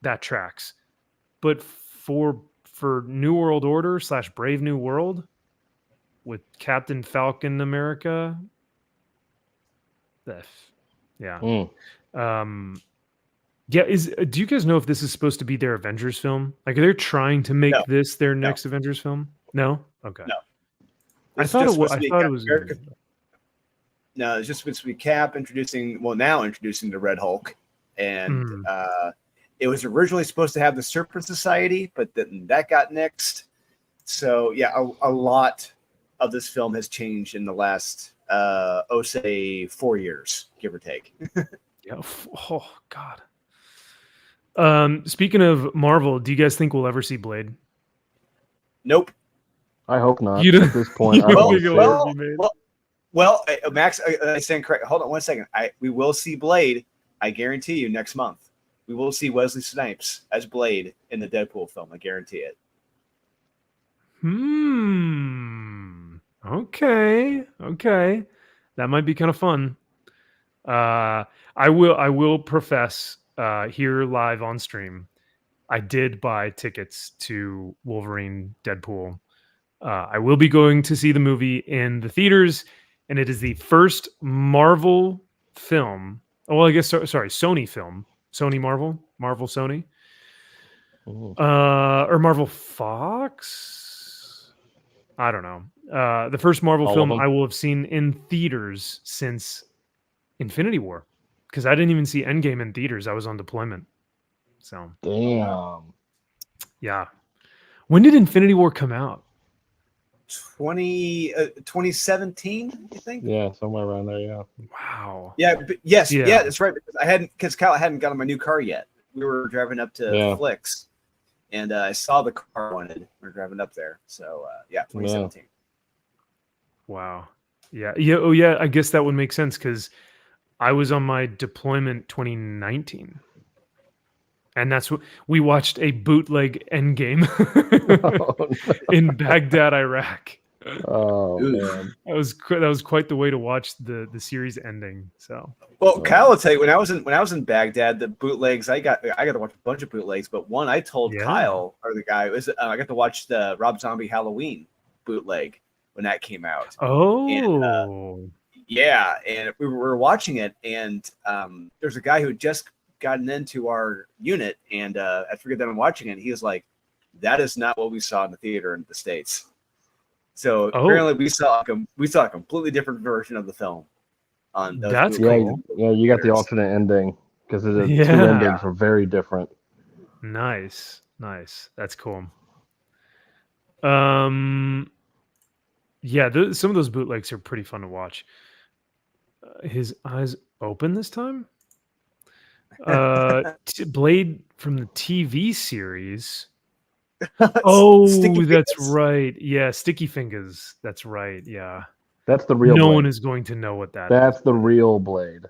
that tracks. But for New World Order / Brave New World with Captain Falcon America. Yeah. Yeah, do you guys know if this is supposed to be their Avengers film? Like, are they trying to make this their next Avengers film? No? Okay. No. I thought it was. No, it's just supposed to be Cap introducing the Red Hulk. And it was originally supposed to have the Serpent Society, but then that got nixed. So, yeah, a lot of this film has changed in the last, say, 4 years, give or take. Yeah. Oh, God. Speaking of Marvel, do you guys think we'll ever see Blade? Nope. I hope not. You at this point. Well, Max, I stand correct. Hold on 1 second. We will see Blade. I guarantee you next month. We will see Wesley Snipes as Blade in the Deadpool film. I guarantee it. Okay. That might be kind of fun. I will profess here live on stream, I did buy tickets to Wolverine Deadpool. I will be going to see the movie in the theaters, and it is the first Marvel film. Well, I guess sorry, Sony film. Sony Marvel Sony. Or Marvel Fox. I don't know. The first Marvel film I will have seen in theaters since Infinity War, because I didn't even see Endgame in theaters. I was on deployment. So damn. Yeah. When did Infinity War come out? 2017, I think. Yeah, somewhere around there. Yeah. Wow. Yeah. Yes. Yeah, that's right. Because Kyle hadn't gotten my new car yet. We were driving up to Flicks, and I saw the car I wanted. We were driving up there. So 2017. Wow. Yeah. Oh yeah. I guess that would make sense because I was on my deployment 2019. And that's what we watched, a bootleg Endgame in Baghdad, Iraq. Oh man, that was quite the way to watch the series ending. So, well, Kyle will tell you when I was in Baghdad, the bootlegs I got to watch a bunch of bootlegs, but one I told Kyle, or the guy, was I got to watch the Rob Zombie Halloween bootleg when that came out. Oh, and, and we were watching it, and there's a guy who had just gotten into our unit, and I figured that I'm watching it, and he was like, that is not what we saw in the theater in the States. So apparently we saw a completely different version of the film on those. That's cool. Yeah, you got the alternate ending because the two endings were very different. Nice. That's cool. Yeah, some of those bootlegs are pretty fun to watch. His eyes open this time. Blade from the TV series. Oh, Sticky that's fingers. right. Yeah, Sticky Fingers. That's right. Yeah. That's the real No Blade. one is going to know what that That's is. the real Blade.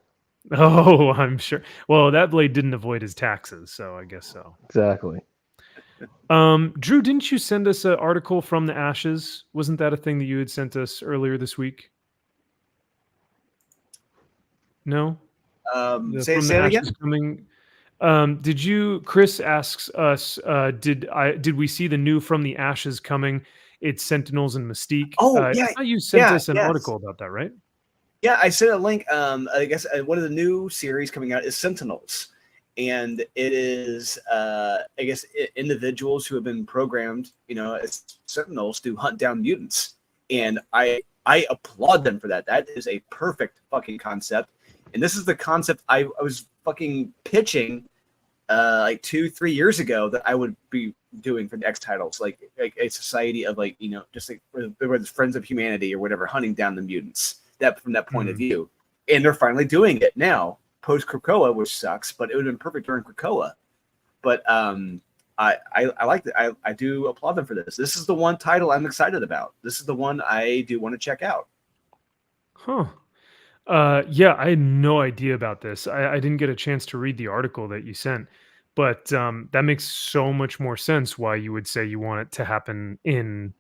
Oh, I'm sure. Well, that Blade didn't avoid his taxes, so I guess so. Exactly. Drew, didn't you send us an article from the Ashes? Wasn't that a thing that you had sent us earlier this week? No? Say From the it again. Ashes coming. Did you? Chris asks us. Did we see the new From the Ashes coming? It's Sentinels and Mystique. Oh, I yeah, thought you sent yeah, us an yes. article about that, right? Yeah, I sent a link. I guess one of the new series coming out is Sentinels, and it is, I guess, individuals who have been programmed, as Sentinels to hunt down mutants, and I applaud them for that. That is a perfect fucking concept, and this is the concept I was fucking pitching, like 2-3 years ago that I would be doing for the X titles, like a society of just like the Friends of Humanity or whatever, hunting down the mutants. That from that point of view, and they're finally doing it now post Krakoa, which sucks, but it would have been perfect during Krakoa. But I like that. I do applaud them for this. This is the one title I'm excited about. This is the one I do want to check out. Huh. Yeah, I had no idea about this. I didn't get a chance to read the article that you sent, but that makes so much more sense why you would say you want it to happen in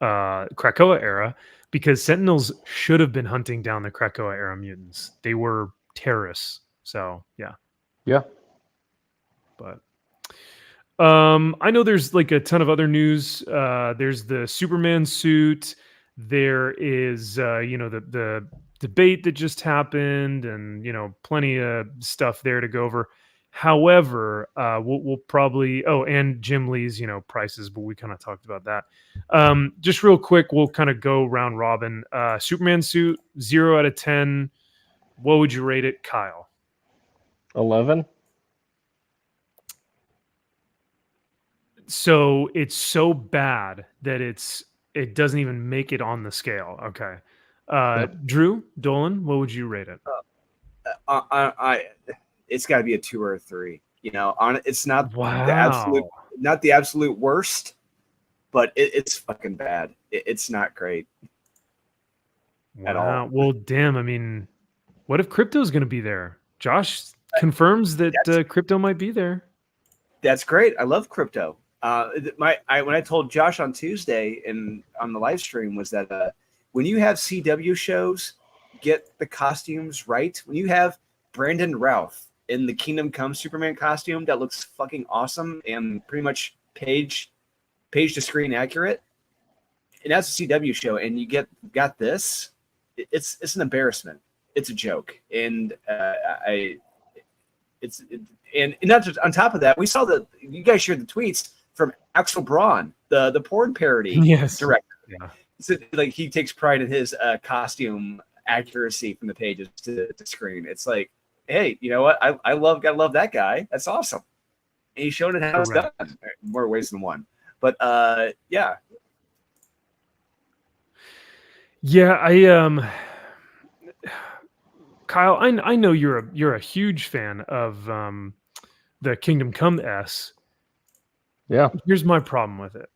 Krakoa era, because Sentinels should have been hunting down the Krakoa era mutants. They were terrorists. So yeah. But I know there's like a ton of other news. There's the Superman suit. There is the debate that just happened, and plenty of stuff there to go over. However, we'll probably and Jim Lee's prices, but we kind of talked about that. Just real quick, we'll kind of go round robin. Superman suit, 0 out of 10. What would you rate it, Kyle? 11. So it's so bad that it doesn't even make it on the scale. Okay. Drew Dolan, what would you rate it? It's got to be a 2 or a 3. It's not Wow. the absolute worst, but it's fucking bad. It's not great at all. Well, damn. I mean, what if Crypto's going to be there? Josh confirms that Crypto might be there. That's great. I love Crypto. When I told Josh on Tuesday and on the live stream was that when you have CW shows, get the costumes right. When you have Brandon Routh in the Kingdom Come Superman costume that looks fucking awesome and pretty much page to screen accurate, and that's a CW show, and you got this, it's an embarrassment. It's a joke, and and not just on top of that, we saw that you guys shared the tweets from Axel Braun, the porn parody director. Yeah. So, like, he takes pride in his costume accuracy from the pages to screen. It's like, hey, you know what? I gotta love that guy. That's awesome. And he's shown it how it's done more ways than one. But yeah. Yeah, Kyle, I know you're a huge fan of the Kingdom Come S. Yeah. Here's my problem with it.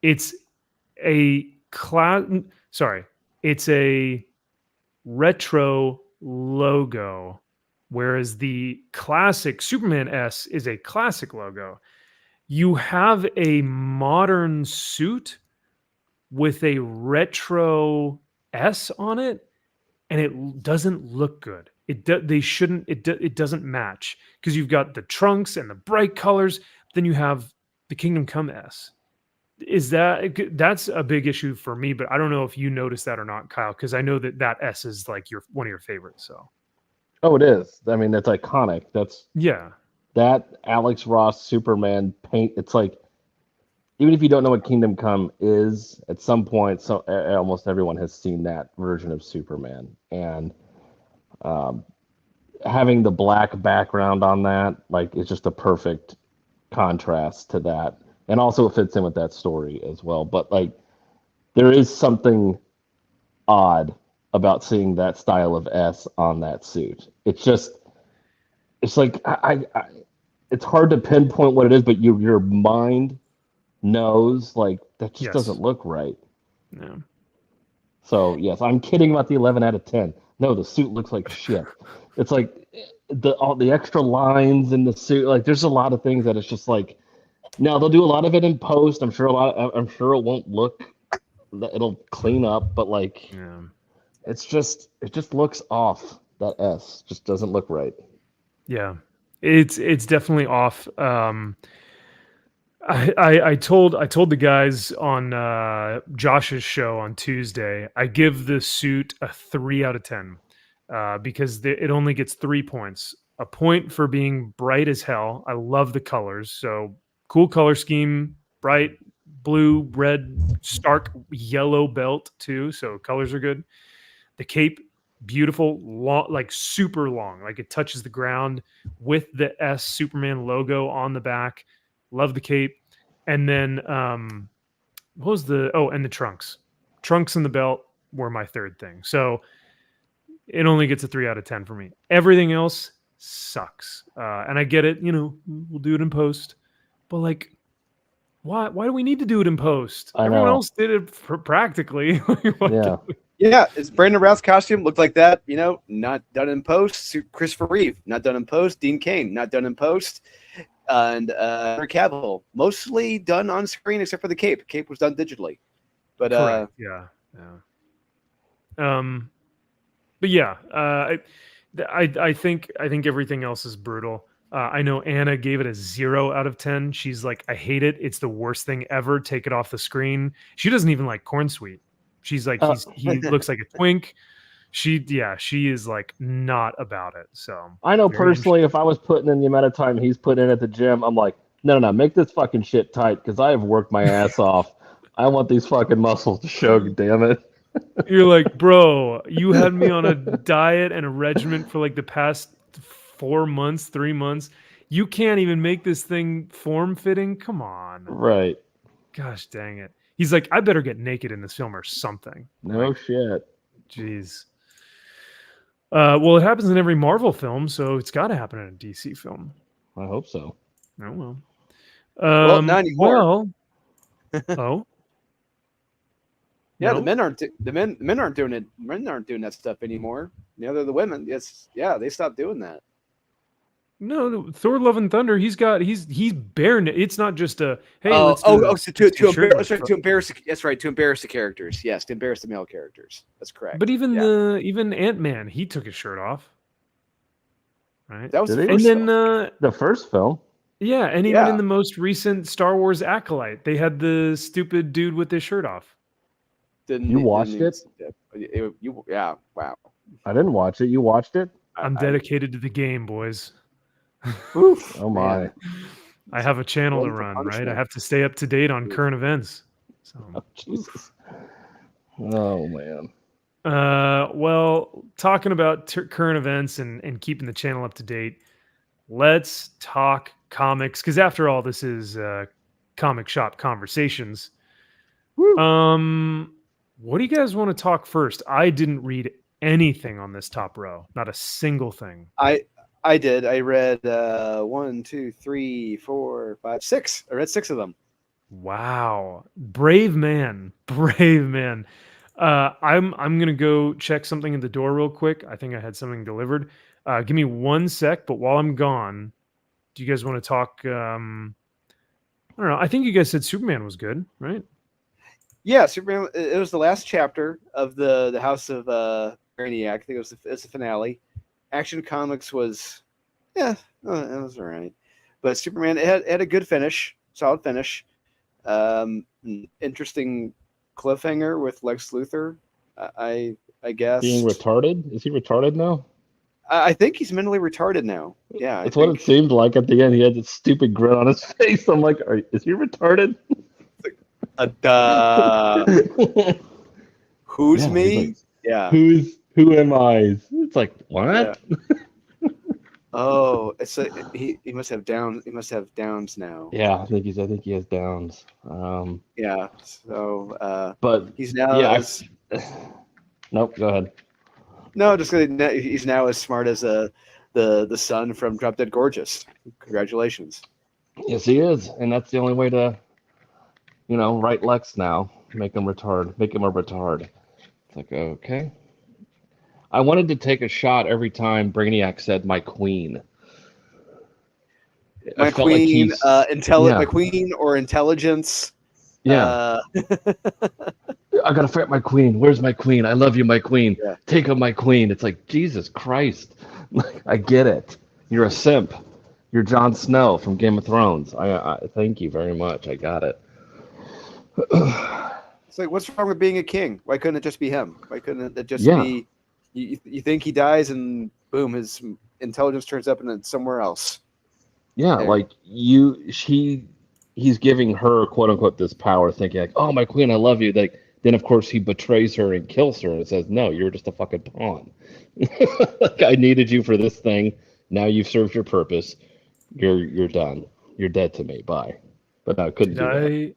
It's a it's a retro logo, whereas the classic Superman S is a classic logo. You have a modern suit with a retro S on it, and it doesn't look good. It doesn't match, because you've got the trunks and the bright colors. Then you have the Kingdom Come S. That's a big issue for me, but I don't know if you noticed that or not, Kyle, because I know that S is like one of your favorites. So, oh, it is. I mean, that's iconic. That Alex Ross Superman paint. It's like, even if you don't know what Kingdom Come is, at some point, almost everyone has seen that version of Superman, and having the black background on that, like, it's just a perfect contrast to that, and also it fits in with that story as well. But like, there is something odd about seeing that style of S on that suit. It's like it's hard to pinpoint what it is, but your mind knows like that just Yes. doesn't look right. Yeah. So yes, I'm kidding about the 11 out of 10. No, the suit looks like shit. It's like all the extra lines in the suit. Like there's a lot of things that it's just like. Now they'll do a lot of it in post. I'm sure it won't look. It'll clean up, but like Yeah. it just looks off. That S just doesn't look right. Yeah, it's definitely off. I told the guys on Josh's show on Tuesday. I give the suit a 3 out of 10 because it only gets 3 points. A point for being bright as hell. I love the colors, so cool color scheme, bright blue, red, stark yellow belt too. So colors are good. The cape, beautiful, long, like super long, like it touches the ground with the S Superman logo on the back. Love the cape. And then what was and the trunks. Trunks and the belt were my third thing. So it only gets a 3 out of 10 for me. Everything else sucks. And I get it, we'll do it in post. But like, why do we need to do it in post? I Everyone know. else did it practically. Yeah. Yeah, it's Brandon Routh's costume looked like that. Not done in post. Christopher Reeve, not done in post. Dean Cain, not done in post. And Henry Cavill, mostly done on screen except for the cape. Cape was done digitally. But Correct. Yeah. But yeah, I think everything else is brutal. I know Anna gave it a 0 out of 10. She's like, I hate it. It's the worst thing ever. Take it off the screen. She doesn't even like Corn Sweet. She's like, he looks like a twink. She is like not about it. So I know very personally, if I was putting in the amount of time he's put in at the gym, I'm like, no, make this fucking shit tight because I have worked my ass off. I want these fucking muscles to show. Damn it. You're like, bro, you had me on a diet and a regimen for like the past 4 months, 3 months. You can't even make this thing form fitting. Come on. Right. Gosh dang it. He's like, I better get naked in this film or something. No shit. Jeez. Well, it happens in every Marvel film, so it's got to happen in a DC film. I hope so. Oh well. Well, not anymore. Well, oh. yeah, No? the men aren't doing it. Men aren't doing that stuff anymore. They're the women. Yes, yeah, they stopped doing that. No, Thor: Love and Thunder. He's bare. It's not just a hey. Oh, let's do this. to Let's get embarrass, shirtless. to embarrass. That's right, to embarrass the characters. Yes, to embarrass the male characters. That's correct. But even Yeah. even Ant-Man, he took his shirt off. Right. that was Did the he? first And then film. The first film. yeah, and even Yeah. in the most recent Star Wars Acolyte, they had the stupid dude with his shirt off. You watched it? Yeah. Wow. I didn't watch it. You watched it? I'm dedicated to the game, boys. Oof, Oh my. man. I have a channel to Glutton for run, right? I punishment. have to stay up to date on current events. So, Oh, Jesus. Oh man. well, talking about current events and keeping the channel up to date, let's talk comics because after all, this is comic shop conversations. What do you guys want to talk first? I didn't read anything on this top row, not a single thing. I did. I read 1, 2, 3, 4, 5, 6. I read 6 of them. Wow, brave man. I'm gonna go check something at the door real quick. I think I had something delivered. Give me 1 sec. But while I'm gone, do you guys want to talk? I don't know. I think you guys said Superman was good, right? Yeah, Superman. It was the last chapter of the House of Brainiac. I think it was the finale. Action Comics was, it was all right. But Superman it had a good finish, solid finish. Interesting cliffhanger with Lex Luthor. I guess. Being retarded? Is he retarded now? I think he's mentally retarded now. Yeah, That's what it seemed like at the end. He had this stupid grin on his face. I'm like, is he retarded? Who's Yeah, me? he's like, Yeah. Who am I? It's like, what? Oh, it's he must have Downs. He must have Downs now. Yeah, I think he has Downs. Yeah. So But he's now yeah, as nope. Go ahead. no, just he's now as smart as the son from Drop Dead Gorgeous. Congratulations. Yes, he is, and that's the only way to, write Lex now. Make him a retard. It's like, okay. I wanted to take a shot every time Brainiac said "my queen." I My felt like queen, he's my yeah. queen or intelligence. Yeah. I gotta fight my queen. Where's my queen? I love you, my queen. Yeah. Take up my queen. It's like, Jesus Christ. I get it. You're a simp. You're Jon Snow from Game of Thrones. I thank you very much. I got it. It's like, what's wrong with being a king? Why couldn't it just be him? Why couldn't it just Yeah. be? You think he dies and boom, his intelligence turns up and it's somewhere else. Yeah, There. like he's giving her quote unquote this power, thinking like, "Oh, my queen, I love you." Like, then of course he betrays her and kills her and says, "No, you're just a fucking pawn. Like, I needed you for this thing. Now you've served your purpose. You're done. You're dead to me. Bye." But no, I couldn't do that.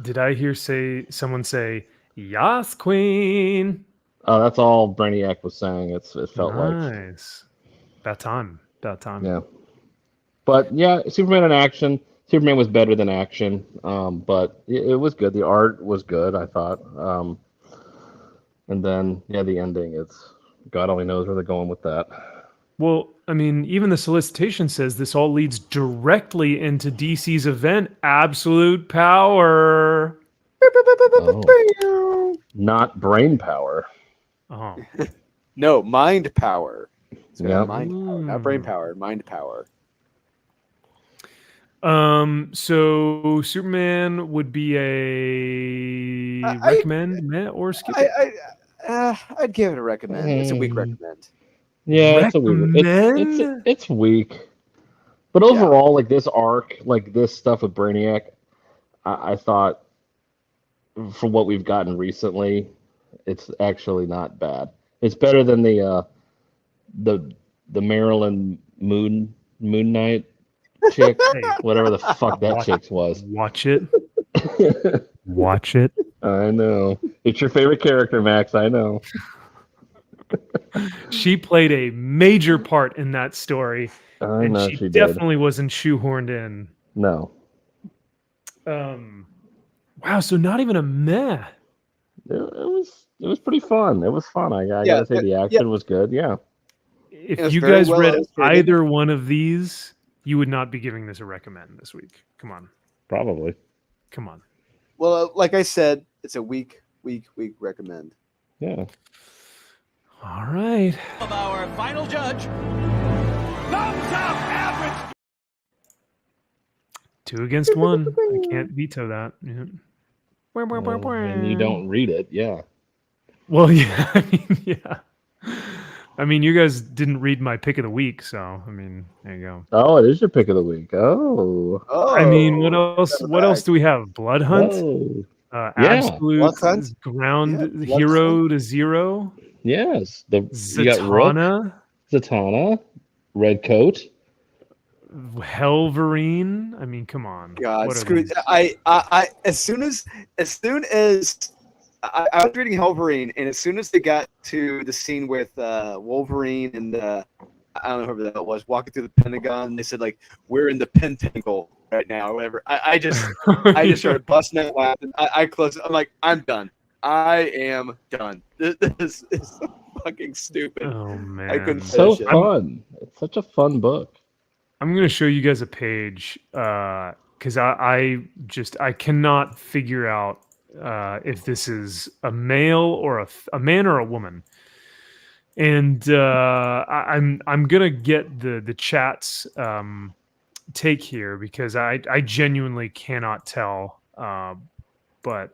Did I hear someone say "Yas, Queen"? Oh, that's all Brainiac was saying. It felt like. Nice. About time. Yeah. But yeah, Superman in action. Superman was better than action, but it was good. The art was good, I thought. And then, yeah, the ending, it's God only knows where they're going with that. Well, I mean, even the solicitation says this all leads directly into DC's event, Absolute Power. Oh. Not brain power. Oh. No, mind power. It's Yeah. mind power, not brain power. Mind power. So Superman would be a recommend, meh, or skip it. I'd give it a recommend. It's a weak recommend. Yeah, it's a weird. It's weak. But overall, like this arc, like this stuff with Brainiac, I thought from what we've gotten recently, it's actually not bad. It's better than the Marilyn Moon Knight chick, whatever the fuck that chick was. Watch it. Watch it. I know. It's your favorite character, Max. I know. She played a major part in that story. I know she did. Definitely wasn't shoehorned in. No. Wow, so not even a meh. It was pretty fun. It was fun. I gotta say the action was good. Yeah. If you guys read either one of these, you would not be giving this a recommend this week. Come on. Probably. Come on. Well, like I said, it's a weak recommend. Yeah. All right. Of our final judge. Thumbs up, average. 2 against 1. I can't veto that. Yeah. And you don't read it, yeah. Well, yeah. I mean, you guys didn't read my pick of the week, so I mean, there you go. Oh, it is your pick of the week. Oh. I mean, what else? What else do we have? Blood Hunt. Oh. Absolute ground hero to zero. Yes. You got Zatanna, Red Coat, Helverine. I mean, come on. God, screw it. I as soon as I was reading Helverine, and as soon as they got to the scene with Wolverine and I don't know whoever that was walking through the Pentagon, they said like, "We're in the Pentacle right now," or whatever. I just started busting out laughing. I closed it. I'm like, I'm done. I am done. This is fucking stupid. Oh man, I couldn't so finish it. fun. It's such a fun book. I'm gonna show you guys a page because I cannot figure out if this is a male or a man or a woman, and I'm gonna get the chat's take here because I genuinely cannot tell.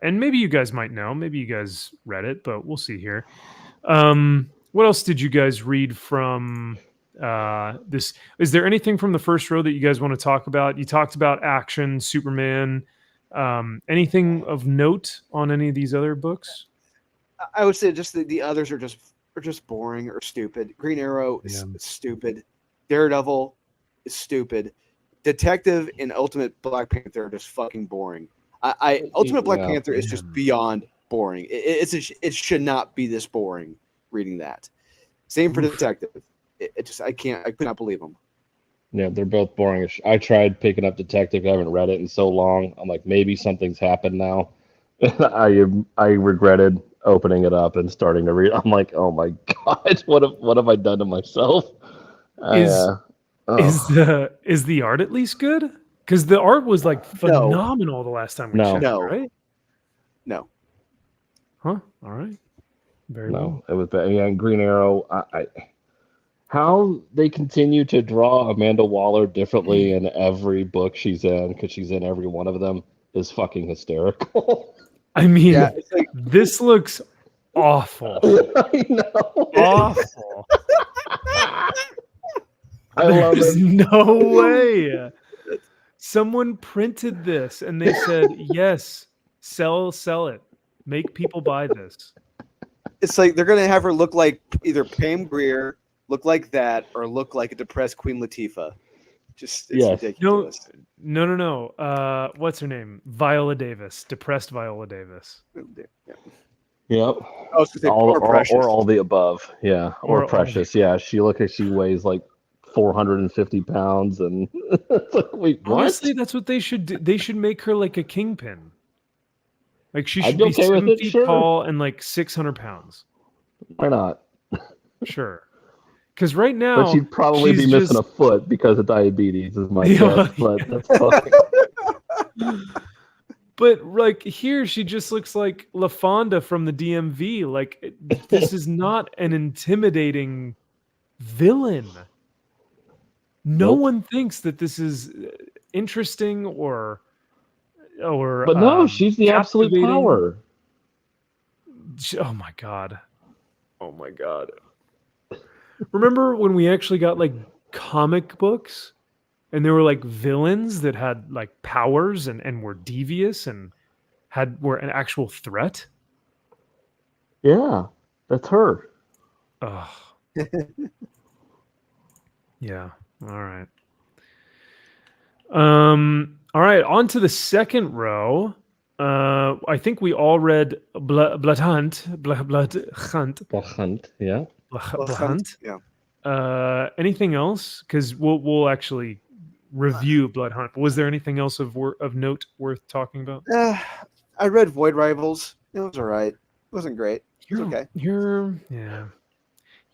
And maybe you guys might know, maybe you guys read it, but we'll see here. What else did you guys read from this? Is there anything from the first row that you guys want to talk about? You talked about action, Superman. Anything of note on any of these other books? I would say just the others are just boring or stupid. Green Arrow is stupid. Daredevil is stupid. Detective and Ultimate Black Panther are just fucking boring. Ultimate Black Yeah. Panther is just beyond boring. It should not be this boring reading that. Same for Detective. I could not believe them. Yeah, they're both boring. I tried picking up Detective. I haven't read it in so long. I'm like, maybe something's happened now. I regretted opening it up and starting to read. I'm like, oh my god, what have I done to myself? Is the art at least good? Because the art was like phenomenal the last time we No. checked, No. right? No. Huh? All right. Very well. No, it was bad. Yeah, and Green Arrow. How they continue to draw Amanda Waller differently in every book she's in, because she's in every one of them, is fucking hysterical. I mean, Yeah, it's like this looks awful. I know. Awful. I love There's it. no way. Someone printed this and they said, yes, sell it. Make people buy this. it's like they're gonna have her look like either Pam Grier, look like that, or look like a depressed Queen Latifah. It's Yes. ridiculous. No. What's her name? Viola Davis. Depressed Viola Davis. Yeah. Yep. I was gonna say, or Precious. Or all the above. Yeah. Or Or all Precious. Yeah. She look like she weighs like 450 pounds, and it's like, wait, what? Honestly, that's what they should do. They should make her like a kingpin. Like she I'd should be be okay with 7 it, feet sure. tall and like 600 pounds. Why not? Sure. Because right now, But she'd probably be she's missing just- a foot because of diabetes, is my Yeah, guess. But that's fine. But like here, she just looks like LaFonda from the DMV. Like this is not an intimidating villain. No Nope. one thinks that this is interesting or. But no, she's the absolute captivating. power. Oh my god. Oh my god. Remember when we actually got like comic books and there were like villains that had like powers and were devious and were an actual threat? Yeah, that's her. Ugh. Yeah. All right. All right, on to the second row. I think we all read Bloodhunt. Hunt, yeah. Bloodhunt. Yeah. Anything else? Because we'll actually review Bloodhunt. But was there anything else of note worth talking about? I read Void Rivals. It was all right. It wasn't great. It was okay. Yeah.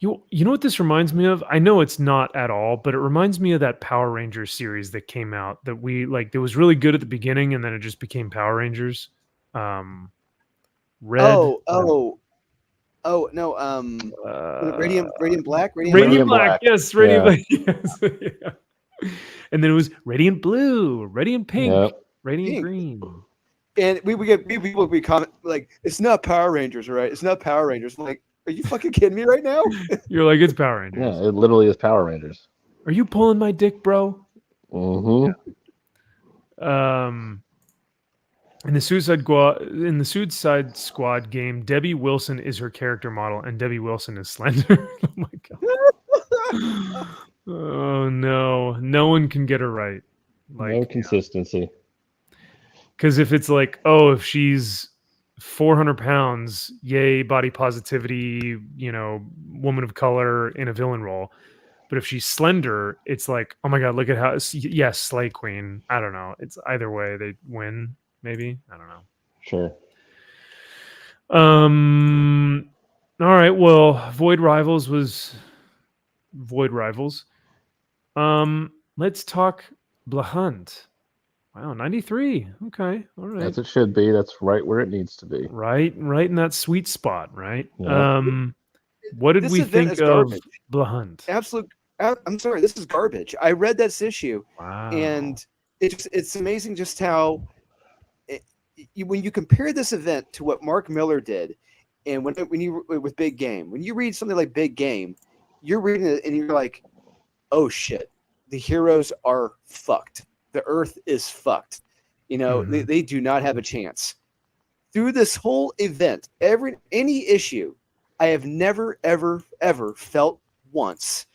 You know what this reminds me of? I know it's not at all, but it reminds me of that Power Rangers series that came out that we like. That was really good at the beginning, and then it just became Power Rangers. Red. Oh no. Radiant Black. Radiant Black. Yes, Radiant Yeah. Black. Yes. Yeah. And then it was Radiant Blue, Radiant Pink, Yep. Radiant Pink. Green. And we get people we comment like it's not Power Rangers, right? It's not Power Rangers. I'm like, are you fucking kidding me right now? You're like, it's Power Rangers. Yeah, it literally is Power Rangers. Are you pulling my dick, bro? Mm-hmm. In the Suicide Squad game, Debbie Wilson is her character model, and Debbie Wilson is slender. Oh my god! Oh no, no one can get her right. No consistency. Because if it's like, oh, if she's 400 pounds, yay, body positivity, woman of color in a villain role. But if she's slender, it's like, oh my god, look at how. Yes, Slay Queen. I don't know. It's either way they win. Maybe I don't know. Sure. All right. Well, Void Rivals was Void Rivals. Let's talk Bloodhunt. Wow, 93. Okay. All right. As it should be. That's right where it needs to be. Right in that sweet spot, right? Yeah. What did This we event think is of garbage. Bloodhunt? Absolute. I'm sorry. This is garbage. I read this issue, Wow. and it's amazing just how when you compare this event to what Mark Miller did, and when you with Big Game, when you read something like Big Game, you're reading it and you're like, oh shit, the heroes are fucked. The Earth is fucked. They do not have a chance. Through this whole event, any issue, I have never ever felt once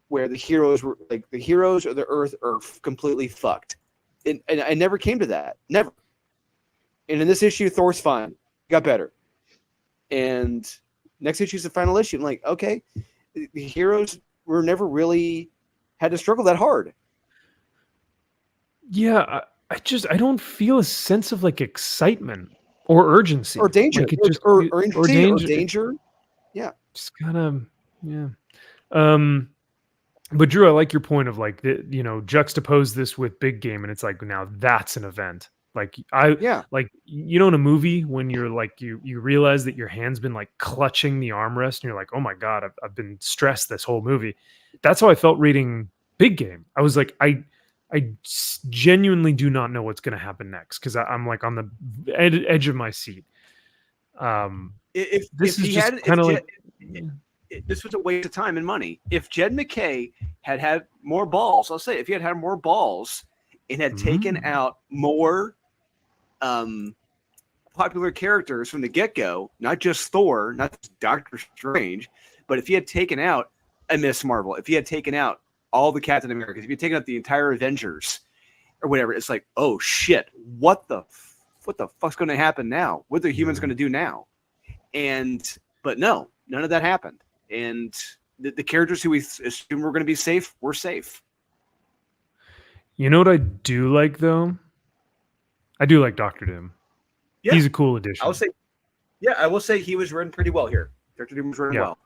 where the heroes were like the heroes of the Earth are completely fucked, and I never came to that, never. And in this issue, Thor's fine, got better, and next issue is the final issue. I'm like, okay, the heroes were never really had to struggle that hard. Yeah, I don't feel a sense of like excitement or urgency Or danger, Like, it just or danger. danger. Just kind of yeah. But Drew, I like your point of like juxtapose this with big game, and it's like now that's an event. Like like in a movie when you're like you realize that your hand's been like clutching the armrest and you're like, oh my god, I've been stressed this whole movie. That's how I felt reading Big Game. I was like, I genuinely do not know what's going to happen next because I'm like on the edge of my seat. If he had kind of like. This was a waste of time and money. If Jed MacKay had had more balls, I'll say, if he had had more balls and had taken out more popular characters from the get-go, not just Thor, not just Doctor Strange, but if he had taken out a Miss Marvel, if he had taken out all the Captain Americas, if he had taken out the entire Avengers or whatever, it's like, oh shit, what the fuck's going to happen now? What are the humans going to do now? But no, none of that happened. And the characters who we assume were going to be safe were safe. You know what I do like though? I do like Doctor Doom. Yeah. He's a cool addition. I will say he was written pretty well here. Doctor Doom was written well.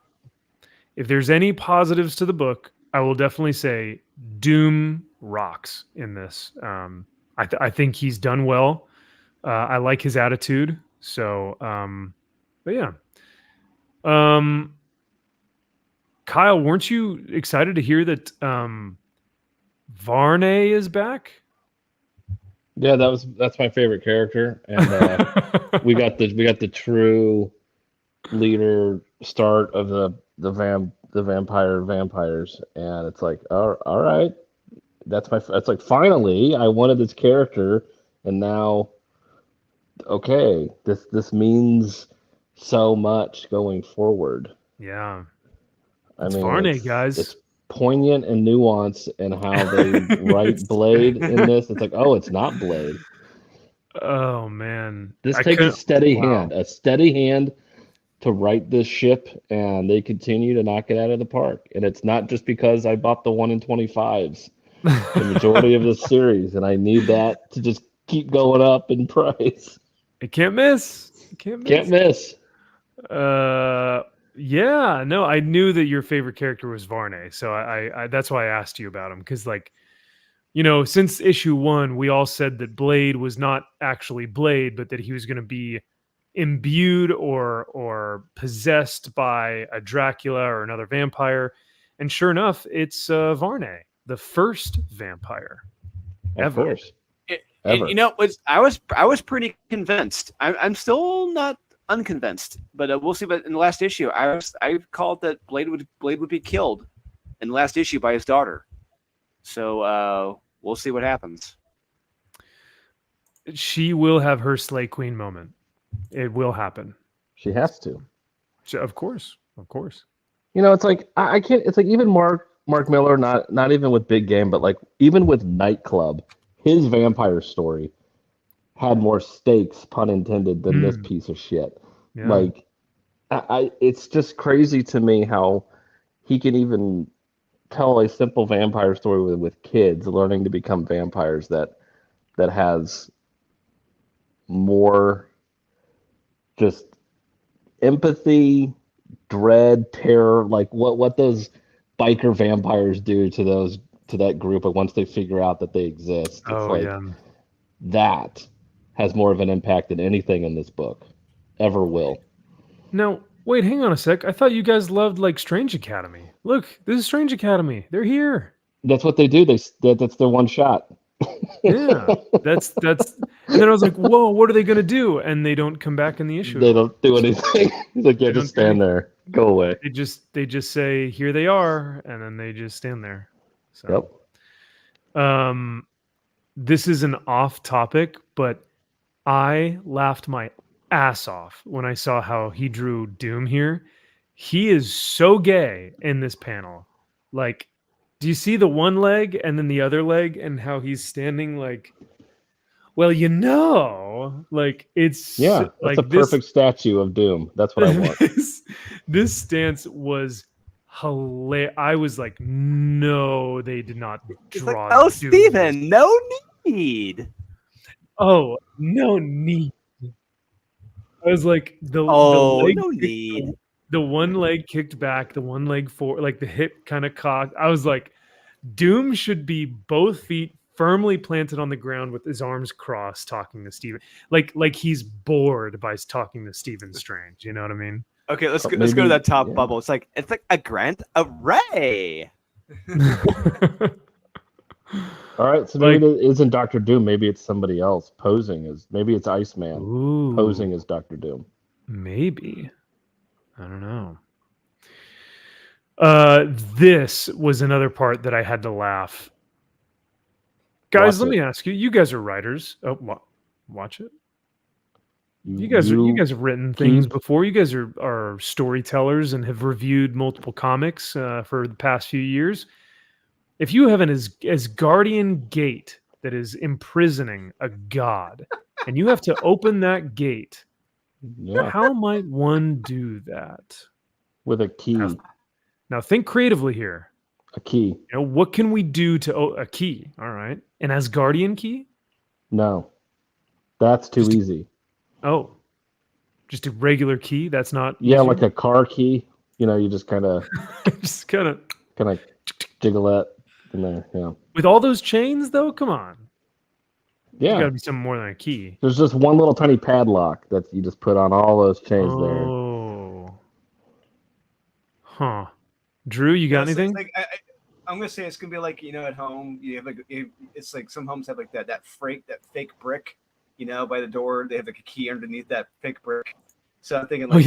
If there's any positives to the book, I will definitely say Doom rocks in this. I think he's done well. I like his attitude. So, but yeah. Kyle, weren't you excited to hear that Varney is back? Yeah, that's my favorite character, and we got the true leader start of the vampires, and it's like, all right, that's like finally I wanted this character, and now, okay, this means so much going forward. Yeah. I It's mean, Varney, guys. It's poignant and nuanced in how they write Blade in this. It's like, oh, it's not Blade. Oh man, This takes a steady hand to write this ship, and they continue to knock it out of the park. And it's not just because I bought the 1 in 25s, the majority of this series, and I need that to just keep going up in price. It can't miss. Can't miss. Yeah, no, I knew that your favorite character was Varney, so I that's why I asked you about him, because like, since issue 1, we all said that Blade was not actually Blade, but that he was going to be imbued or possessed by a Dracula or another vampire, and sure enough, it's Varney, the first vampire Of course. Ever. I was pretty convinced. I'm still not unconvinced, but we'll see. But in the last issue, I called that Blade would be killed in the last issue by his daughter. So we'll see what happens. She will have her Slay Queen moment. It will happen. She has to. Of course. It's like I can't. It's like even Mark Miller, not even with Big Game, but like even with Nightclub, his vampire story had more stakes, pun intended, than this piece of shit. Yeah. Like, it's just crazy to me how he can even tell a simple vampire story with kids learning to become vampires that has more just empathy, dread, terror, like what those biker vampires do to that group, and once they figure out that they exist, that has more of an impact than anything in this book ever will. Now, wait, hang on a sec. I thought you guys loved like Strange Academy. Look, this is Strange Academy. They're here. That's what they do. That's their one shot. Yeah, that's. And then I was like, whoa, what are they gonna do? And they don't come back in the issue. They don't do anything. He's like, yeah, just stand there. Go away. They just say, here they are, and then they just stand there. So, yep. This is an off topic, but I laughed my ass off when I saw how he drew Doom here. He is so gay in this panel. Like, Do you see the one leg and then the other leg and how he's standing like? Well, like it's Yeah, that's like a perfect statue of Doom. That's what I want. This stance was hilarious. I was like, no, they did not It's draw. like, oh, Doom. Steven, no need. Oh, no need. I was like, the leg no kicked- need. The one leg kicked back, the one leg forward, like the hip kind of cocked. I was like, Doom should be both feet firmly planted on the ground with his arms crossed, talking to Steven. Like he's bored by talking to Stephen Strange. You know what I mean? Okay, let's go to Maybe- that top yeah. bubble. It's like a grand array. All right, so maybe it isn't Doctor Doom. Maybe it's somebody else posing as. Maybe it's Iceman Ooh, posing as Doctor Doom. maybe. I don't know. This was another part that I had to laugh. Guys, Watch let it. me ask you. You guys are writers. Oh, watch it. You guys have written things before. You guys are storytellers and have reviewed multiple comics for the past few years. If you have an Asgardian gate that is imprisoning a god, and you have to open that gate, Yeah, how might one do that? with a key. Now think creatively here. A key. You know, what can we do to a key? All right, an Asgardian key. No, that's too Just a- easy. Oh, just a regular key. That's not. Yeah, easier? like a car key. You know, you just kind of just kind of jiggle that in there. Yeah, with all those chains though. Come on, there's got yeah. to be something more than a key. There's just one little tiny padlock that you just put on all those chains there. Oh, huh. Drew, you got Yeah, so anything? it's like, I'm gonna say it's gonna be like at home you have it's like some homes have like that fake brick, by the door. They have like a key underneath that fake brick. So I'm thinking like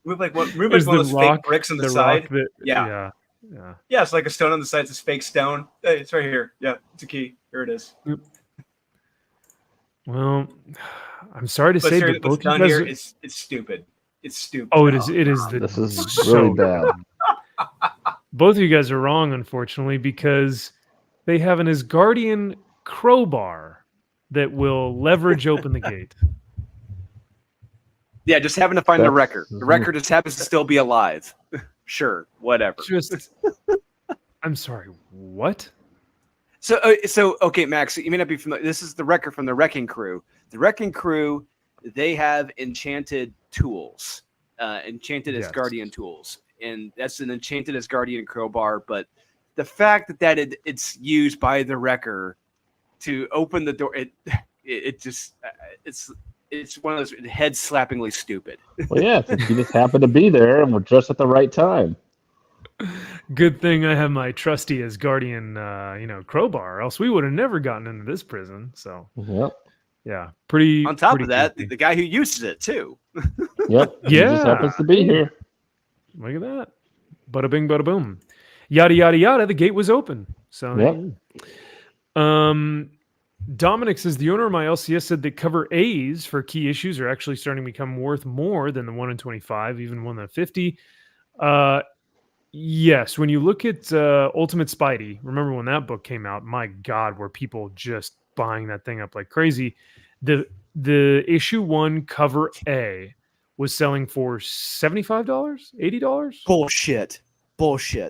move like one of those fake bricks on the side. That, Yeah. yeah. Yeah, it's like a stone on the side. It's this fake stone. Hey, it's right here. Yeah, it's a key. Here it is. Well, I'm sorry to But say, seriously, but what's both you done guys. here, Are, it's stupid. It's stupid. oh, it is. It is. This is so really bad. Both of you guys are wrong, unfortunately, because they have an Asgardian crowbar that will leverage open the gate. Yeah, just having to find the That's- record. The record just happens to still be alive. Sure, whatever. Just, I'm sorry. What? So okay, Max, you may not be familiar. This is the record from the Wrecking Crew. The Wrecking Crew, they have enchanted tools, enchanted Yes. Asgardian tools, and that's an enchanted Asgardian crowbar. But the fact that it's used by the Wrecker to open the door, it just it's one of those head slappingly stupid. Well, yeah, you just happened to be there and we're just at the right time. Good thing I have my trusty Asgardian, crowbar, else we would have never gotten into this prison. So, Yep. yeah, pretty. On top pretty of that, goofy. the guy who uses it too. Yep. He just Yeah. happens to be here. Look at that. Bada bing, bada boom. Yada yada yada. The gate was open. So, Dominic says the owner of my LCS said that cover A's for key issues are actually starting to become worth more than the 1 in 25, even 1 in 50. Yes, when you look at Ultimate Spidey, remember when that book came out? My God, were people just buying that thing up like crazy? The issue 1 cover A was selling for $75, $80. Bullshit.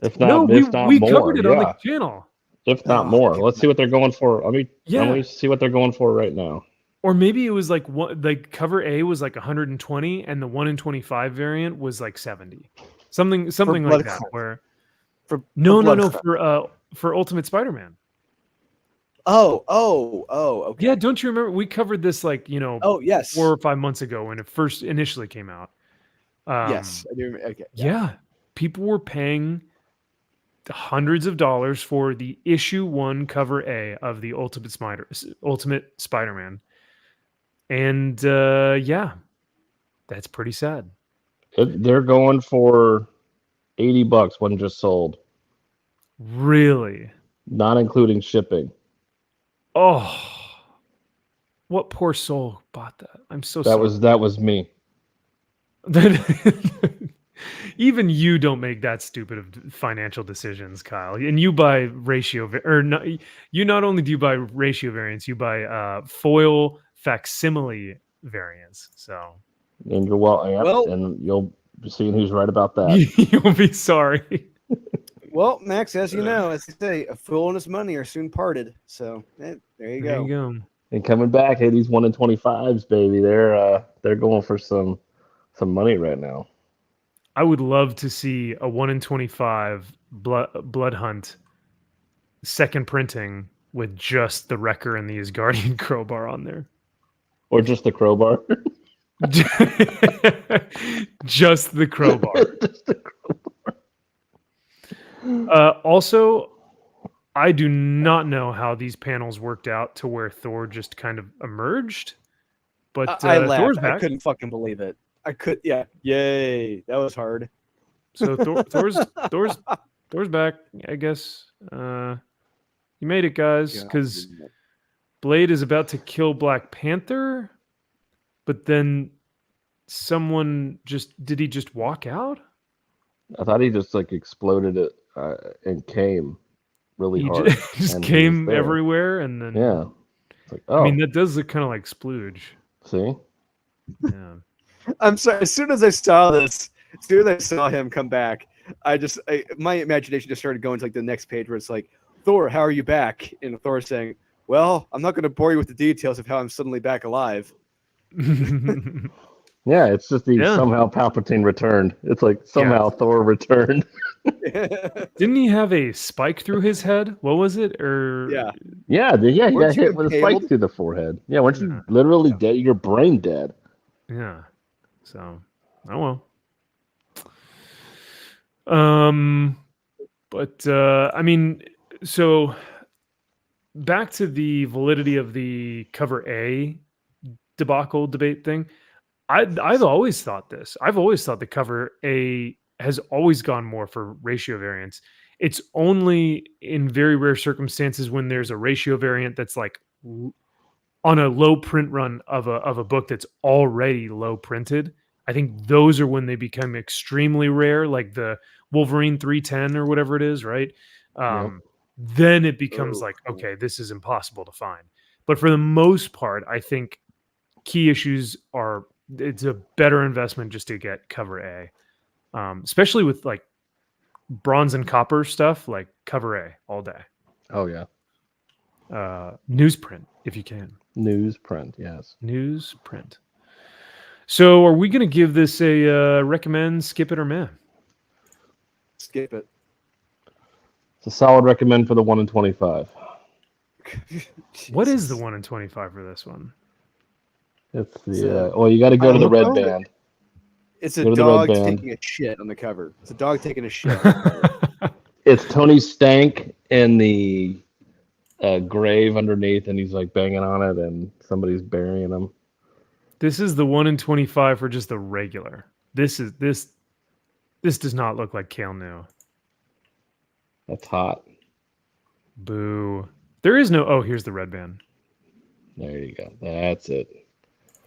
If No, not, if not we more. covered it on Yeah. the channel. If not Oh, more. Let's see what they're going for. Let Yeah. me see what they're going for right now. Or maybe it was like cover A was like 120 and the 1 in 25 variant was like 70. Something like Blood that. Clot. Where For no, Blood Clot. for Ultimate Spider-Man. Oh, okay. Yeah, don't you remember we covered this Oh, yes. 4 or 5 months ago when it first initially came out. Yes, I do remember. Okay. Yeah, people were paying hundreds of dollars for the issue 1 cover A of the Ultimate Spider-Man. And yeah, that's pretty sad. They're going for $80. One just sold, Really? not including shipping. Oh, what poor soul bought that? I'm so sorry. That was me. Even you don't make that stupid of financial decisions, Kyle. And you buy or not, you not only do you buy ratio variants, you buy foil facsimile variants. So And you're Well- and you'll be seeing who's right about that. you'll be sorry. Well, Max, as you know, as they say, a fool and his money are soon parted. So there you There go. you go. And coming back, hey, these 1 in 25s, baby, they're going for some money right now. I would love to see a 1 in 25 blood hunt second printing with just the Wrecker and the Asgardian crowbar on there. Or just the crowbar. Just the crowbar. Just the crowbar. Also, I do not know how these panels worked out to where Thor just kind of emerged. But I Thor's laughed. I back. couldn't fucking believe it. I could. Yeah. Yay. That was hard. So Thor's back, I guess. You made it, guys, because Blade is about to kill Black Panther, but then someone did he just walk out? I thought he just like exploded it and came really He hard. just and he came was there. everywhere, and then Yeah. It's like, oh, I mean that does look kind of like splooge. see? Yeah. I'm sorry. As soon as I saw this, as soon as I saw him come back, my imagination just started going to like the next page where it's like, Thor, how are you back? And Thor saying, well, I'm not going to bore you with the details of how I'm suddenly back alive. Yeah, it's just Yeah. somehow Palpatine returned. It's like somehow Thor returned. Didn't he have a spike through his head? What was it? Or Yeah. Yeah, he Weren't got you hit with a impaled? spike through the forehead. Yeah, weren't you Yeah. literally dead? Your brain dead. Yeah. So, oh well. But I mean, so back to the validity of the cover A debacle debate thing. I've always thought this. I've always thought the cover A has always gone more for ratio variants. It's only in very rare circumstances when there's a ratio variant that's like on a low print run of a book that's already low printed. I think those are when they become extremely rare, like the Wolverine 310 or whatever it is, right? Then it becomes like, okay, this is impossible to find. But for the most part, I think key issues are it's a better investment just to get cover A, especially with like bronze and copper stuff, like cover A all day. Oh yeah. Newsprint if you can. Newsprint, yes. Newsprint. So are we going to give this a recommend, skip it, or meh? Skip it. It's a solid recommend for the 1 in 25. What is the 1 in 25 for this one? It's It's the well, you got to go to the red Idaho? band. It's a Go to the red dog band. taking a shit on the cover. It's a dog taking a shit. It's Tony Stank in the grave underneath, and he's like banging on it, and somebody's burying him. This is the 1 in 25 for just the regular. This does not look like Kale New. That's hot. Boo. There is no. Oh, here's the red band. There you go. That's it.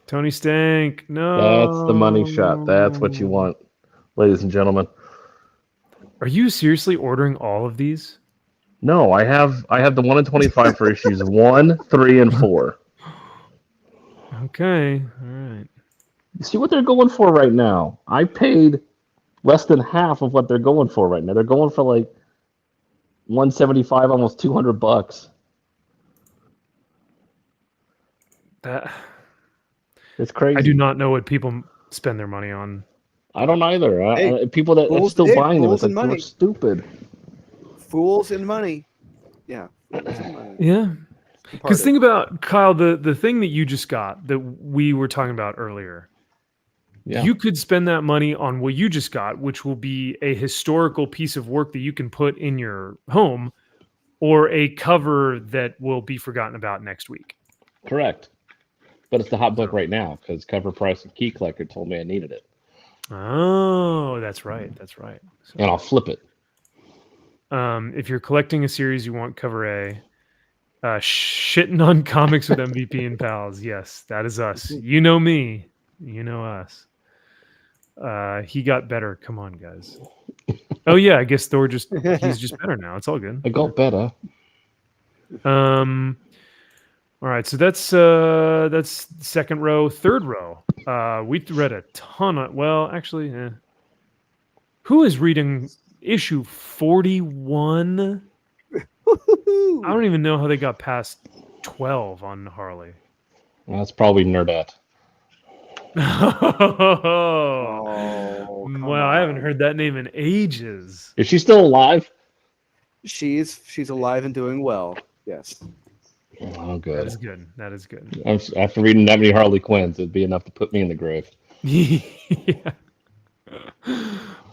Tony Stank. No. That's the money shot. That's what you want, ladies and gentlemen. Are you seriously ordering all of these? No, I have the 1 in 25 for issues 1, 3, and 4. Okay. All right. You see what they're going for right now? I paid less than half of what they're going for right now. They're going for like 175, almost $200. That It's crazy. I do not know what people spend their money on. I don't either. Hey, people that are fools- still hey, buying them, fools it's like and you're money. stupid. Fools and money. Yeah. Fools and money. Yeah. Part Because of think about, Kyle, the thing that you just got that we were talking about earlier. Yeah. You could spend that money on what you just got, which will be a historical piece of work that you can put in your home, or a cover that will be forgotten about next week. Correct. But it's the hot book right now because Cover Price and Key Collector told me I needed it. Oh, that's right. That's right. So, And I'll flip it. if you're collecting a series, you want cover A. Shitting on comics with MVP and pals. Yes, that is us. You know me. You know us. He got better. Come on, guys. Oh yeah, I guess Thor he's just better now. It's all good. I got better. All right, so that's second row. Third row. We read a ton of, well, actually, who is reading issue 41? I don't even know how they got past 12 on Harley. Well, that's probably Nerdette. Oh, come wow, I haven't on. heard that name in ages. Is she still alive? She's alive and doing well. Yes. Oh, That good. is good. That is good. After reading that many Harley Quinns, it'd be enough to put me in the grave. Yeah.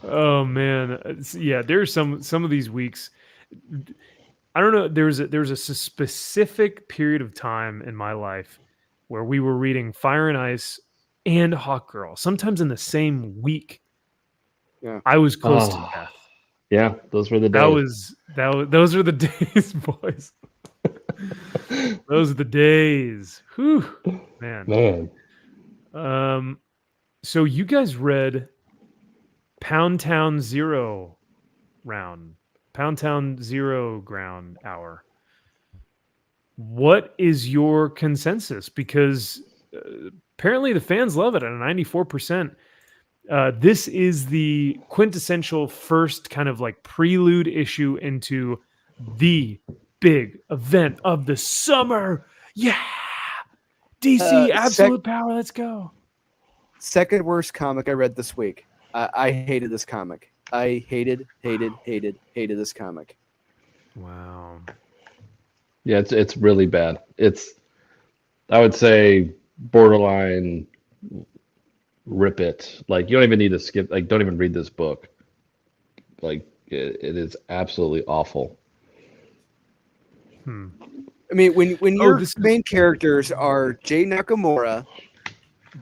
Oh man, yeah. There's some of these weeks. I don't know. There's a specific period of time in my life where we were reading Fire and Ice and Hawk Girl, sometimes in the same week. Yeah. I was close to Oh. death. Yeah, those were the days. Those are the days, boys. Those are the days. Whew, man. Man, So you guys read Pound Town Zero Round, Pound Town Zero Ground Hour. What is your consensus? Because apparently the fans love it at a 94%. This is the quintessential first kind of like prelude issue into the big event of the summer. Yeah. DC, absolute power. Let's go. Second worst comic I read this week. I hated this comic. I hated this comic. Wow. yeah, it's really bad. I would say borderline rip it. Like you don't even need to skip. Like don't even read this book. Like it is absolutely awful. Hmm. I mean, when your this is- main characters are Jay Nakamura,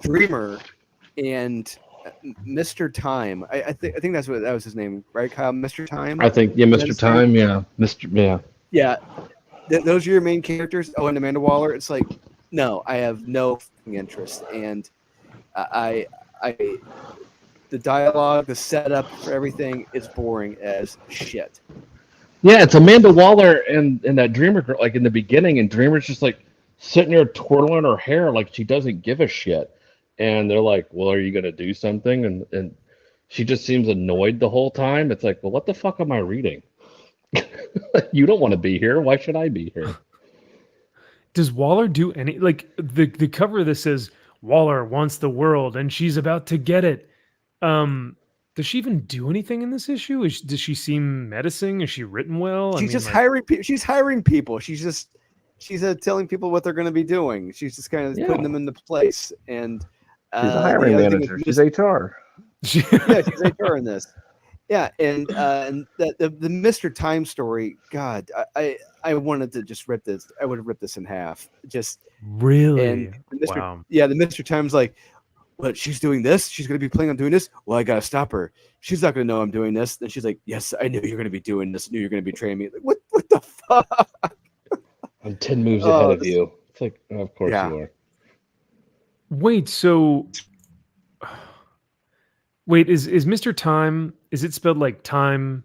Dreamer, and Mr. Time. I think that was his name, right, Kyle? Mr. Time. I think Mr. Time, yeah, Yeah, those are your main characters. Oh, and Amanda Waller. It's like, no, I have no fucking interest, and I the dialogue, the setup for everything is boring as shit. Yeah, it's Amanda Waller and that Dreamer girl, like in the beginning, and Dreamer's just like sitting there twirling her hair like she doesn't give a shit. And they're like, well, are you gonna do something? And she just seems annoyed the whole time. It's like, well, what the fuck am I reading? You don't want to be here. Why should I be here? Does Waller do any, like the cover of this says Waller wants the world and she's about to get it. Does she even do anything in this issue? Does she seem menacing? Is she written well? She's just hiring people. She's hiring people. She's telling people what they're going to be doing. She's just kind of putting them into place. And She's a hiring manager. She's HR. Yeah, she's HR in this. Yeah, and the Mr. Time story. God, I wanted to just rip this. I would have ripped this in half. Just really. And Mr. Wow. Yeah, the Mr. Time's like, what? She's doing this. She's going to be planning on doing this. Well, I got to stop her. She's not going to know I'm doing this. Then she's like, yes, I knew you're going to be doing this. I knew you're going to betray me. Like, what the fuck? I'm 10 moves ahead of you. It's like, oh, of course Yeah. you are. Wait, so is Mr. Time, is it spelled like time,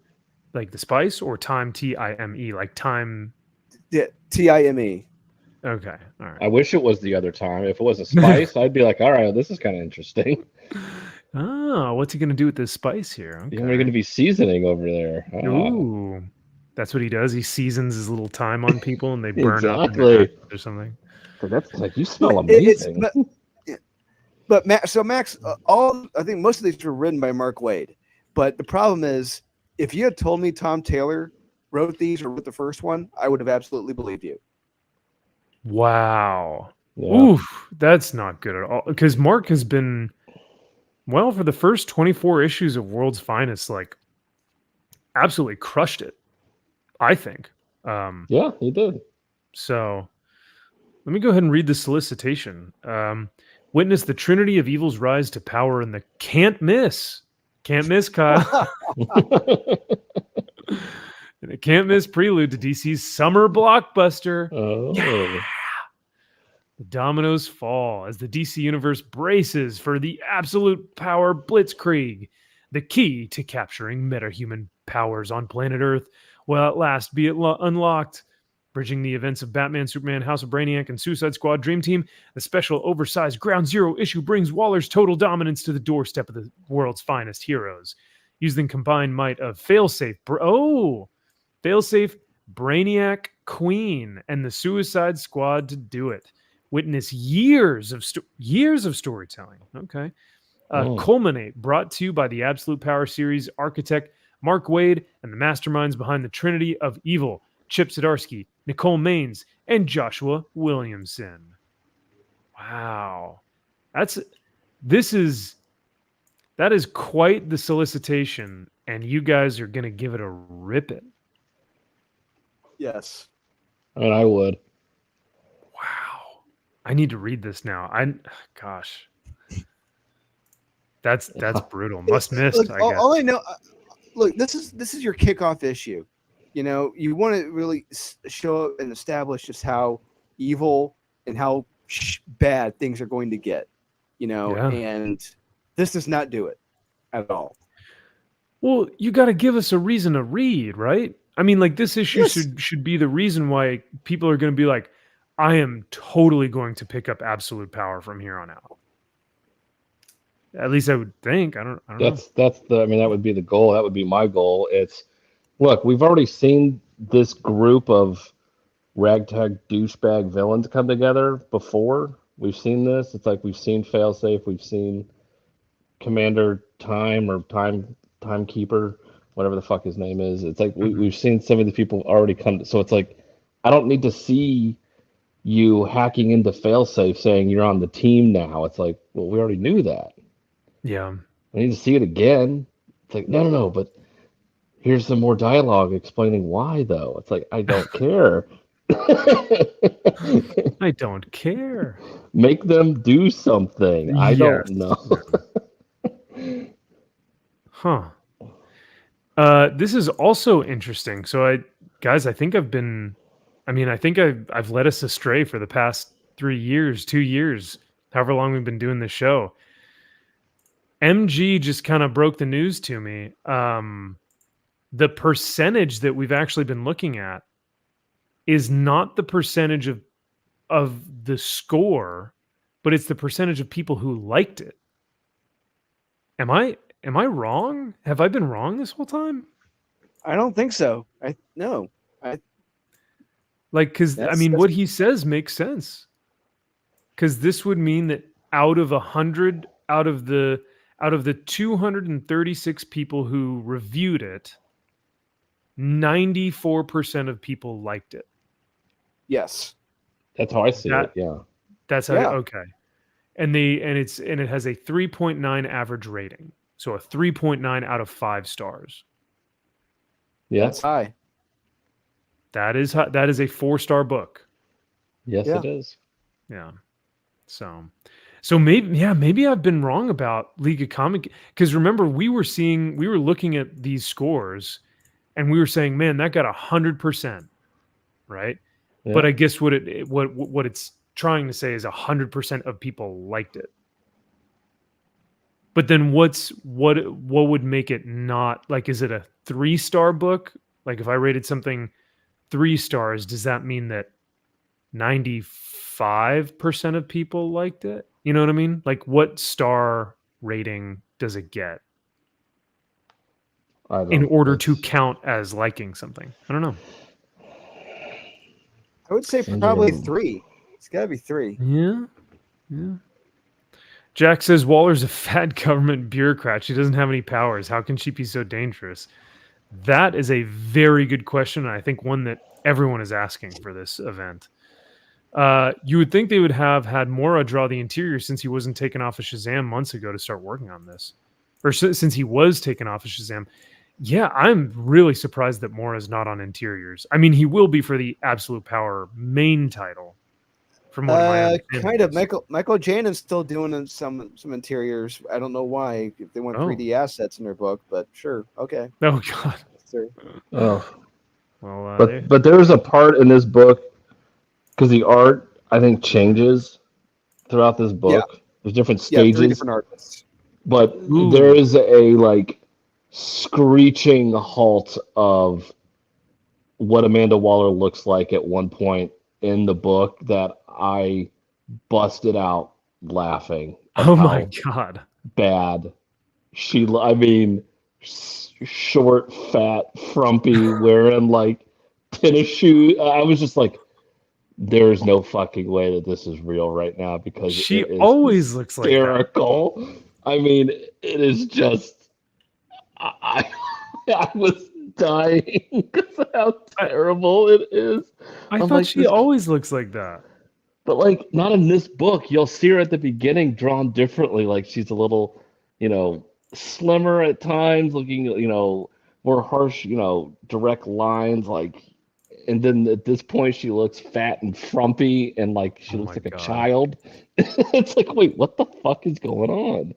like the spice, or time Time, like time? Yeah, Time. Okay, all right. I wish it was the other time. If it was a spice, I'd be like, all right, this is kind of interesting. Oh, what's he gonna do with this spice here? Okay. We're going to be seasoning over there. Ah. Ooh, that's what he does. He seasons his little time on people, and they burn up in Exactly. their actions or something. That's like, you smell It's- amazing. But Max, I think most of these were written by Mark Waid. But the problem is, if you had told me Tom Taylor wrote these or wrote the first one, I would have absolutely believed you. Wow. Yeah. Oof, that's not good at all. Because Mark has been, well, for the first 24 issues of World's Finest, like absolutely crushed it, I think. Yeah, he did. So let me go ahead and read the solicitation. Witness the trinity of evil's rise to power in the can't miss, Kyle. And a can't miss prelude to DC's summer blockbuster. Oh. Yeah. The dominoes fall as the DC Universe braces for the absolute power blitzkrieg, the key to capturing metahuman powers on planet Earth will at last be unlocked. Bridging the events of Batman, Superman, House of Brainiac, and Suicide Squad Dream Team, the special oversized Ground Zero issue brings Waller's total dominance to the doorstep of the world's finest heroes. Using the combined might of Failsafe, Brainiac, Queen, and the Suicide Squad to do it. Witness years of storytelling. Okay. Culminate, brought to you by the Absolute Power series architect Mark Waid and the masterminds behind the Trinity of Evil, Chip Zdarsky, Nicole Maines, and Joshua Williamson. Wow. That is quite the solicitation, and you guys are going to give it a rip it. Yes. And I would. Wow. I need to read this now. Gosh. That's brutal. Must miss, Look, I guess. all I know, look, this is your kickoff issue. You know, you want to really show and establish just how evil and how bad things are going to get. You know, Yeah. and this does not do it at all. Well, you got to give us a reason to read, right? I mean, like, this issue Yes. should be the reason why people are going to be like, I am totally going to pick up Absolute Power from here on out. At least I would think. I don't know. That would be the goal. That would be my goal. Look, we've already seen this group of ragtag douchebag villains come together before. We've seen this. It's like we've seen Failsafe, we've seen Commander Time or Timekeeper, whatever the fuck his name is. It's like we've seen some of these people already come. So it's like, I don't need to see you hacking into Failsafe saying you're on the team now. It's like, well, we already knew that. Yeah. I need to see it again. It's like, no, but here's some more dialogue explaining why, though. It's like, I don't care. I don't care. Make them do something. I don't Yes. know. Huh. This is also interesting. So I think I've led us astray for the past 3 years, 2 years, however long we've been doing this show. MG just kind of broke the news to me. The percentage that we've actually been looking at is not the percentage of the score, but it's the percentage of people who liked it. Am I wrong? Have I been wrong this whole time? I don't think so. No. Like, because I mean, what he says makes sense. Because this would mean that out of the 236 people who reviewed it, 94% of people liked it. Yes. That's how I see it. Yeah. That's how. Yeah. Okay. And it has a 3.9 average rating, so a 3.9 out of 5 stars. Yeah. That's high. That is a 4-star book. Yes, Yeah. it is. Yeah. So maybe I've been wrong about League of Comic, because remember we were looking at these scores and we were saying, man, that got 100%, right? Yeah. But I guess what it's trying to say is 100% of people liked it. But then what would make it not, like, is it a 3-star book? Like, if I rated something 3 stars, does that mean that 95% of people liked it? You know what I mean? Like, what star rating does it get in order to count as liking something? I don't know. I would say probably 3. It's got to be 3. Yeah. Jack says Waller's a fat government bureaucrat. She doesn't have any powers. How can she be so dangerous? That is a very good question, and I think one that everyone is asking for this event. You would think they would have had Mora draw the interior since he wasn't taken off of Shazam months ago to start working on this. Or since he was taken off of Shazam. Yeah, I'm really surprised that Mora's not on interiors. I mean, he will be for the Absolute Power main title. From what my understanding Kind of. is. Michael Janen's still doing some interiors. I don't know why, if they want 3D assets in their book, but sure. Okay. Oh, God. Sure. Oh. Well, But there was a part in this book, because the art, I think changes throughout this book. There's different Yeah, 3 stages, different artists. but Ooh. there is a like screeching halt of what Amanda Waller looks like at one point in the book that I busted out laughing at Oh my how god. bad I mean, short, fat, frumpy, wearing like tennis shoes. I was just like, there's no fucking way that this is real right now because She it is always looks like that. hysterical. I mean, it is just, I was dying because of how terrible it is. I I'm thought like, she this- always looks like that. But like, not in this book. You'll see her at the beginning drawn differently. Like she's a little, slimmer at times, looking, more harsh, direct lines. Like, and then at this point, she looks fat and frumpy, and like she Oh looks my like a God. child. It's like, wait, what the fuck is going on?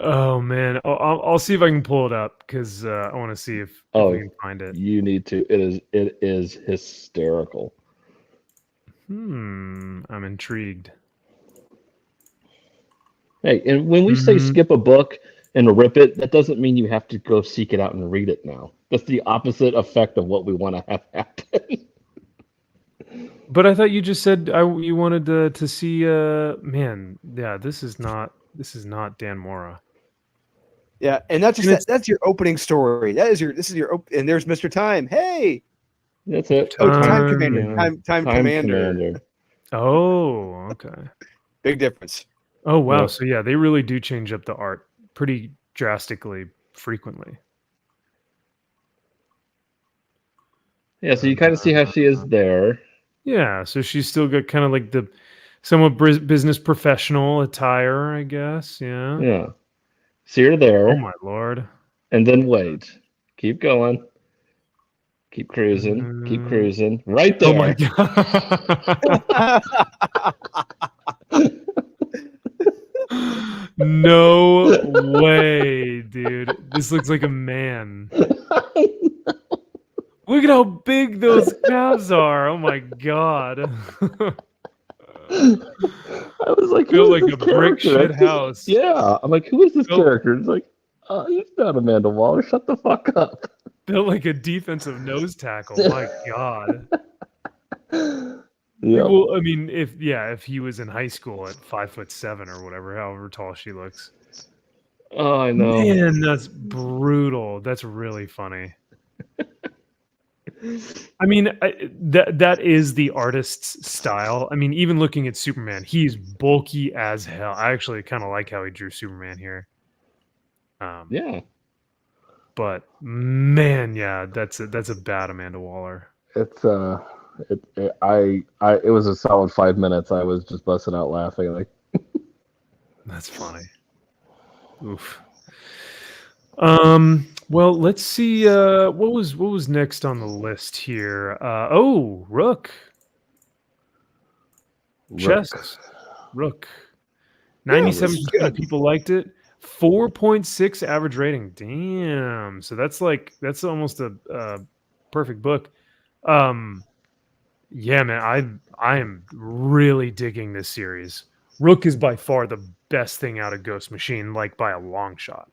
Oh man, I'll see if I can pull it up because I want to see if Oh, we can find it. You need to. It is hysterical. I'm intrigued. Hey, and when we say Mhm. skip a book and rip it, that doesn't mean you have to go seek it out and read it now. That's the opposite effect of what we want to have happen. But I thought you just said you wanted to see. Man, yeah, this is not Dan Mora. Yeah, and that's And just it's- that's your opening story. This is your and there's Mr. Time. Hey, That's it. oh, Time Time Commander, yeah. Time Commander. Oh, okay. Big difference. Oh wow. Yeah. So yeah, they really do change up the art pretty drastically frequently. Yeah, so you kind of see how she is there. Yeah, so she's still got kind of like the somewhat business professional attire, I guess. Yeah. Yeah. See her there. Oh my lord. And then wait. Keep going. Keep cruising. Keep cruising. Right there. Oh my god. No way, dude. This looks like a man. Look at how big those calves are. Oh my god. I was like, Built who like is a this brick character? shit house. Yeah. I'm like, who is this Built- character? It's like, he's not Amanda Waller. Shut the fuck up. Built like a defensive nose tackle. My god. Yep. Well, I mean, if he was in high school at 5'7" or whatever, however tall she looks. Oh, I know. Man, that's brutal. That's really funny. I mean, that is the artist's style. I mean, even looking at Superman, he's bulky as hell. I actually kind of like how he drew Superman here. Yeah. But man, yeah, that's a bad Amanda Waller. It's it was a solid 5 minutes. I was just busting out laughing. Like, That's funny. Oof. Well, let's see. What was next on the list here? Rook. Chess. Rook. Yeah, this 97% is of good. people liked it. 4.6 average rating. Damn. So that's almost a perfect book. Yeah, man, I am really digging this series. Rook is by far the best thing out of Ghost Machine, like by a long shot.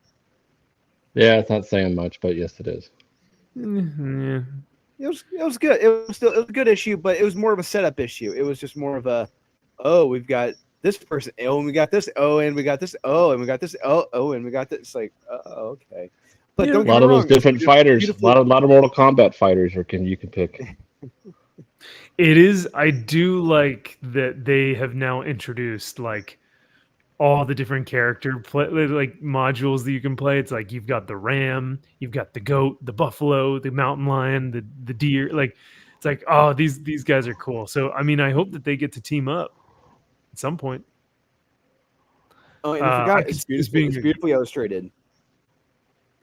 yeah, it's not saying much, but yes, it is. Yeah. It was good. It was a good issue, but it was more of a setup issue. It was just more of a, we've got this person, and we got this, and we got this, and we got this, and we got this. It's like, okay. But Yeah. don't A get lot me of those wrong, it's different beautiful- fighters. beautiful- A lot of Mortal Kombat fighters you can pick. It is. I do like that they have now introduced like all the different character like modules that you can play. It's like you've got the ram, you've got the goat, the buffalo, the mountain lion, the deer. Like it's like, oh, these guys are cool. So I mean, I hope that they get to team up at some point. Oh, and I I forgot, could it's see this beautiful. being It's a- beautifully illustrated.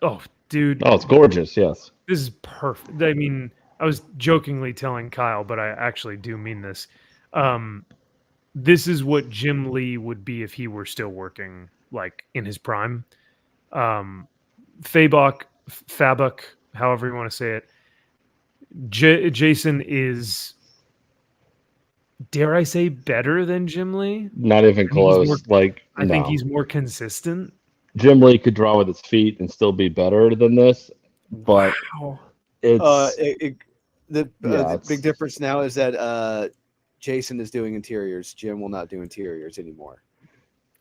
Oh, dude, Oh, it's gorgeous. Yes. this is perfect. I mean, I was jokingly telling Kyle, but I actually do mean this. This is what Jim Lee would be if he were still working like in his prime. Fabok, however you want to say it. Jason is, dare I say, better than Jim Lee. Not even I think he's close. more- Like, I think no. he's more consistent. Jim Lee could draw with his feet and still be better than this, but Wow. it's The it's- big difference now is that Jason is doing interiors. Jim will not do interiors anymore.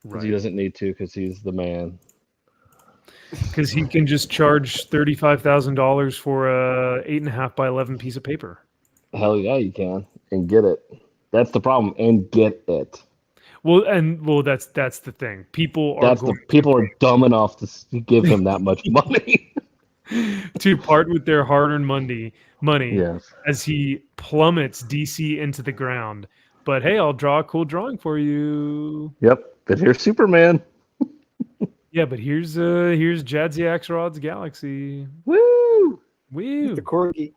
'cause he doesn't need to because he's the man. Because he can just charge $35,000 for a 8.5 by 11 piece of paper. Hell yeah, you can and get it. That's the problem, and get it. Well, that's the thing. People are People are dumb enough to give him that much money. to part with their hard-earned money Yes. as he plummets DC into the ground. But hey, I'll draw a cool drawing for you. Yep. But here's Superman. Yeah, but here's Jadzia Axelrod's Galaxy. Woo! Woo! The corgi.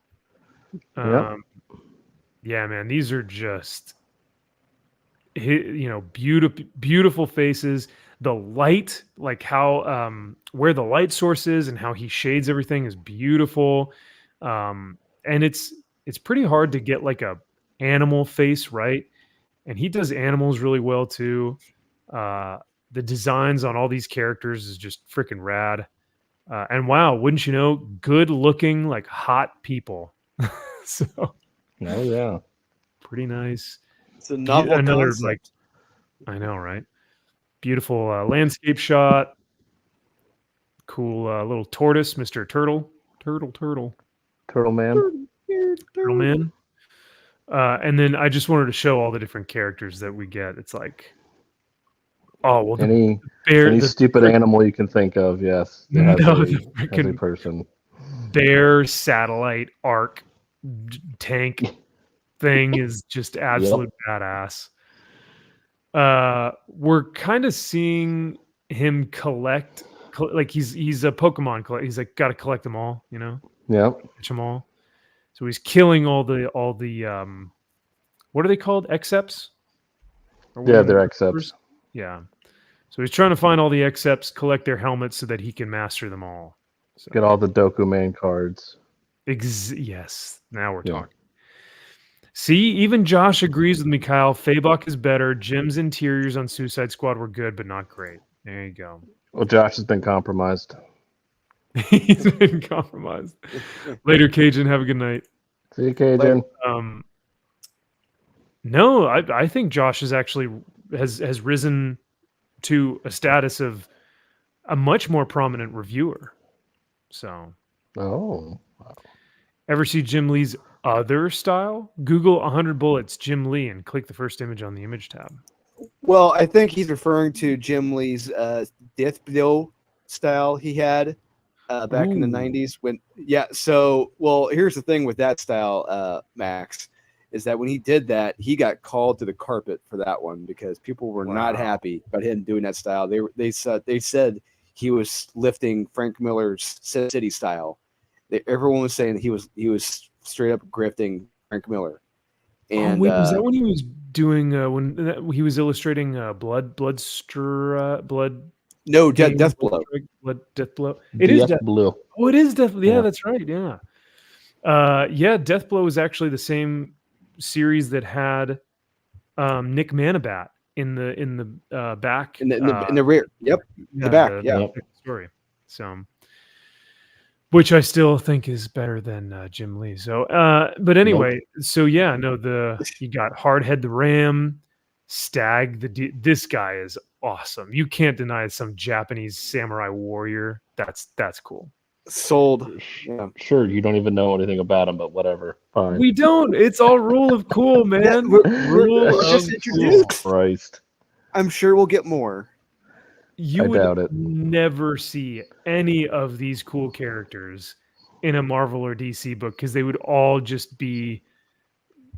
Yeah, man, these are just beautiful faces. The light, like how where the light source is and how he shades everything is beautiful. And it's pretty hard to get like a animal face right, and he does animals really well too. The designs on all these characters is just freaking rad. And wow, wouldn't you know, good looking, like hot people. So Oh yeah. pretty nice. It's a novel Another concept. like, I know, right? Beautiful landscape shot. Cool little tortoise, Mr. Turtle Turtle Man. Man. And then I just wanted to show all the different characters that we get. It's like, oh well, the Any bear, any the stupid animal you can think of, yes. No, Has the a freaking person. bear satellite arc tank thing is just absolute badass. We're kind of seeing him collect like he's a Pokemon collector. He's like got to collect them all, you know, Yep. catch them all. So he's killing all the what are they called? Excepts? Or what Yeah, are they're they? accepts. Yeah. So he's trying to find all the Excepts, collect their helmets so that he can master them all. So, Get all the Dokuman cards. yes. Now we're Yeah. talking. See, even Josh agrees with me, Kyle. Fabok is better. Jim's interiors on Suicide Squad were good, but not great. There you go. Well, Josh has been compromised. He's been compromised. Later, Cajun. Have a good night. See you, Cajun. No, I think Josh is actually has risen to a status of a much more prominent reviewer. So, Oh. ever see Jim Lee's other style? Google 100 Bullets Jim Lee and click the first image on the image tab. Well, I think he's referring to Jim Lee's Death Blow style he had back in the Ooh. 90s. So, here's the thing with that style, Max, is that when he did that, he got called to the carpet for that one because people were not Wow. happy about him doing that style. They said he was lifting Frank Miller's Sin City style. Everyone was saying he was straight up grifting Frank Miller. And wait, was that when he was doing he was illustrating Blood no Game- Death Blow. Death Blow. It is Death. Blue. Oh, it is Death. Yeah, Yeah. that's right. Yeah. Yeah, Death Blow is actually the same series that had Nick Manabat in the back In the rear. Yep. yeah, back, yeah. the story. So, which I still think is better than Jim Lee. So, but anyway, so yeah, no, you got Hardhead the Ram, Stag this guy is awesome. You can't deny it's some Japanese samurai warrior. That's cool. Sold. Yeah. Sure, you don't even know anything about him, but whatever. Fine. We don't. It's all rule of cool, man. Rule we're just of introduced. cool. Christ. I'm sure we'll get more. You I would doubt it. never see any of these cool characters in a Marvel or DC book because they would all just be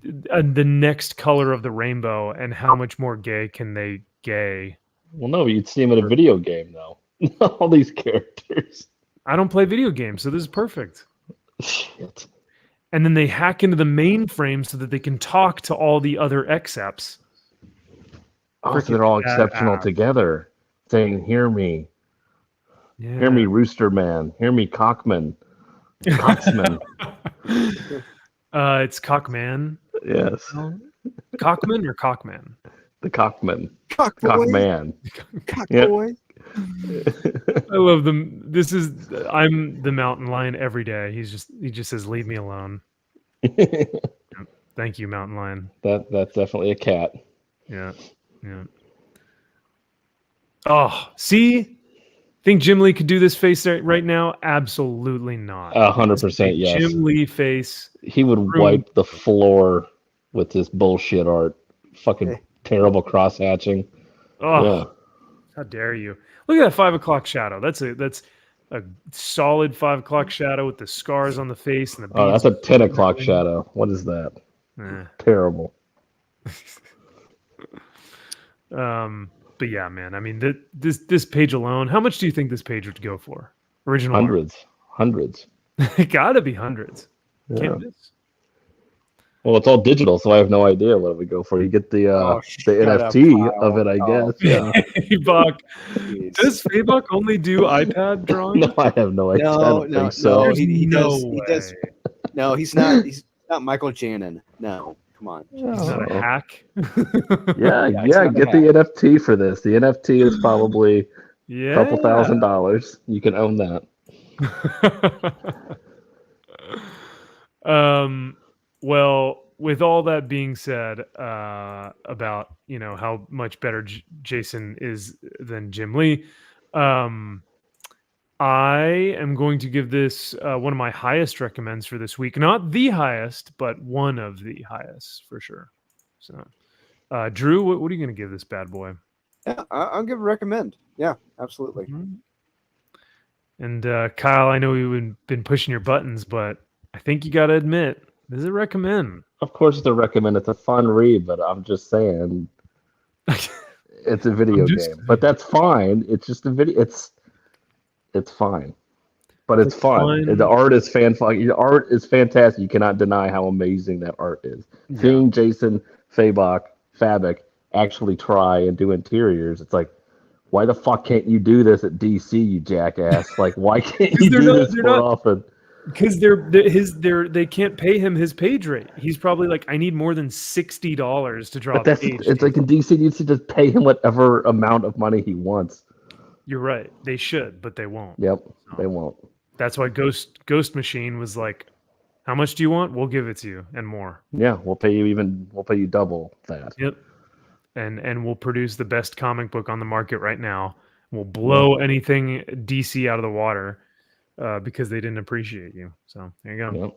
the next color of the rainbow. And how much more gay can they gay? Well, no, you'd see him in a video game, though. All these characters. I don't play video games, so this is perfect. Shit. And then they hack into the mainframe so that they can talk to all the other Excepts. Oh, so they're all Freaking exceptional badass. together, saying, "Hear me, Yeah. hear me, Rooster Man, hear me, Cockman, Coxman." It's Cockman. Yes, Cockman or Cockman? the Cockman. Cock boy. Cockman. Cock Yep. boy. I love them. I'm the mountain lion every day. He just says, "Leave me alone." Thank you, mountain lion. That's definitely a cat. Yeah. Oh, see? Think Jim Lee could do this face right now? Absolutely not. 100%, yes. Jim Lee face. He would wipe the floor with this bullshit art. Fucking Hey. terrible cross hatching. Oh, Yeah. how dare you? Look at that 5 o'clock shadow. That's a solid 5 o'clock shadow with the scars on the face and the Oh, beads. that's a 10 o'clock shadow. What is that? Eh. Terrible. But yeah, man. I mean, this page alone. How much do you think this page would go for? Original Hundreds. It gotta be hundreds. Yeah. Can't miss. Well, it's all digital, so I have no idea what it would go for. You get the shut up, NFT Kyle. of it, I Oh. guess. Yeah. Fabok. Jeez. Does Fabok only do iPad drawing? No, I have no idea. I don't think so. no. He no does. He does. No, he's not. He's not Michael Janin. No, come on. He's not a hack. Yeah, Yeah, it's not get a the NFT for this. The NFT is probably Yeah. a couple $1,000. You can own that. Well, with all that being said, about how much better Jason is than Jim Lee, I am going to give this one of my highest recommends for this week. Not the highest, but one of the highest for sure. So, Drew, what are you going to give this bad boy? Yeah, I'll give a recommend. Yeah, absolutely. Mhm. And Kyle, I know you've been pushing your buttons, but I think you got to admit, this is a recommend. Of course, it's a recommend. It's a fun read, but I'm just saying it's a video game. But that's fine. It's just a video. It's fine, but it's fun. fun. The art is The art is fantastic. You cannot deny how amazing that art is. Seeing Jason Fabok actually try and do interiors, it's like, why the fuck can't you do this at DC, you jackass? Like, why can't you do this more often? Because they can't pay him his page rate. He's probably like, I need more than $60 to draw But a that's page. it's like in DC needs to just pay him whatever amount of money he wants. You're right. They should, but they won't. Yep, they won't. That's why Ghost Machine was like, how much do you want? We'll give it to you and more. Yeah, we'll pay you double that. Yep. And we'll produce the best comic book on the market right now. We'll blow anything DC out of the water because they didn't appreciate you. So there you go.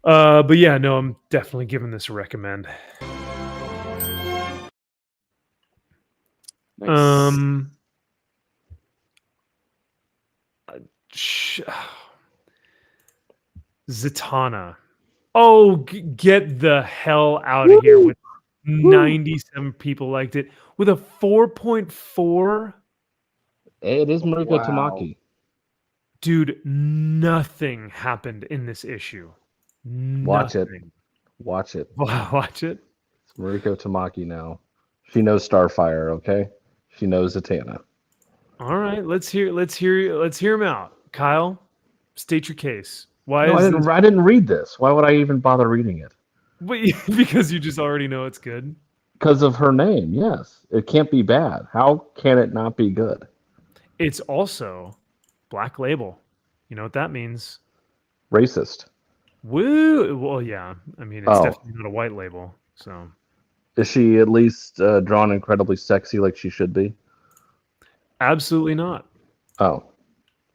Yep. But yeah, no, I'm definitely giving this a recommend. Nice. Zatanna. Oh, get the hell out of here with 97 people liked it with a 4.4. It is Mariko Wow. Tamaki. Dude, nothing happened in this issue. Watch it. Nothing. Watch it. Watch it. It's Mariko Tamaki now. She knows Starfire, okay? She knows Zatanna. All right, let's hear him out. Kyle, state your case. Why No, is I didn't read this. Why would I even bother reading it? Wait, because you just already know it's good. Because of her name, yes. It can't be bad. How can it not be good? It's also Black Label. You know what that means? Racist. Woo! Well, yeah. I mean, it's definitely not a white label. So Is she at least drawn incredibly sexy like she should be? absolutely not. Oh.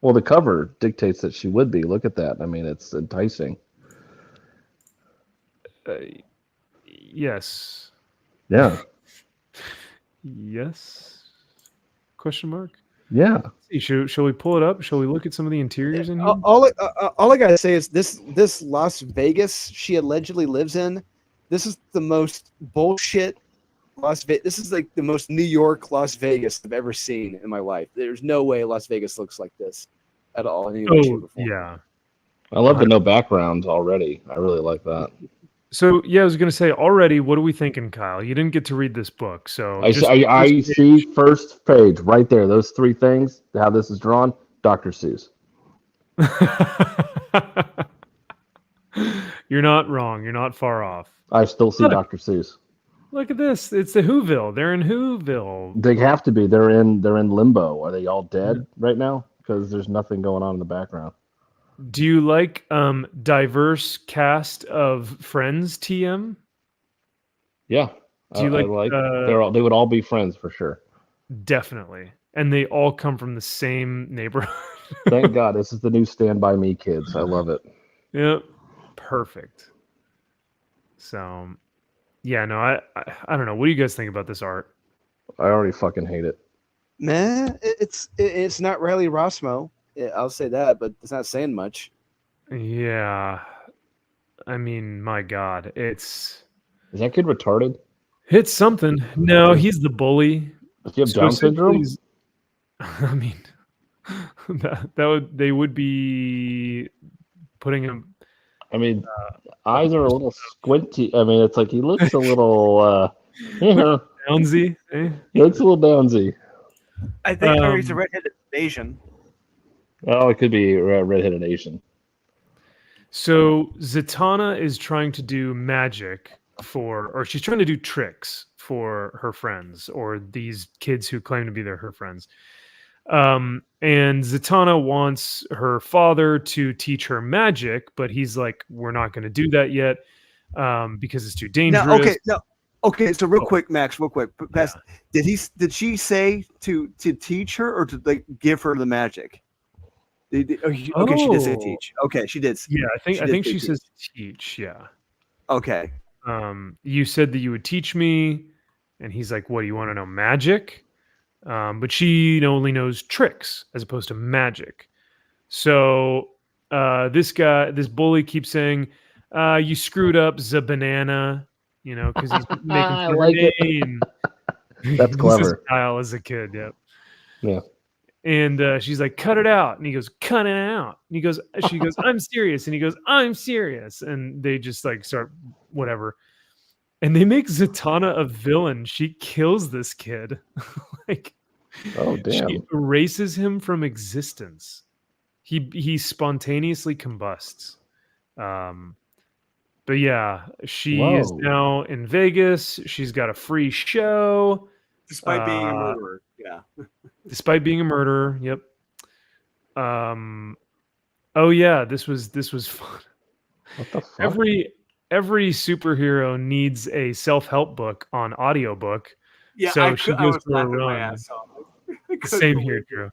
Well, the cover dictates that she would be. Look at that. I mean, it's enticing. Yes. Yeah. Yes? Question mark? Yeah. Shall we pull it up? Shall we look at some of the interiors in here? All I gotta say is this Las Vegas she allegedly lives in. This is the most bullshit Las Vegas. This is like the most New York Las Vegas I've ever seen in my life. There's no way Las Vegas looks like this at all. In any way, shape, or form. Yeah. I love the no background already. I really like that. So yeah, I was gonna say already. What are we thinking, Kyle? You didn't get to read this book, so I see first page right there. Those three things, how this is drawn, Dr. Seuss. You're not wrong. You're not far off. I still see Look. Dr. Seuss. Look at this. It's the Whoville. They're in Whoville. They have to be. They're in limbo. Are they all dead right now? Because there's nothing going on in the background. Do you like diverse cast of Friends, TM? Yeah. Do you like they would all be friends for sure. Definitely. And they all come from the same neighborhood. Thank God. This is the new Stand By Me kids. I love it. Yep. Perfect. So, yeah, no, I don't know. What do you guys think about this art? I already fucking hate it. Man, it's not Riley Rossmo. I'll say that, but it's not saying much. Yeah. I mean, my God, it's Is that kid retarded? something. No, he's the bully. Does he have So Down essentially syndrome? he's- I mean, they would be putting him. I mean, eyes are a little squinty. I mean, it's like he looks a little, Downsy. Eh? he looks a little downsy. I think he's a redheaded Asian. Oh, it could be redheaded Asian. So Zatanna is trying to do magic or she's trying to do tricks for her friends or these kids who claim to be her friends. And Zatanna wants her father to teach her magic, but he's like, we're not going to do that yet because it's too dangerous. Okay. So real quick, Max, did she say to teach her or to like give her the magic? Okay, she did say teach. Okay, she did. Yeah, I think she teach. says teach. Yeah. Okay. You said that you would teach me, and he's like, "What do you want to know? Magic?" But she only knows tricks as opposed to magic. So this bully keeps saying, "You screwed up the banana," because he's making fun of like her it. name. That's clever. This is Kyle as a kid. Yep. Yeah. And she's like, "Cut it out," and he goes, "Cut it out." And she goes, "I'm serious," and he goes, "I'm serious," and they just like start whatever. And they make Zatanna a villain. She kills this kid. Like, oh damn! She erases him from existence. He spontaneously combusts. But yeah, she is now in Vegas. She's got a free show. Despite being a murderer. Yeah. Despite being a murderer. Yep. Oh yeah, this was fun. What the fuck? Every superhero needs a self-help book on audiobook. Yeah, so she goes for a run. my ass off. Same here, Drew.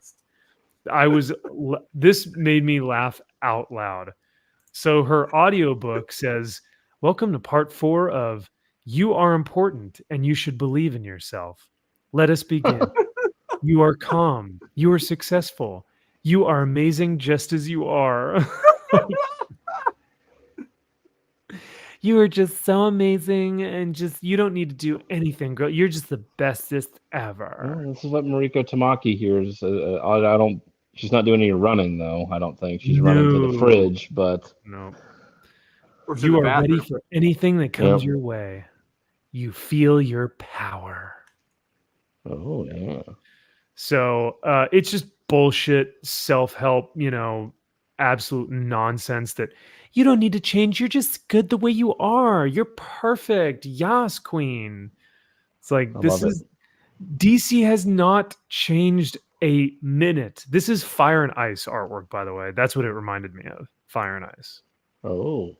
This made me laugh out loud. So her audiobook says, "Welcome to part 4 of You Are Important and You Should Believe in Yourself. Let us begin. You are calm. You are successful. You are amazing just as you are." You are just so amazing and you don't need to do anything, girl. You're just the bestest ever. Well, this is what Mariko Tamaki hears. She's not doing any running though. I don't think she's running to the fridge, but no. You are ready for anything that comes your way. You feel your power. Oh yeah. So it's just bullshit self-help, absolute nonsense that you don't need to change. You're just good the way you are. You're perfect. Yas, queen. It's like DC has not changed a minute. This is Fire and Ice artwork, by the way. That's what it reminded me of. Fire and Ice. Oh.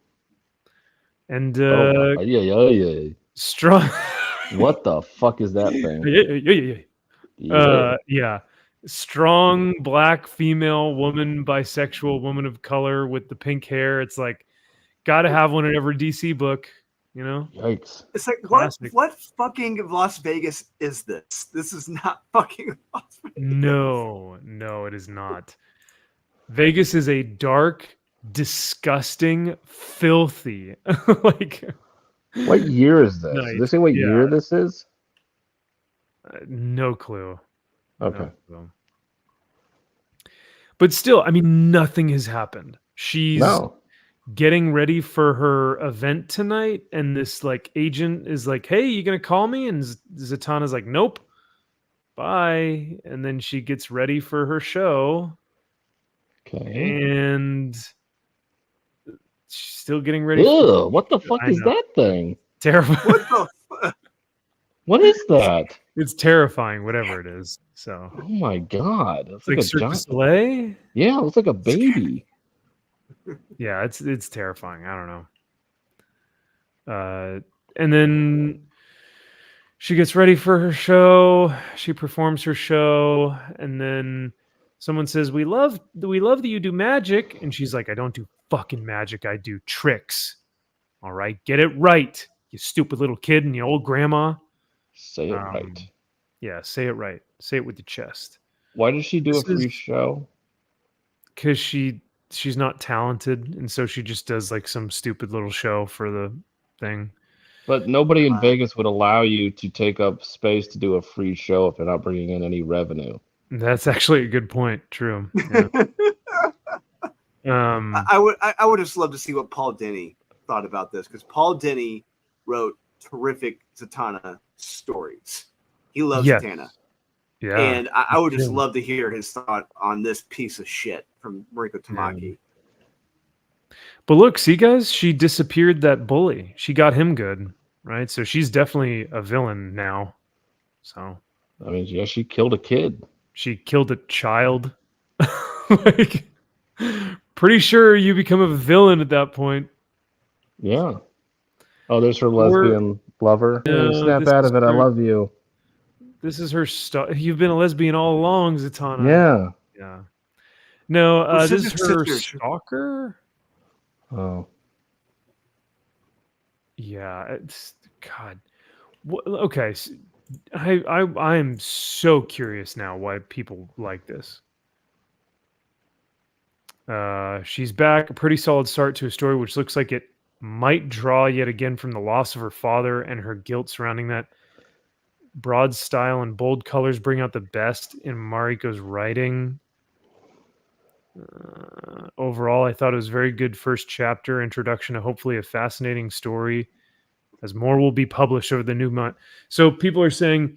And yeah. Strong. What the fuck is that thing? Yeah. Strong black female woman, bisexual woman of color with the pink hair. It's like, gotta have one in every DC book, Yikes. It's like, Classic. what fucking Las Vegas is this? This is not fucking Las Vegas. No, it is not. Vegas is a dark, disgusting, filthy. Like, what year is this? Nice. Did they say what year this is? No clue. Okay. No. But still, I mean, nothing has happened. She's getting ready for her event tonight, and this like agent is like, "Hey, you gonna call me?" And Zatanna's like, "Nope, bye." And then she gets ready for her show. Okay. And she's still getting ready. Ugh, what the fuck I is know. that thing? Terrifying. What the? What is that? It's terrifying, whatever it is. So Oh my god. It's it's like a Cirque du giant. Soleil. Yeah, it looks like a baby. Yeah, it's terrifying. I don't know. And then she gets ready for her show. She performs her show, and then someone says, "We love that you do magic," and she's like, "I don't do fucking magic. I do tricks. All right, get it right, you stupid little kid and you old grandma." Say it right. Yeah, say it right. Say it with your chest. Why does she do a This free is- show? Because she's not talented, and so she just does like some stupid little show for the thing. But nobody in Vegas would allow you to take up space to do a free show if they're not bringing in any revenue. That's actually a good point. True. Yeah. I would just love to see what Paul Denny thought about this, because Paul Denny wrote terrific Zatanna stories. He loves Yes. Zatanna. Yeah. And I would just Yeah. love to hear his thought on this piece of shit from Mariko Tamaki. But look, see, guys, she disappeared that bully. She got him good, right? So she's definitely a villain now. So I mean, yeah, she killed a kid. she killed a child. Like, pretty sure you become a villain at that point. Yeah. Oh, there's her lesbian lover. Yeah, Hey, snap this out is of it. I her- love you. This is her stuff. You've been a lesbian all along, Zatanna. Yeah. Yeah. No, We're this is her sisters. stalker. Oh. Yeah, it's God. Okay, I am so curious now why people like this. She's back. A pretty solid start to a story, which looks like it might draw yet again from the loss of her father and her guilt surrounding that. Broad style and bold colors bring out the best in Mariko's writing. Overall, I thought it was a very good first chapter introduction to hopefully a fascinating story, as more will be published over the new month. So people are saying,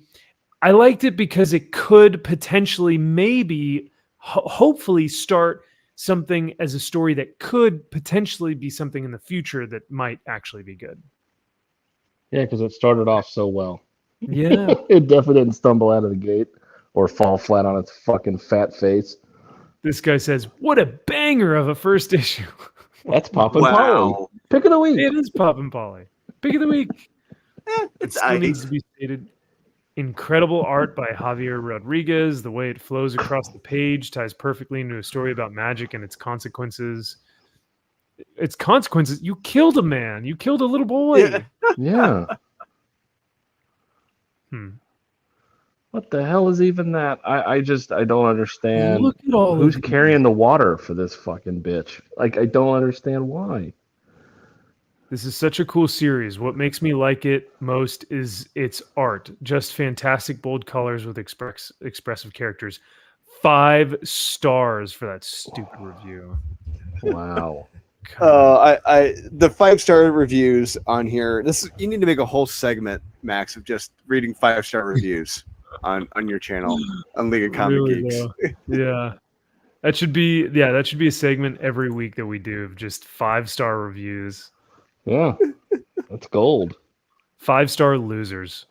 I liked it because it could potentially, maybe, hopefully start something as a story that could potentially be something in the future that might actually be good. Yeah, because it started off so well. Yeah. It definitely didn't stumble out of the gate or fall flat on its fucking fat face. This guy says, what a banger of a first issue. That's Poppin' Polly. Wow. Pick of the week. It is Poppin' Polly. Pick of the week. It's Still needs ice. to be stated. Incredible art by Javier Rodriguez. The way it flows across the page ties perfectly into a story about magic and its consequences. Its consequences? You killed a man. You killed a little boy. Yeah. Yeah. What the hell is even that? I don't understand. Look at all Who's of these. carrying the water for this fucking bitch? Like, I don't understand why. This is such a cool series. What makes me like it most is its art. Just fantastic, bold colors with expressive characters. 5 stars for that stupid review. Wow. I the 5-star reviews on here. You need to make a whole segment, Max, of just reading 5-star reviews on your channel on League of Comic Really, Geeks. though. Yeah. That should be a segment every week that we do of just 5-star reviews. Yeah. That's gold. 5-star losers.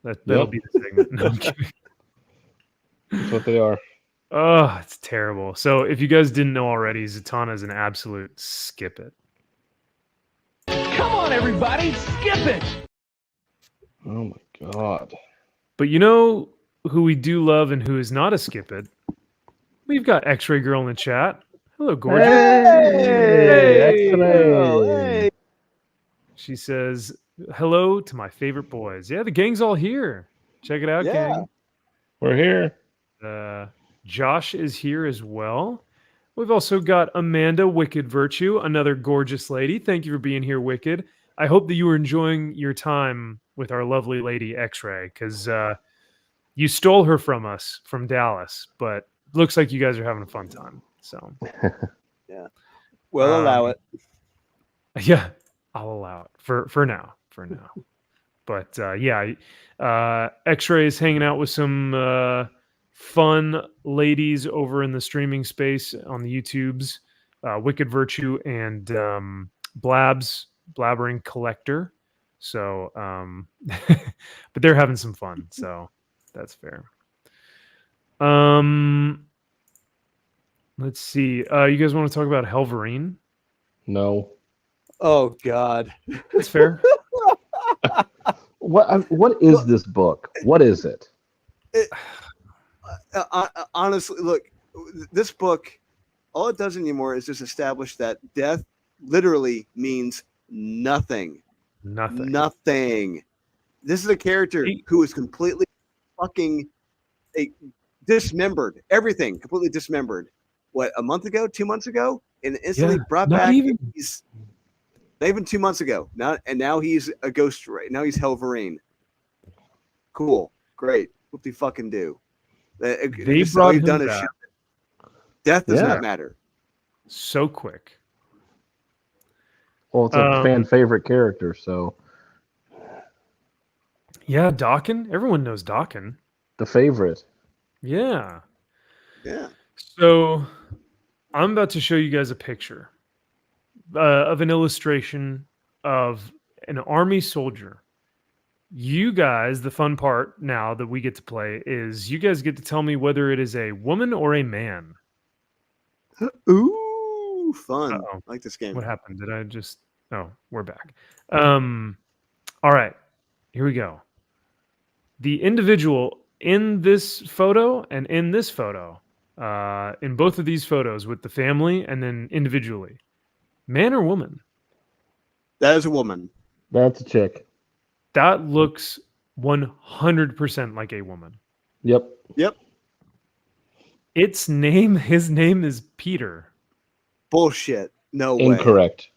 That'll Yep. be the segment. No, I'm kidding. That's what they are. Oh, it's terrible. So if you guys didn't know already, Zatanna is an absolute skip it. Come on, everybody, skip it. Oh my god. But you know who we do love and who is not a skip it? We've got X-Ray Girl in the chat. Hello, gorgeous. Hey, X-Ray. Hey. She says, hello to my favorite boys. Yeah, the gang's all here. Check it out, Yeah. gang. We're here. Josh is here as well. We've also got Amanda Wicked Virtue, another gorgeous lady. Thank you for being here, Wicked. I hope that you were enjoying your time with our lovely lady X-Ray, because you stole her from us from Dallas, but looks like you guys are having a fun time. So We'll allow it. yeah, I'll allow it for now. For now. But X-Ray is hanging out with some fun ladies over in the streaming space on the YouTubes, Wicked Virtue and Blab's Blabbering Collector. So, but they're having some fun, so that's fair. Let's see. You guys want to talk about Helverine? No. Oh God. That's fair. What is this book? What is it? Honestly, look, this book, all it does anymore is just establish that death literally means nothing. Nothing. This is a character who is completely fucking dismembered. Everything completely dismembered. What, a month ago, 2 months ago, and instantly brought back. He's not even 2 months ago. Now he's a ghost. Right now he's Helverine. Cool, great. What do you fucking do? They brought him back. Shit. Death does not matter. So quick. Well, it's a fan favorite character, so. Yeah, Daken. Everyone knows Daken. The favorite. Yeah. Yeah. So I'm about to show you guys a picture of an illustration of an army soldier. You guys, the fun part now that we get to play is you guys get to tell me whether it is a woman or a man. Ooh, fun. I like this game. What happened? Did I just... Oh, we're back. All right. Here we go. The individual in this photo and in this photo, in both of these photos with the family and then individually, man or woman? That is a woman. That's a chick. That looks 100% like a woman. Yep. His name is Peter. Bullshit. No way. Incorrect.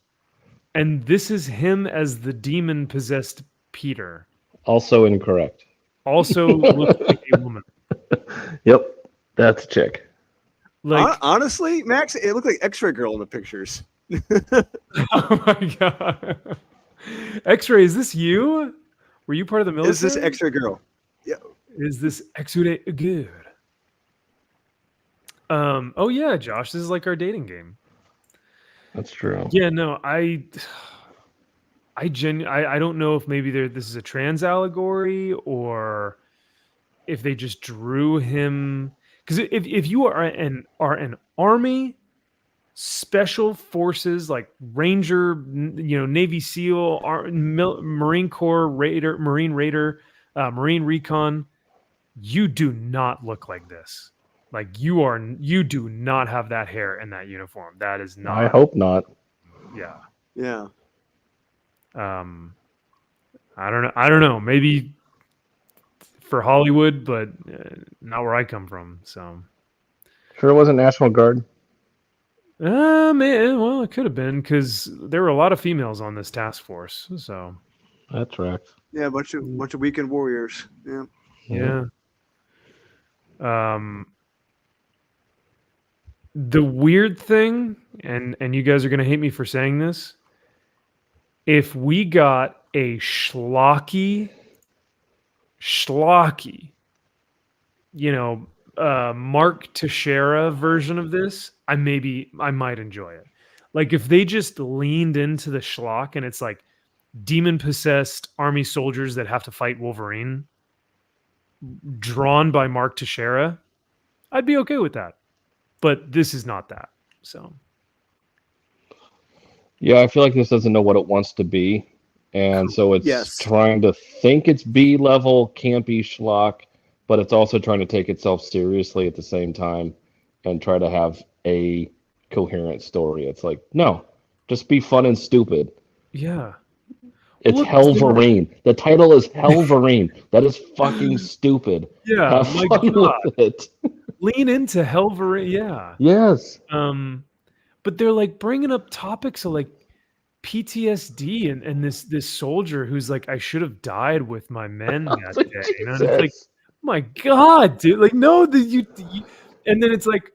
And this is him as the demon-possessed Peter. Also incorrect. Also looks like a woman. Yep. That's a chick. Like, honestly, Max, it looked like X-Ray Girl in the pictures. Oh my god. X-Ray, is this you? Were you part of the military? Is this X-Ray Girl? Yeah. Is this X-Ray good? Oh yeah, Josh, this is like our dating game. That's true. Yeah, no, I don't know if maybe this is a trans allegory or if they just drew him, because if you are an army special forces like Ranger, Navy SEAL, Marine Corps Raider, Marine Raider, Marine Recon, you do not look like this. Like you do not have that hair and that uniform. That is not. I hope not. Yeah. Yeah. I don't know. Maybe for Hollywood, but not where I come from. So. Sure, it wasn't National Guard. Man, well, it could have been because there were a lot of females on this task force. So. That tracks. Yeah, a bunch of weekend warriors. Yeah. Yeah. The weird thing, and you guys are going to hate me for saying this, if we got a schlocky, Mark Teixeira version of this, I might enjoy it. Like if they just leaned into the schlock and it's like demon-possessed army soldiers that have to fight Wolverine, drawn by Mark Teixeira, I'd be okay with that. But this is not that. So. Yeah, I feel like this doesn't know what it wants to be. And so it's trying to think it's B-level, campy schlock, but it's also trying to take itself seriously at the same time and try to have a coherent story. It's like, no, just be fun and stupid. Yeah. It's Helverine. The title is Helverine. That is fucking stupid. Yeah, have fun with it. Lean into Helverine. Yeah. Yes. But they're like bringing up topics of like PTSD and this soldier who's like, I should have died with my men that day. You know? And it's like, oh my God, dude! Like, no, and then it's like,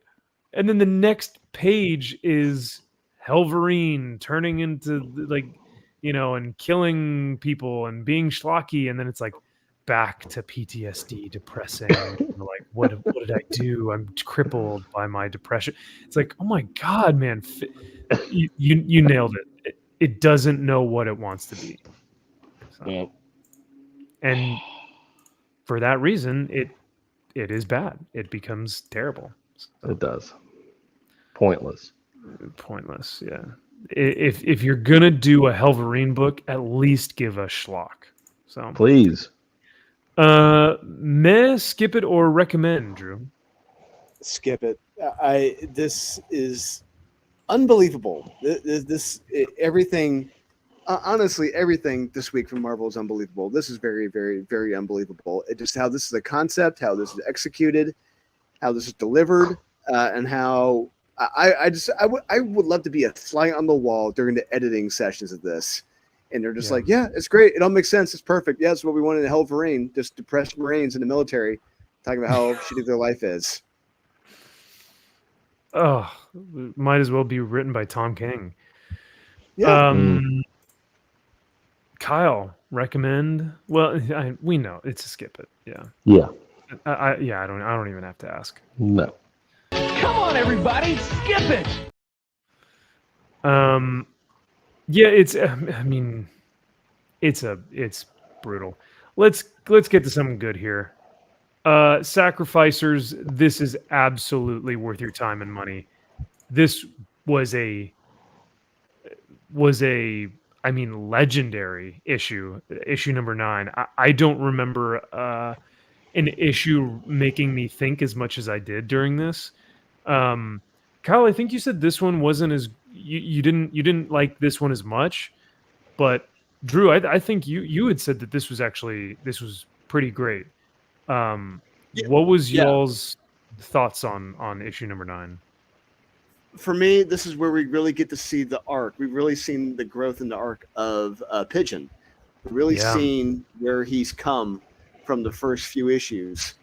and then the next page is Helverine turning into like, and killing people and being schlocky, and then it's like back to PTSD, depressing. Like, what did I do? I'm crippled by my depression. It's like, oh my God, man, you nailed it. it doesn't know what it wants to be. So, Yeah. and for that reason, it is bad. It becomes terrible. It does. Pointless. Pointless. Yeah. If you're gonna do a Helverine book, at least give a schlock. So Please. skip it or recommend, Drew. Skip it. This is unbelievable. Everything. Honestly, everything this week from Marvel is unbelievable. This is very, very, very unbelievable. It just how this is a concept, how this is executed, how this is delivered, and how I would love to be a fly on the wall during the editing sessions of this. And they're just like, yeah, it's great. It all makes sense. It's perfect. Yeah, it's what we wanted in Hell Marine, just depressed Marines in the military talking about how shitty their life is. Oh, might as well be written by Tom King. Yeah. Kyle, recommend? Well, we know it's a skip it. Yeah. Yeah. I don't even have to ask. No. Come on, everybody, skip it. Yeah, it's. I mean, it's brutal. Let's get to something good here. Sacrificers. This is absolutely worth your time and money. This was a legendary issue number 9. I don't remember an issue making me think as much as I did during this. Kyle, I think you said this one wasn't as you didn't like this one as much, but Drew, I think you had said that this was pretty great. What was y'all's thoughts on issue number 9? For me, this is where we really get to see the arc. We've really seen the growth in the arc of Pigeon. We've really seen where he's come from the first few issues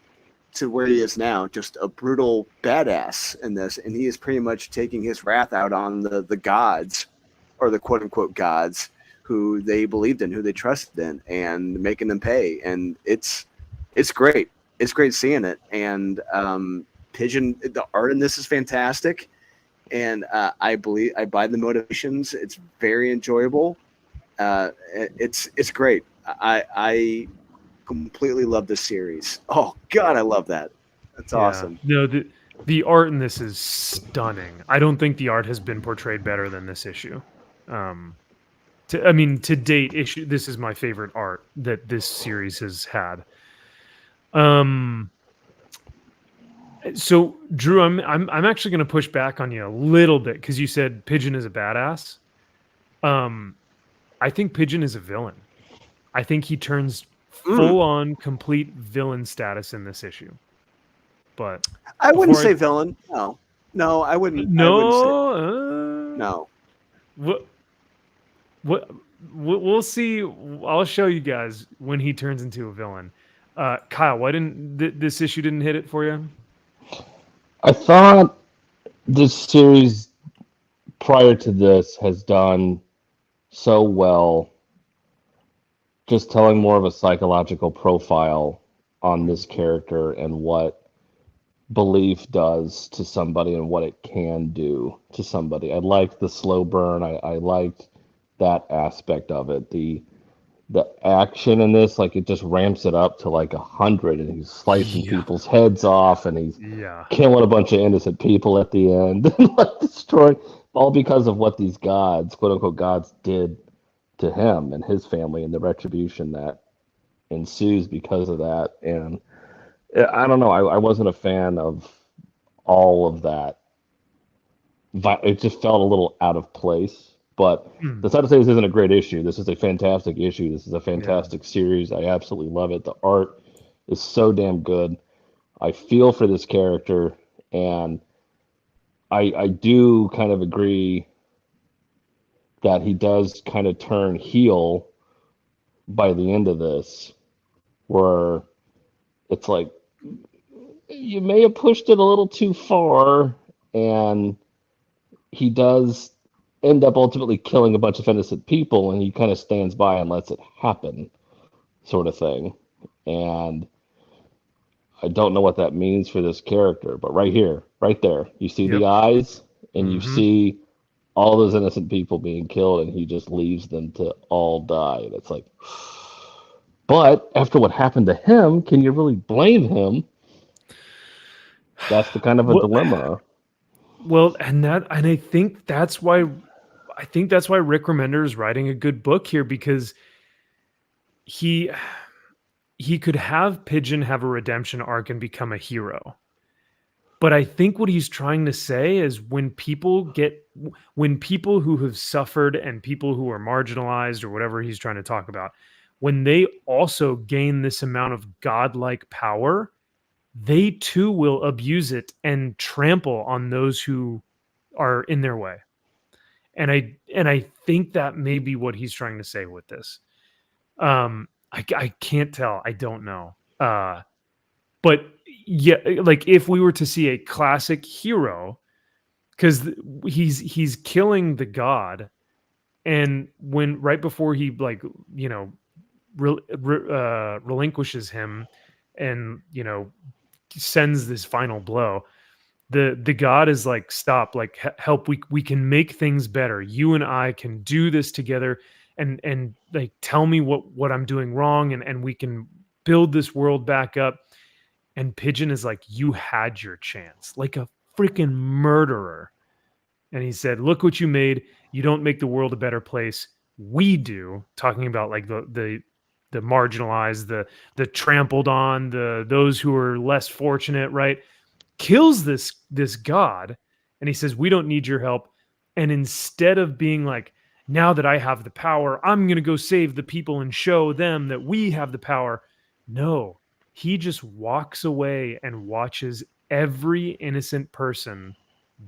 to where he is now, just a brutal badass in this. And he is pretty much taking his wrath out on the gods, or the quote unquote gods, who they believed in, who they trusted in, and making them pay. And it's great. It's great seeing it. And Pigeon, the art in this is fantastic. And I buy the motivations. It's very enjoyable. It's great. I completely love this series. Oh God, I love that. That's awesome. No, the art in this is stunning. I don't think the art has been portrayed better than this issue. To date, this is my favorite art that this series has had. So Drew, I'm actually going to push back on you a little bit because you said Pigeon is a badass. I think Pigeon is a villain. I think he turns full on complete villain status in this issue. But I wouldn't say villain. No, I wouldn't. No. What? We'll see. I'll show you guys when he turns into a villain. Kyle, why didn't this issue didn't hit it for you? I thought this series prior to this has done so well just telling more of a psychological profile on this character and what belief does to somebody and what it can do to somebody. I liked the slow burn. I liked that aspect of it. The action in this, like, it just ramps it up to like 100, and he's slicing people's heads off, and he's killing a bunch of innocent people at the end, like destroying, all because of what these gods, quote unquote gods, did to him and his family, and the retribution that ensues because of that. And I don't know, I wasn't a fan of all of that. It just felt a little out of place. But that's not to say this isn't a great issue. This is a fantastic issue. This is a fantastic series. I absolutely love it. The art is so damn good. I feel for this character, and I do kind of agree that he does kind of turn heel by the end of this, where it's like, you may have pushed it a little too far, and he does end up ultimately killing a bunch of innocent people, and he kind of stands by and lets it happen, sort of thing. And I don't know what that means for this character, but right here, right there, you see the eyes, and you see all those innocent people being killed, and he just leaves them to all die. And it's like, but after what happened to him, can you really blame him? That's the kind of a dilemma. Well, and I think that's why Rick Remender is writing a good book here, because he could have Pigeon have a redemption arc and become a hero. But I think what he's trying to say is when people who have suffered and people who are marginalized or whatever he's trying to talk about, when they also gain this amount of godlike power, they too will abuse it and trample on those who are in their way. And I think that may be what he's trying to say with this. I can't tell. I don't know. But yeah, like if we were to see a classic hero, because he's killing the god, and when right before he relinquishes him, and sends this final blow, the god is like, stop, like help, we can make things better. You and I can do this together, and like tell me what I'm doing wrong, and we can build this world back up. And Pigeon is like, you had your chance, like a freaking murderer. And he said, look what you made. You don't make the world a better place. We do. Talking about like the marginalized, the trampled on, those who are less fortunate, right? Kills this god. And he says, we don't need your help. And instead of being like, now that I have the power, I'm going to go save the people and show them that we have the power. No. He just walks away and watches every innocent person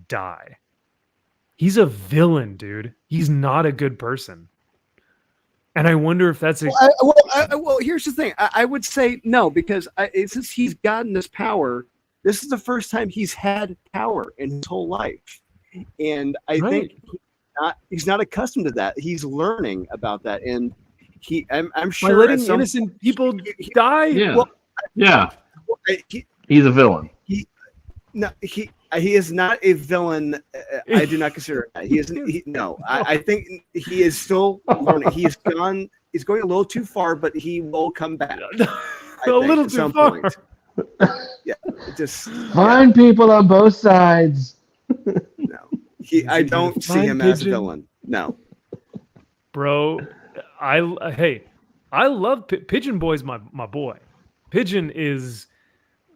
die. He's a villain, dude. He's not a good person. And I wonder if that's well, here's the thing. I would say no, because since he's gotten this power, this is the first time he's had power in his whole life. And I think he's not accustomed to that. He's learning about that. And I'm sure by letting innocent people die. Yeah. Well, yeah. He's a villain. He is not a villain. I do not consider that. He isn't. No, I think he is still learning. He's going a little too far, but he will come back. A little too far. Point. Yeah, just find people on both sides. No, I don't see him as a villain. No, bro. I love Pigeon Boy's my boy. Pigeon is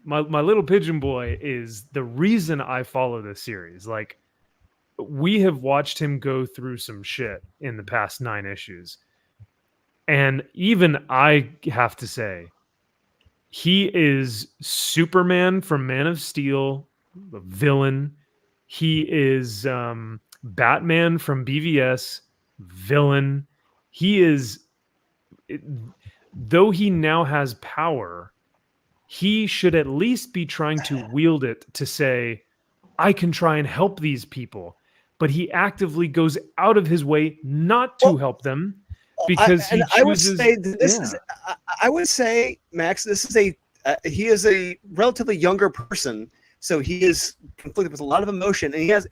my little Pigeon Boy is the reason I follow this series. Like, we have watched him go through some shit in the past 9 issues. And even I have to say, he is Superman from Man of Steel, a villain. He is Batman from BVS, villain. He is... though he now has power, he should at least be trying to wield it to say, I can try and help these people. But he actively goes out of his way not to help them because he chooses... I would say this is... I would say, Max, this is he is a relatively younger person, so he is conflicted with a lot of emotion, and he has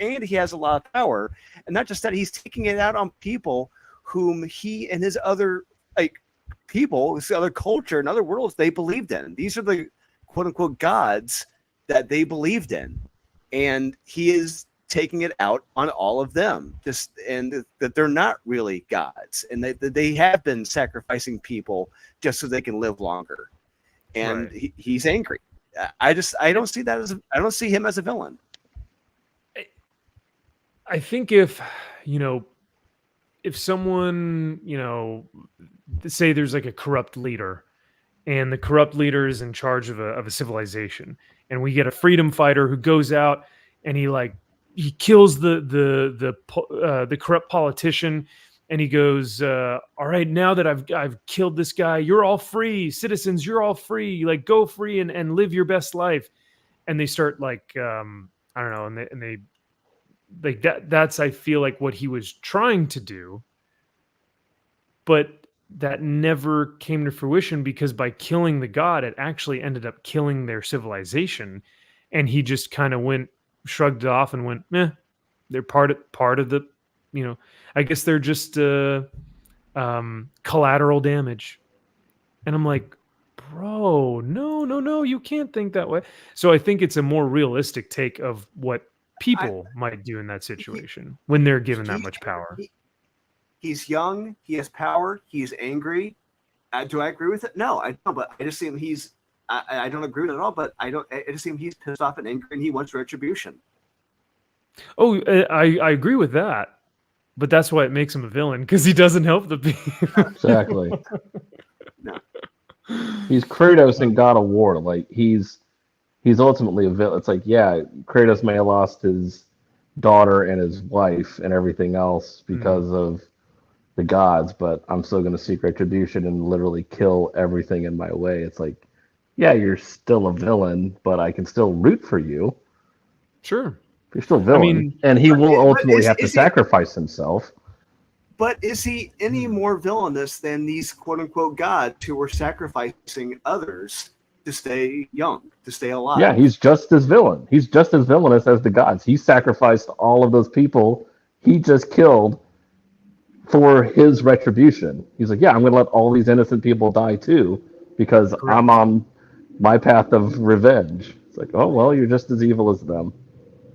a lot of power. And not just that, he's taking it out on people whom he and his other people, this other culture and other worlds they believed in. These are the quote unquote gods that they believed in, and he is taking it out on all of them. And that they're not really gods, and they have been sacrificing people just so they can live longer. And right. He's angry. I don't see that I don't see him as a villain. I think if someone, say there's like a corrupt leader, and the corrupt leader is in charge of a civilization, and we get a freedom fighter who goes out and he kills the corrupt politician, and he goes, all right, now that I've killed this guy, you're all free, citizens, you're all free, like go free and live your best life. And they start I don't know, and they like that's I feel like what he was trying to do, but that never came to fruition, because by killing the god, it actually ended up killing their civilization. And he just kind of shrugged it off and went, they're part of the I guess they're just collateral damage. And I'm like, bro, no, you can't think that way. So I think it's a more realistic take of what people might do in that situation when they're given that much power. He's young. He has power. He's angry. Do I agree with it? No, I don't. But I just see him. I don't agree with it at all. But I just see him. He's pissed off and angry, and he wants retribution. Oh, I agree with that. But that's why it makes him a villain, because he doesn't help the people. Exactly. No. He's Kratos in God of War. Like he's ultimately a villain. It's like, yeah, Kratos may have lost his daughter and his wife and everything else because of the gods, but I'm still going to seek retribution and literally kill everything in my way. It's like, yeah, you're still a villain, but I can still root for you. Sure. You're still a villain. And he will ultimately have to sacrifice himself. But is he any more villainous than these quote-unquote gods who were sacrificing others to stay young, to stay alive? Yeah, he's just as villain. He's just as villainous as the gods. He sacrificed all of those people he just killed for his retribution. He's like, yeah, I'm going to let all these innocent people die too because I'm on my path of revenge. It's like, oh, well, you're just as evil as them.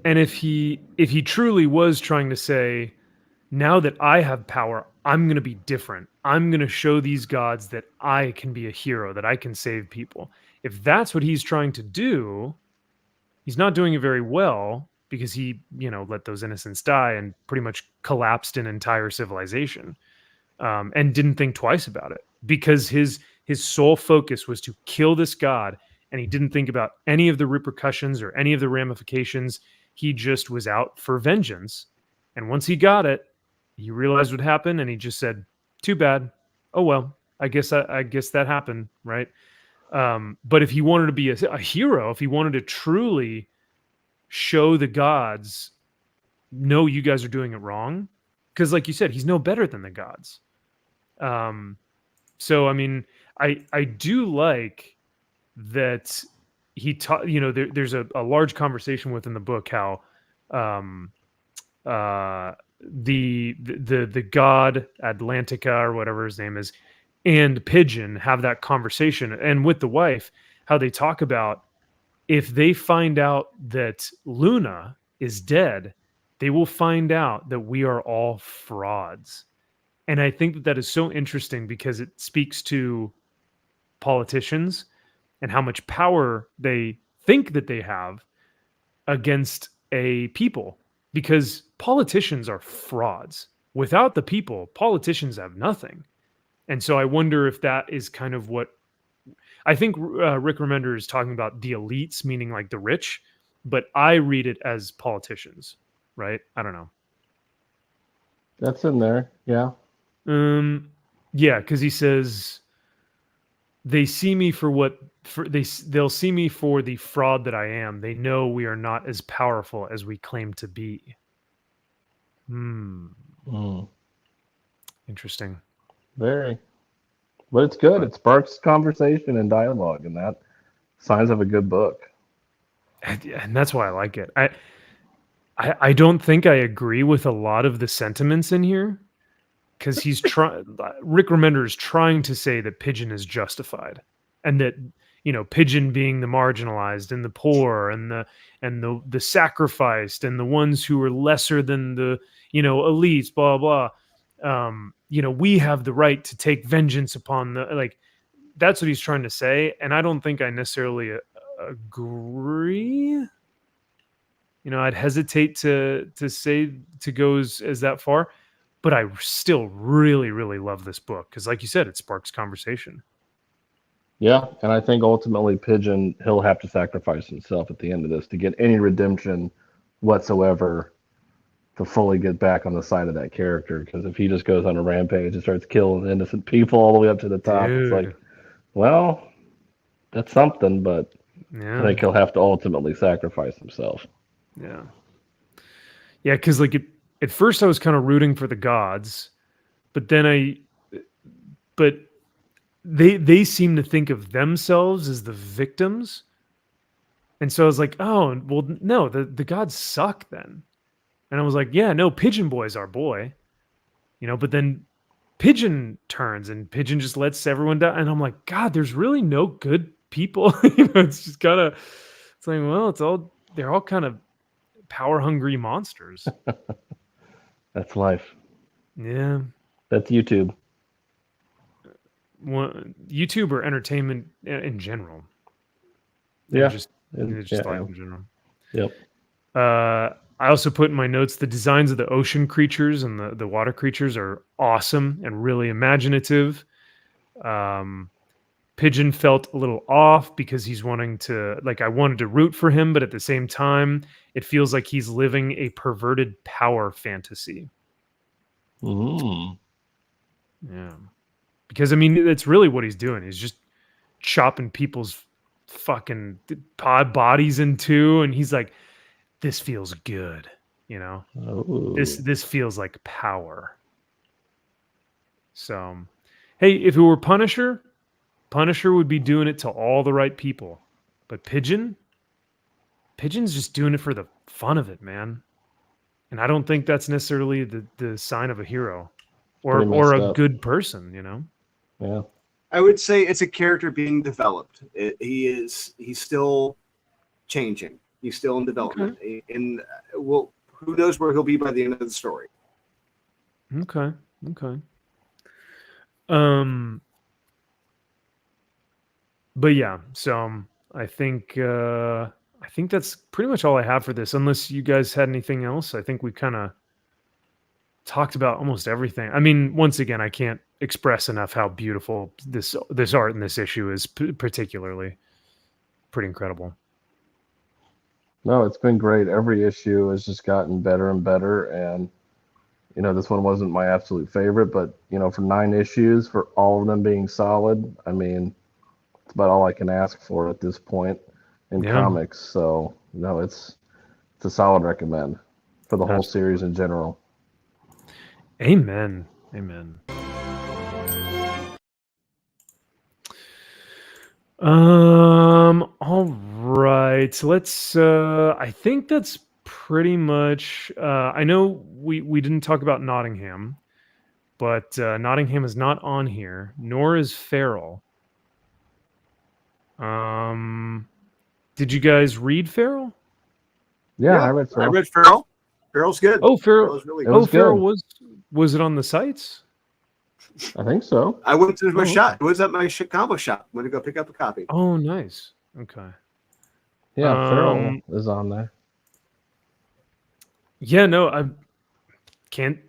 And if he truly was trying to say, now that I have power, I'm going to be different. I'm going to show these gods that I can be a hero, that I can save people. If that's what he's trying to do, he's not doing it very well because he, let those innocents die and pretty much collapsed an entire civilization, and didn't think twice about it because his sole focus was to kill this god, and he didn't think about any of the repercussions or any of the ramifications. He just was out for vengeance. And once he got it, he realized what happened, and he just said, too bad. Oh, well, I guess that happened, right? But if he wanted to be a hero, if he wanted to truly show the gods, no, you guys are doing it wrong. Because like you said, he's no better than the gods. So, I mean, I do like that he taught, there's a large conversation within the book how the god Atlantica or whatever his name is and Pigeon have that conversation, and with the wife, how they talk about if they find out that Luna is dead, they will find out that we are all frauds. And I think that is so interesting because it speaks to politicians and how much power they think that they have against a people, because politicians are frauds. Without the people, politicians have nothing. And so I wonder if that is kind of what I think Rick Remender is talking about, the elites, meaning like the rich, but I read it as politicians, right? I don't know. That's in there. Yeah. Yeah, because he says they see me they'll see me for the fraud that I am. They know we are not as powerful as we claim to be. Interesting. Very. But it's good. It sparks conversation and dialogue, and that signs of a good book. And that's why I like it. I don't think I agree with a lot of the sentiments in here, because he's Rick Remender is trying to say that Pigeon is justified, and that Pigeon being the marginalized and the poor and the sacrificed and the ones who are lesser than the elites, blah blah. We have the right to take vengeance upon that's what he's trying to say, and I don't think I necessarily agree. I'd hesitate to go as that far, but I still really, really love this book because, like you said, it sparks conversation. Yeah, and I think ultimately Pigeon, he'll have to sacrifice himself at the end of this to get any redemption whatsoever to fully get back on the side of that character. Because if he just goes on a rampage and starts killing innocent people all the way up to the top, It's like, well, that's something, but I think he'll have to ultimately sacrifice himself. Yeah. Yeah, because at first I was kind of rooting for the gods, but then they seem to think of themselves as the victims. And so I was like, oh, well, no, the gods suck then. And I was like, yeah, no, Pigeon Boy's our boy, but then Pigeon turns and Pigeon just lets everyone down. And I'm like, God, there's really no good people. It's just it's like, well, they're all kind of power hungry monsters. That's life. Yeah. That's YouTube. YouTube or entertainment in general. Yeah. Just life Yeah. in general. Yep. I also put in my notes the designs of the ocean creatures and the water creatures are awesome and really imaginative. Pigeon felt a little off because he's wanting to, I wanted to root for him, but at the same time, it feels like he's living a perverted power fantasy. Mm. Yeah. Because, I mean, that's really what he's doing. He's just chopping people's fucking bodies in two, and he's like, this feels good, Oh. This feels like power. So, hey, if it were Punisher would be doing it to all the right people. But Pigeon's just doing it for the fun of it, man. And I don't think that's necessarily the sign of a hero or a good person, Yeah. I would say it's a character being developed. He's still changing. He's still in development. And who knows where he'll be by the end of the story. Okay. But yeah, so I think that's pretty much all I have for this. Unless you guys had anything else, I think we kind of talked about almost everything. I mean, once again, I can't express enough how beautiful this art in this issue is, particularly. Pretty incredible. No, it's been great. Every issue has just gotten better and better, and this one wasn't my absolute favorite, but for 9 issues, for all of them being solid, I mean, it's about all I can ask for at this point in comics. So it's a solid recommend for the whole series in general. Amen. All right. So let's I think that's pretty much I know we didn't talk about Nottingham, but Nottingham is not on here, nor is Feral. Did you guys read Feral? Yeah, I read Feral. I read Feral. Feral's good. Oh, Feral Feral's really It good. was Feral good. was it on the sites? I think so. I went to my okay. shop. It was at my combo shop. Went to go pick up a copy. Oh, nice. Okay. Yeah, Feral is on there. Yeah, no, I can't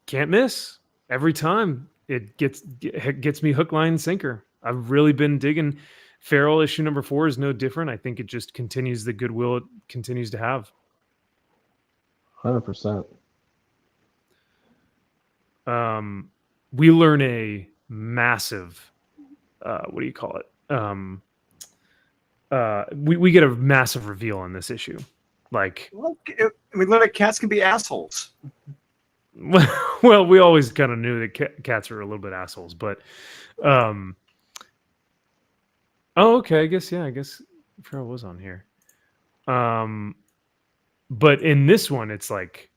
miss. Every time it gets me hook, line, and sinker. I've really been digging. Feral issue number 4 is no different. I think it just continues the goodwill it continues to have. 100%. We learn a massive, what do you call it? We get a massive reveal in this issue. Like, Well, we learned that cats can be assholes. well, we always kind of knew that cats are a little bit assholes, but, oh, okay. I guess Feral was on here. But in this one, it's like,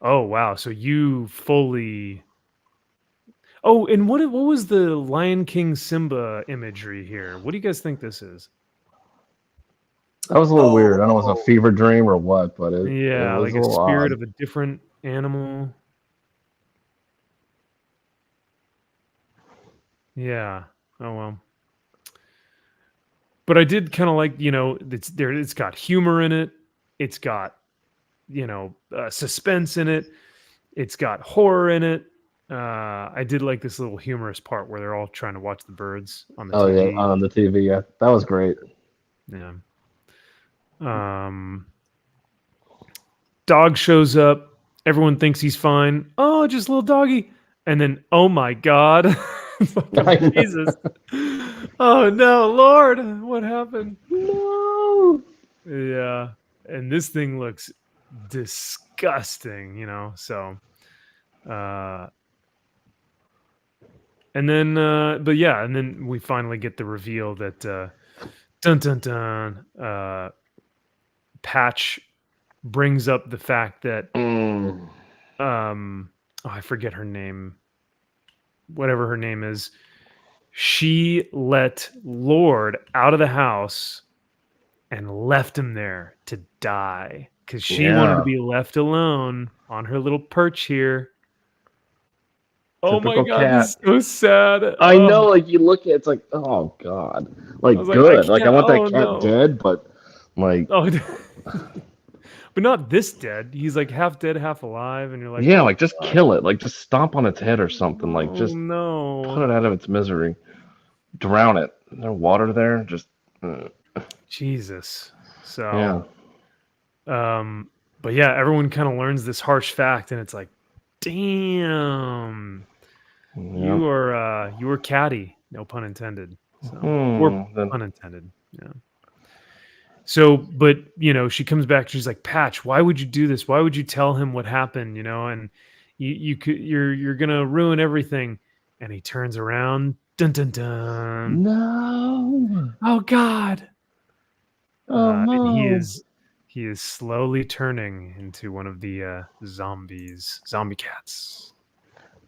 oh wow! So you fully. Oh, and what was the Lion King Simba imagery here? What do you guys think this is? That was a little weird. I don't know if it was a fever dream or what, but it was like a little spirit odd. of a different animal. Yeah. Oh well. But I did kind of like, it's got humor in it. It's got, suspense in it. It's got horror in it. I did like this little humorous part where they're all trying to watch the birds on the TV. Yeah, on the TV. Yeah, that was great. Yeah. Dog shows up. Everyone thinks he's fine. Oh, just a little doggy. And then, oh my God. Jesus. Oh no, Lord. What happened? No. Yeah. And this thing looks disgusting, so and then but yeah, and then we finally get the reveal that dun dun dun Patch brings up the fact that Mm. I forget her name. Whatever her name is, she let Lord out of the house and left him there to die because she wanted to Yeah. be left alone on her little perch here. Oh my Typical god, this is cat. so sad. I Oh, know, like you look at it's like, oh god, I like was like, I good. Like I can't. want that Oh cat no. dead, but like, Oh, but not this dead. He's like half dead, half alive, and you're like, yeah, oh like just god, kill it. Like just stomp on its head or something. Like oh just no. put it out of its misery. Drown it. No water there. Just Jesus. yeah. So, but yeah, everyone kind of learns this harsh fact, and it's like, damn, Yeah. you were catty, no pun intended. So, or Then pun intended. Yeah. So, but she comes back. She's like, Patch, why would you do this? Why would you tell him what happened? And you're gonna ruin everything. And he turns around. Dun dun dun. no. Oh God. Oh And he no. is slowly turning into one of the zombie cats.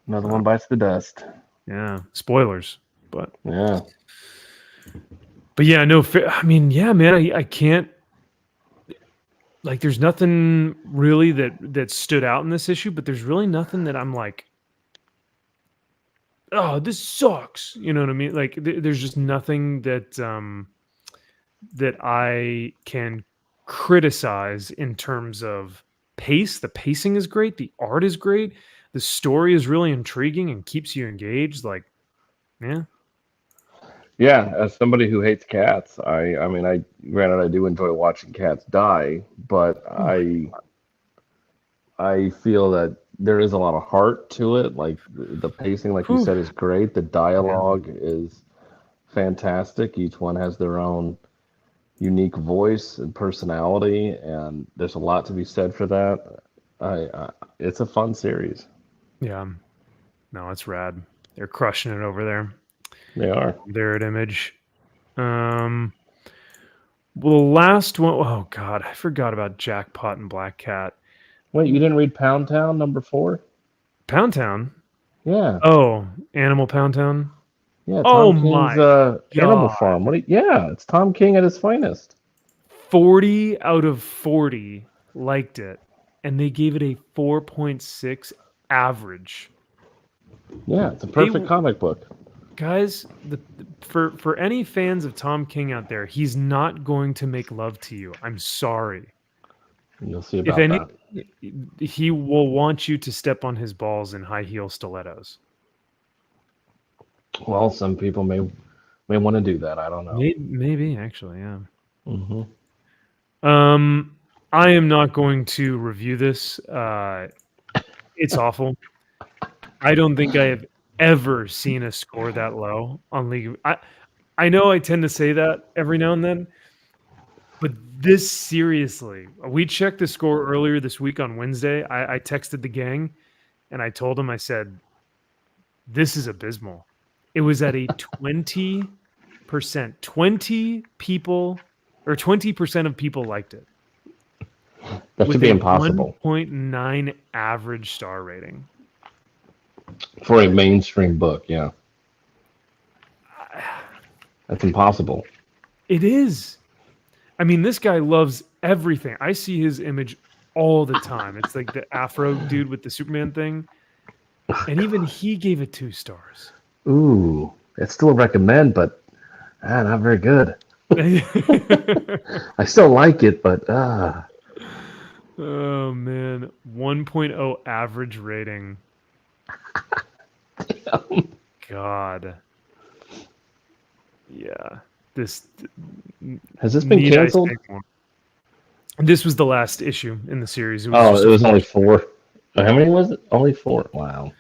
Another one bites the dust. Yeah, spoilers, but Yeah. yeah, no. I mean, yeah, man, I can't. Like, there's nothing really that stood out in this issue, but there's really nothing that I'm like, oh, this sucks. You know what I mean? Like, there's just nothing that that I can criticize in terms of pace. The pacing is great. The art is great. The story is really intriguing and keeps you engaged. Like, yeah. Yeah, as somebody who hates cats, I mean, granted I do enjoy watching cats die, but I feel that there is a lot of heart to it. Like the pacing, like you Whew. said, is great. The dialogue is fantastic. Each one has their own unique voice and personality, and there's a lot to be said for that. It's a fun series. Yeah. No, it's rad. They're crushing it over there. They are. They're at Image. Well, the last one, oh God, I forgot about Jackpot and Black Cat. Wait, you didn't read Pound Town #4? Pound Town? Yeah. Oh, Animal Pound Town? Yeah, Oh Tom my King's Animal God. Farm. Yeah, it's Tom King at his finest. 40 out of 40 liked it, and they gave it a 4.6 average. Yeah, it's a perfect comic book. Guys, for any fans of Tom King out there, he's not going to make love to you. I'm sorry. You'll see about If any, that. he will want you to step on his balls in high heel stilettos. Well, some people may want to do that. I don't know. Maybe actually, yeah. Mm-hmm. I am not going to review this. It's awful. I don't think I have ever seen a score that low on League. I know I tend to say that every now and then, but this seriously, we checked the score earlier this week on Wednesday. I texted the gang and I told them, I said, this is abysmal. It was at a 20%. 20 people or 20% of people liked it. That should be impossible 1.9 average star rating for a mainstream book. Yeah, that's impossible. It is. I mean, this guy loves everything. I see his image all the time. It's like the Afro dude with the Superman thing, and even he gave it 2 stars. Ooh, it's still a recommend, but not very good. I still like it, but Oh man, 1.0 average rating. God. Yeah. This has this been need I canceled? say more? This was the last issue in the series. It was only 4. How many was it? Only 4. Wow.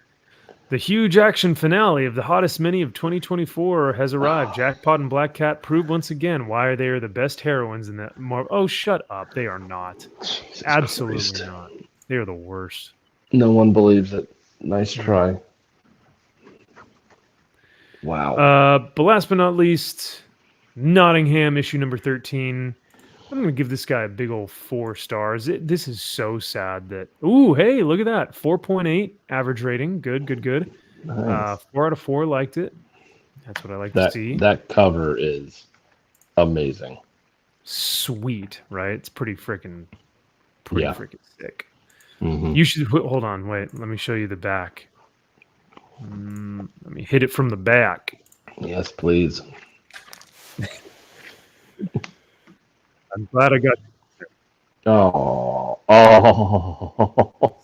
The huge action finale of the hottest mini of 2024 has arrived. Jackpot and Black Cat prove once again why they are the best heroines in the Marvel. Oh, shut up. They are not. Jesus Absolutely Christ. not. They are the worst. No one believes it. Nice try. Wow. But last but not least, Nottingham issue number 13. I'm going to give this guy a big old 4 stars. This is so sad that. Ooh, hey, look at that. 4.8 average rating. Good, good, good. Nice. 4 out of 4 liked it. That's what I like to see. That cover is amazing. Sweet, right? It's pretty freaking sick. Mhm. You should hold on. Wait, let me show you the back. Let me hit it from the back. Yes, please. I'm glad I got. Oh.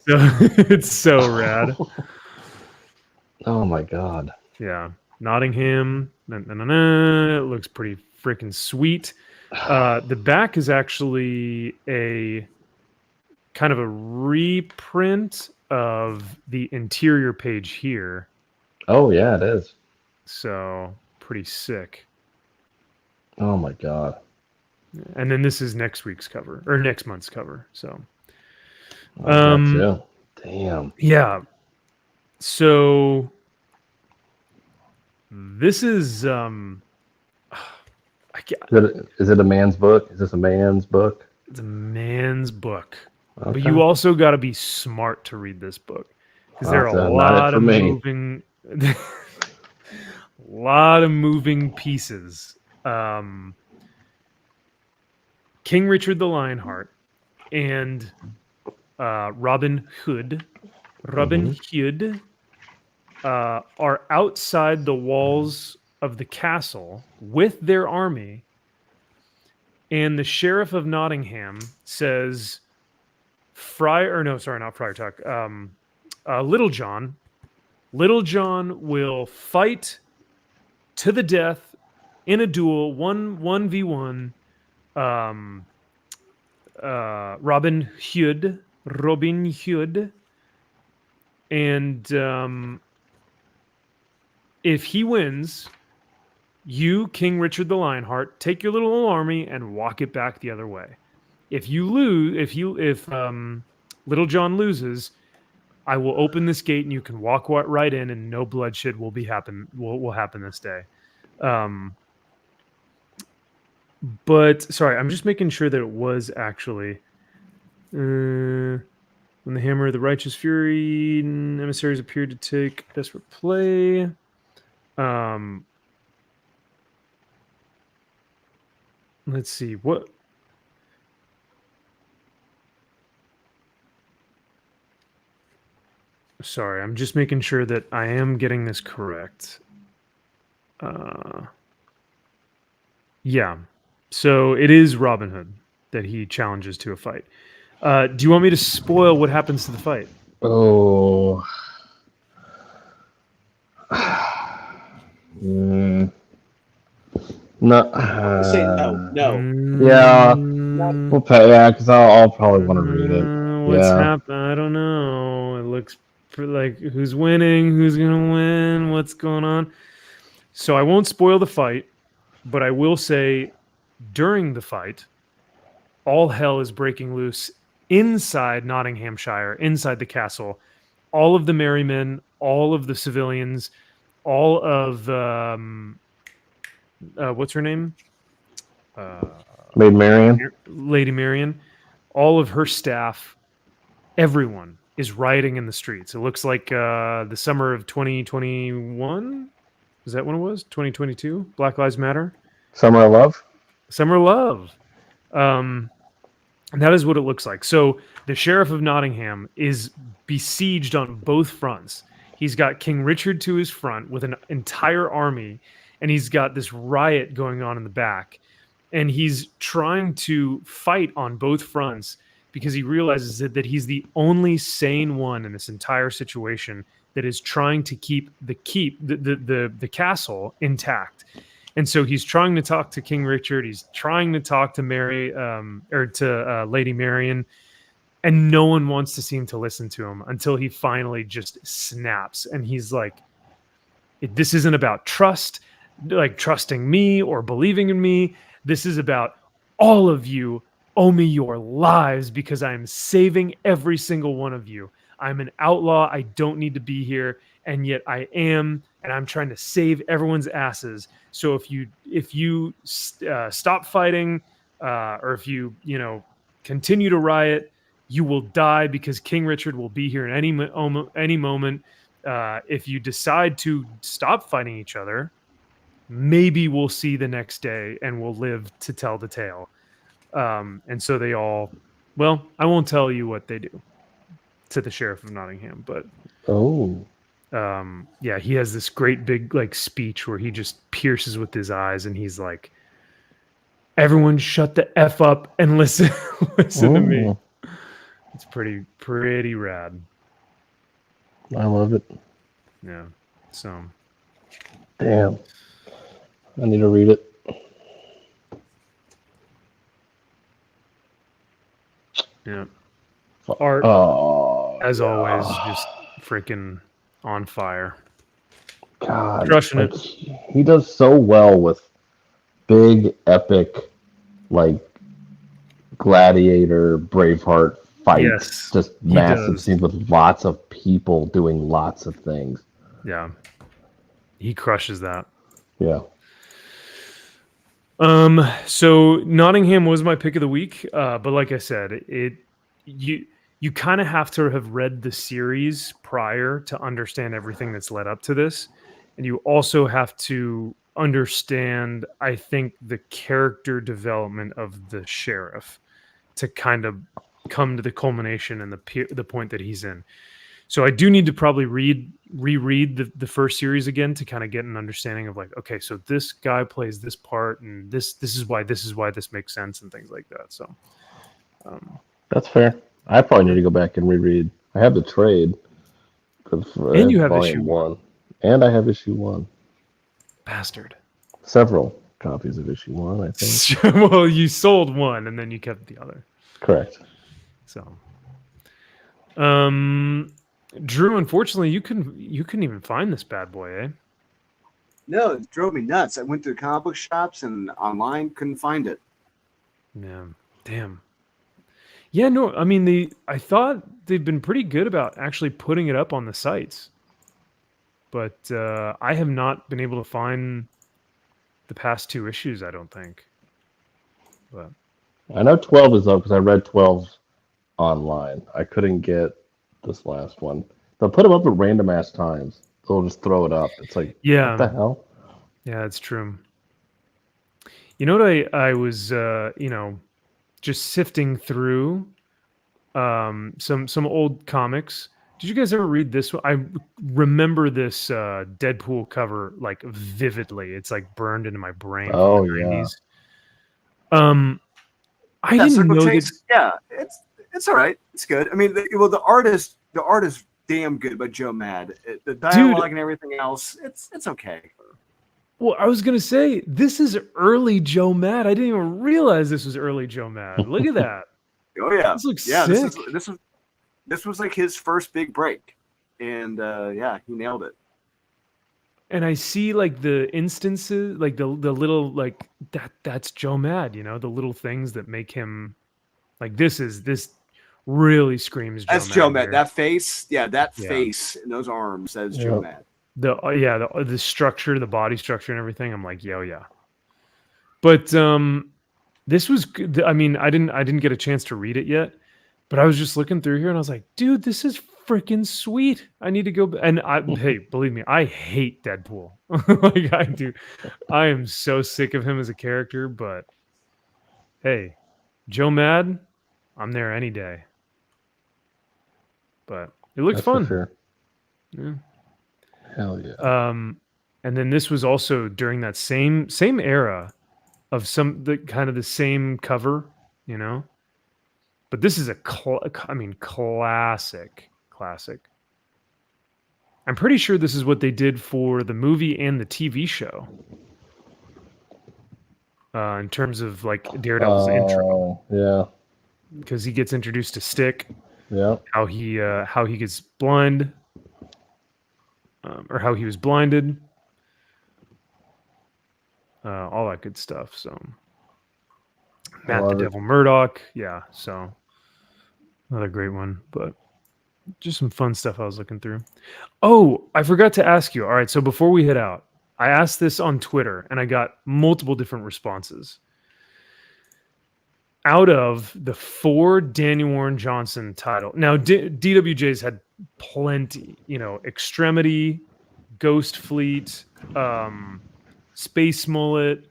So, it's so rad. Oh my God. Yeah, Nottingham. It looks pretty freaking sweet. The back is actually a kind of a reprint of the interior page here. Oh yeah, it is. So pretty sick. Oh my God. And then this is next week's cover or next month's cover. So Gotcha. Damn. yeah. So this is Is it a man's book? Is this a man's book? it's a man's book. Okay. But you also got to be smart to read this book because there are Not a it lot for of me. moving, lot of moving pieces. King Richard the Lionheart and Robin Hood are outside the walls of the castle with their army, and the sheriff of Nottingham says, Little John will fight to the death in a duel, 1v1. Robin Hood, and if he wins, you, King Richard the Lionheart, take your little army and walk it back the other way. If you lose, if Little John loses, I will open this gate and you can walk right in, and no bloodshed will happen this day. But sorry, I'm just making sure that it was actually when the hammer of the righteous fury emissaries appeared to take desperate play. Let's see what. Sorry, I'm just making sure that I am getting this correct. Yeah. So it is Robin Hood that he challenges to a fight. Do you want me to spoil what happens to the fight? Oh. No. Say no. Yeah. We'll pay. Yeah, because I'll probably want to read it. What's Yeah. happening? I don't know. It looks like who's winning, who's gonna win, what's going on. So I won't spoil the fight, but I will say during the fight, all hell is breaking loose inside Nottinghamshire, inside the castle. All of the merry men, all of the civilians, all of what's her name? Maid Marian. Lady Marian, all of her staff, everyone is rioting in the streets. It looks like the summer of 2021. Is that when it was? 2022? Black Lives Matter? Summer of Love. Summer of Love. And that is what it looks like. So the Sheriff of Nottingham is besieged on both fronts. He's got King Richard to his front with an entire army, and he's got this riot going on in the back. And he's trying to fight on both fronts because he realizes that he's the only sane one in this entire situation that is trying to keep the castle intact. And so he's trying to talk to King Richard. He's trying to talk to Lady Marian, and no one wants to seem to listen to him until he finally just snaps. And he's like, "This isn't about trust, like trusting me or believing in me. This is about all of you owe me your lives because I'm saving every single one of you. I'm an outlaw. I don't need to be here, and yet I am, and I'm trying to save everyone's asses. So if you stop fighting, or if you continue to riot, you will die because King Richard will be here in any moment. If you decide to stop fighting each other, maybe we'll see the next day and we'll live to tell the tale. And so they all, well, I won't tell you what they do to the Sheriff of Nottingham, but yeah, he has this great big like speech where he just pierces with his eyes and he's like, everyone shut the F up and listen to me. It's pretty rad. I love it. Yeah. So damn, I need to read it. Yeah. Art, as always, just freaking on fire. God, Crushing like, it. he does so well with big, epic, like Gladiator, Braveheart fights. Yes, Just he massive does. scenes with lots of people doing lots of things. Yeah. He crushes that. Yeah. So Nottingham was my pick of the week, but like I said, you kind of have to have read the series prior to understand everything that's led up to this, and you also have to understand, I think, the character development of the sheriff to kind of come to the culmination and the point that he's in. So I do need to probably reread the first series again to kind of get an understanding of like, okay, so this guy plays this part, and this is why this makes sense and things like that. So That's fair. I probably need to go back and reread. I have the trade for And you have volume issue 1, and I have issue 1. bastard. Several copies of issue 1, I think. Well, you sold one and then you kept the other. Correct. So, Drew, unfortunately, you couldn't even find this bad boy, eh? No, it drove me nuts. I went to comic book shops and online, couldn't find it. Yeah, damn. Yeah, no, I mean I thought they've been pretty good about actually putting it up on the sites, but I have not been able to find the past 2 issues. I don't think. But I know 12 is up because I read 12 online. I couldn't get this last one. They'll put them up at random ass times. They'll just throw it up. It's like, yeah, what the hell? yeah, it's true. You know what I was just sifting through some old comics. Did you guys ever read this one? I remember this Deadpool cover like vividly. It's like burned into my brain. Oh, from the yeah. 90s. I didn't Circle know Chase, that. yeah, it's all right. It's good. I mean, the art is damn good by Joe Mad. The dialogue and everything else, it's okay. Well, I was gonna say this is early Joe Mad. I didn't even realize this was early Joe Mad. Look at that. Oh yeah, This looks yeah. sick. This was like his first big break, and yeah, he nailed it. And I see like the instances, like the little like that's Joe Mad, the little things that make him like this really screams Joe That's Mad. Joe Mad. here. That face, yeah, that Yeah. face and those arms, that's Joe Mad. The structure, the body structure and everything. I'm like, yeah. But this was good. I mean, I didn't get a chance to read it yet, but I was just looking through here and I was like, dude, this is freaking sweet. I need to go. And hey, believe me, I hate Deadpool. Like I do. I am so sick of him as a character, but hey, Joe Mad, I'm there any day. But it looks That's for fun. sure. Yeah. Hell yeah. And then this was also during that same era of the kind of the same cover, But this is classic. I'm pretty sure this is what they did for the movie and the TV show. In terms of like Daredevil's intro, Yeah. because he gets introduced to Stick, Yeah. how he gets blind, or how he was blinded, all that good stuff. So Matt the Devil Murdoch, yeah. So another great one, but just some fun stuff I was looking through. Oh, I forgot to ask you. All right, so before we head out, I asked this on Twitter and I got multiple different responses. out of the 4 Daniel Warren Johnson title. Now, DWJ's had plenty, Extremity, Ghost Fleet, Space Mullet,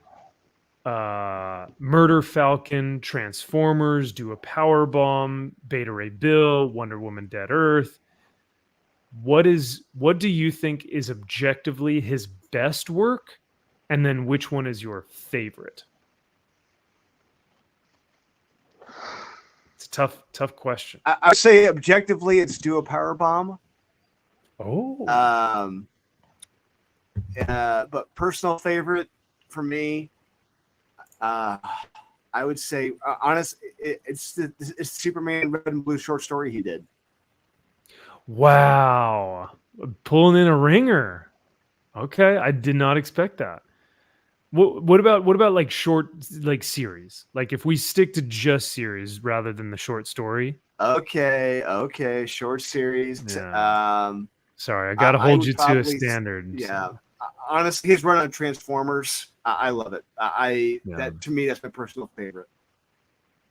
Murder Falcon, Transformers, Do a Power Bomb, Beta Ray Bill, Wonder Woman Dead Earth. What do you think is objectively his best work? And then which one is your favorite? It's a tough question. I would say objectively, it's Do a Power Bomb. Oh. But personal favorite for me, I would say, it's the Superman Red and Blue short story he did. Wow. Pulling in a ringer. Okay. I did not expect that. What about like short, like series? Like if we stick to just series rather than the short story. Okay. Short series. Yeah. Sorry, I got to hold you to a standard. Yeah. Honestly, his run on Transformers, I love it. That to me, that's my personal favorite.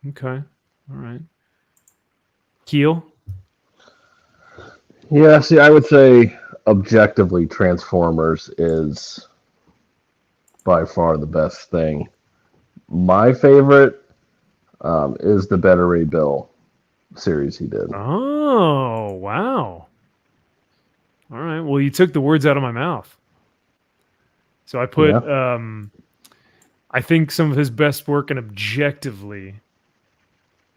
Okay. All right. Keel? Yeah, see, I would say objectively Transformers is by far the best thing. My favorite is the Beta Ray Bill series he did. Oh, wow. All right. Well, you took the words out of my mouth. So I put, I think some of his best work, and objectively,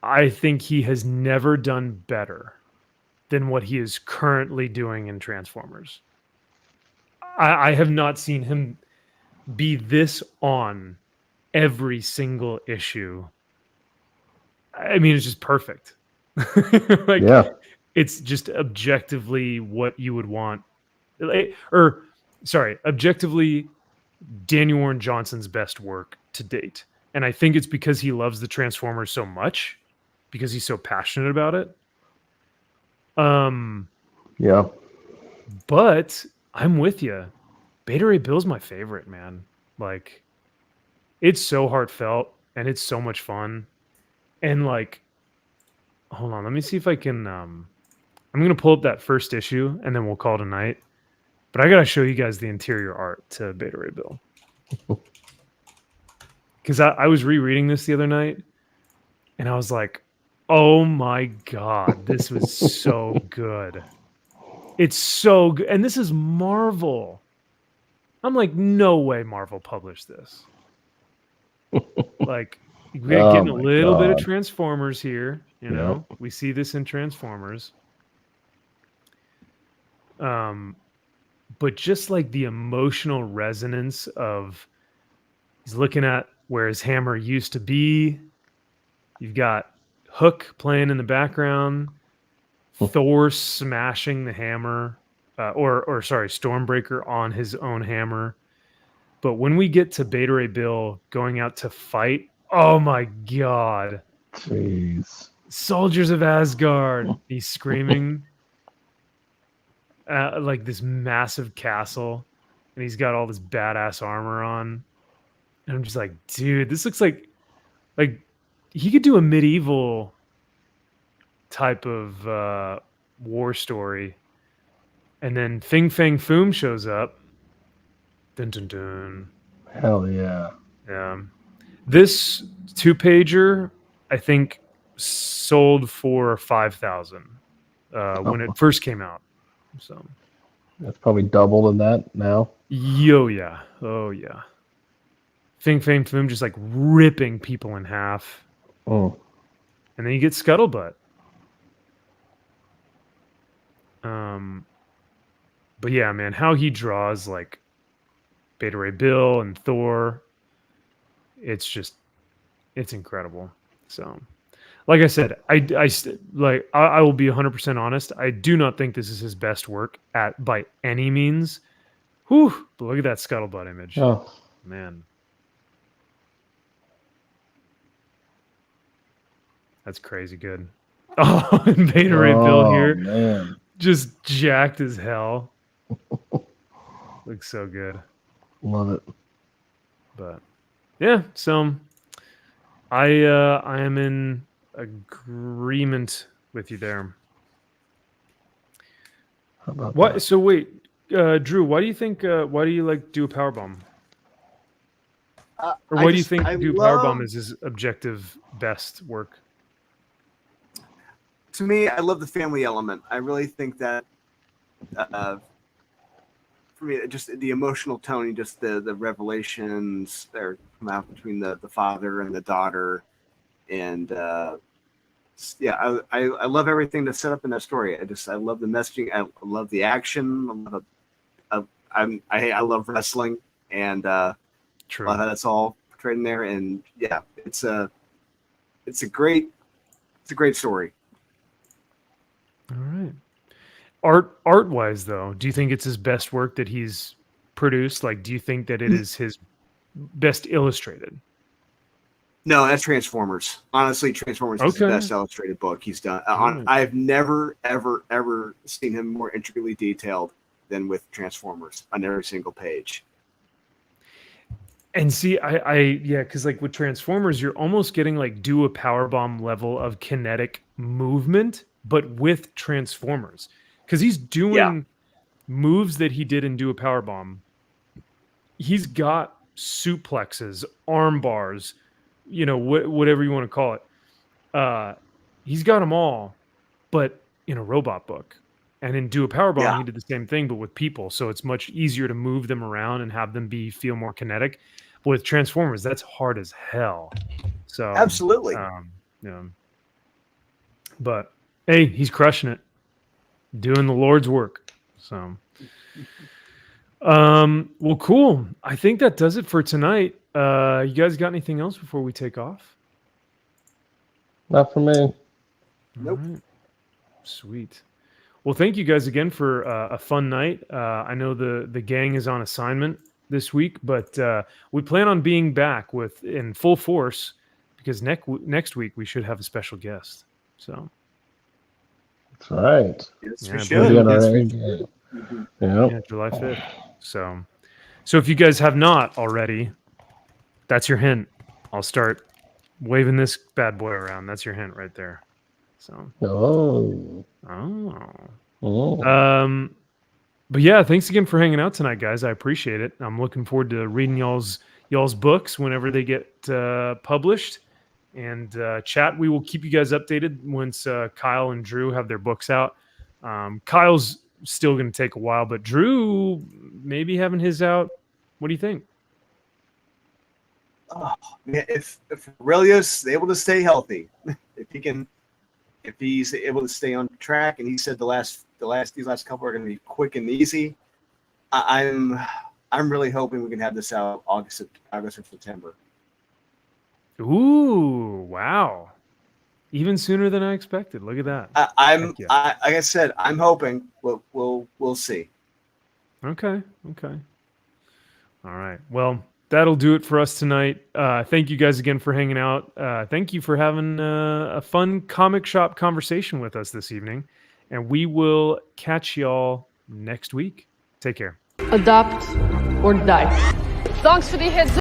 I think he has never done better than what he is currently doing in Transformers. I have not seen him be this on every single issue. I mean, it's just perfect. It's just objectively what you would want. Objectively, Daniel Warren Johnson's best work to date. And I think it's because he loves the Transformers so much, because he's so passionate about it. But I'm with you. Beta Ray Bill's my favorite, man. Like, it's so heartfelt and it's so much fun. And like, hold on, let me see if I can. I'm gonna pull up that first issue and then we'll call it a night. But I gotta show you guys the interior art to Beta Ray Bill. Because I was rereading this the other night and I was like, oh my God, this was so good. It's so good. And this is Marvel. I'm like, no way Marvel published this. Like, we're getting a little bit of Transformers here. We see this in Transformers. But just like the emotional resonance of he's looking at where his hammer used to be. You've got Hook playing in the background, Thor smashing the hammer, Stormbreaker on his own hammer. But when we get to Beta Ray Bill going out to fight, oh my God. Jeez. Soldiers of Asgard. He's screaming like this massive castle, and he's got all this badass armor on. And I'm just like, dude, this looks like he could do a medieval type of war story. And then Fing Fang Foom shows up. Dun dun dun. Hell yeah. Yeah. This 2-pager, I think, sold for $5,000 when it first came out. So that's probably double than that now. Oh yeah. Fing Fang Foom just like ripping people in half. Oh. And then you get Scuttlebutt. But yeah, man, how he draws like Beta Ray Bill and Thor, it's incredible. So, like I said, I will be 100% honest. I do not think this is his best work by any means. Whew, but look at that Scuttlebutt image. Oh man, that's crazy good. Oh, and Beta Ray Bill here, man. just jacked as hell. Looks so good. Love it. But yeah, so I am in agreement with you there. How about What? that? So wait, Drew, why do you think? Why do you like do a power bomb? Or I why do you just- think I do power bomb love- is his objective best work? To me, I love the family element. I really think that, for me, just the emotional tone and just the revelations that are come out between the father and the daughter, and yeah, I love everything that's set up in that story. I love the messaging. I love the action. I love wrestling, and True. that's all portrayed in there. And yeah, it's a great story. All right. Art wise though, do you think it's his best work that he's produced? Like, do you think that it is his best illustrated? No, that's Transformers. Honestly, Transformers is the Okay. best illustrated book he's done. Alright. I've never, ever seen him more intricately detailed than with Transformers on every single page. And see, yeah, because like with Transformers, you're almost getting like do a power bomb level of kinetic movement, but with Transformers, because he's doing moves that he did in Do a Power Bomb. He's got suplexes, arm bars, whatever you want to call it. He's got them all, but in a robot book. And in Do a Power Bomb, he did the same thing, but with people. So it's much easier to move them around and have them feel more kinetic. But with Transformers, that's hard as hell. So Absolutely. yeah. But hey, he's crushing it, doing the Lord's work. So, well, cool. I think that does it for tonight. You guys got anything else before we take off? Not for me. Nope. All right. Sweet. Well, thank you guys again for a fun night. I know the gang is on assignment this week, but we plan on being back in full force because next week we should have a special guest. So That's right. Yes, Yeah, we but We'll be should. on our Yes, A we- game. Mhm. Yeah. yeah, July 5th. So if you guys have not already, that's your hint. I'll start waving this bad boy around. That's your hint right there. So Oh. oh. But yeah, thanks again for hanging out tonight, guys. I appreciate it. I'm looking forward to reading y'all's books whenever they get published. And chat, we will keep you guys updated once Kyle and Drew have their books out. Kyle's still going to take a while, but Drew maybe having his out. What do you think? Oh, man, if Aurelius is able to stay healthy, if he's able to stay on track, and he said these last couple are going to be quick and easy, I'm really hoping we can have this out August or September. Ooh, wow. Even sooner than I expected. Look at that. Heck yeah. Like I said, I'm hoping. We'll see. Okay. All right. Well, that'll do it for us tonight. Thank you guys again for hanging out. Thank you for having a fun comic shop conversation with us this evening. And we will catch y'all next week. Take care. Adopt or die. Thanks for the hits.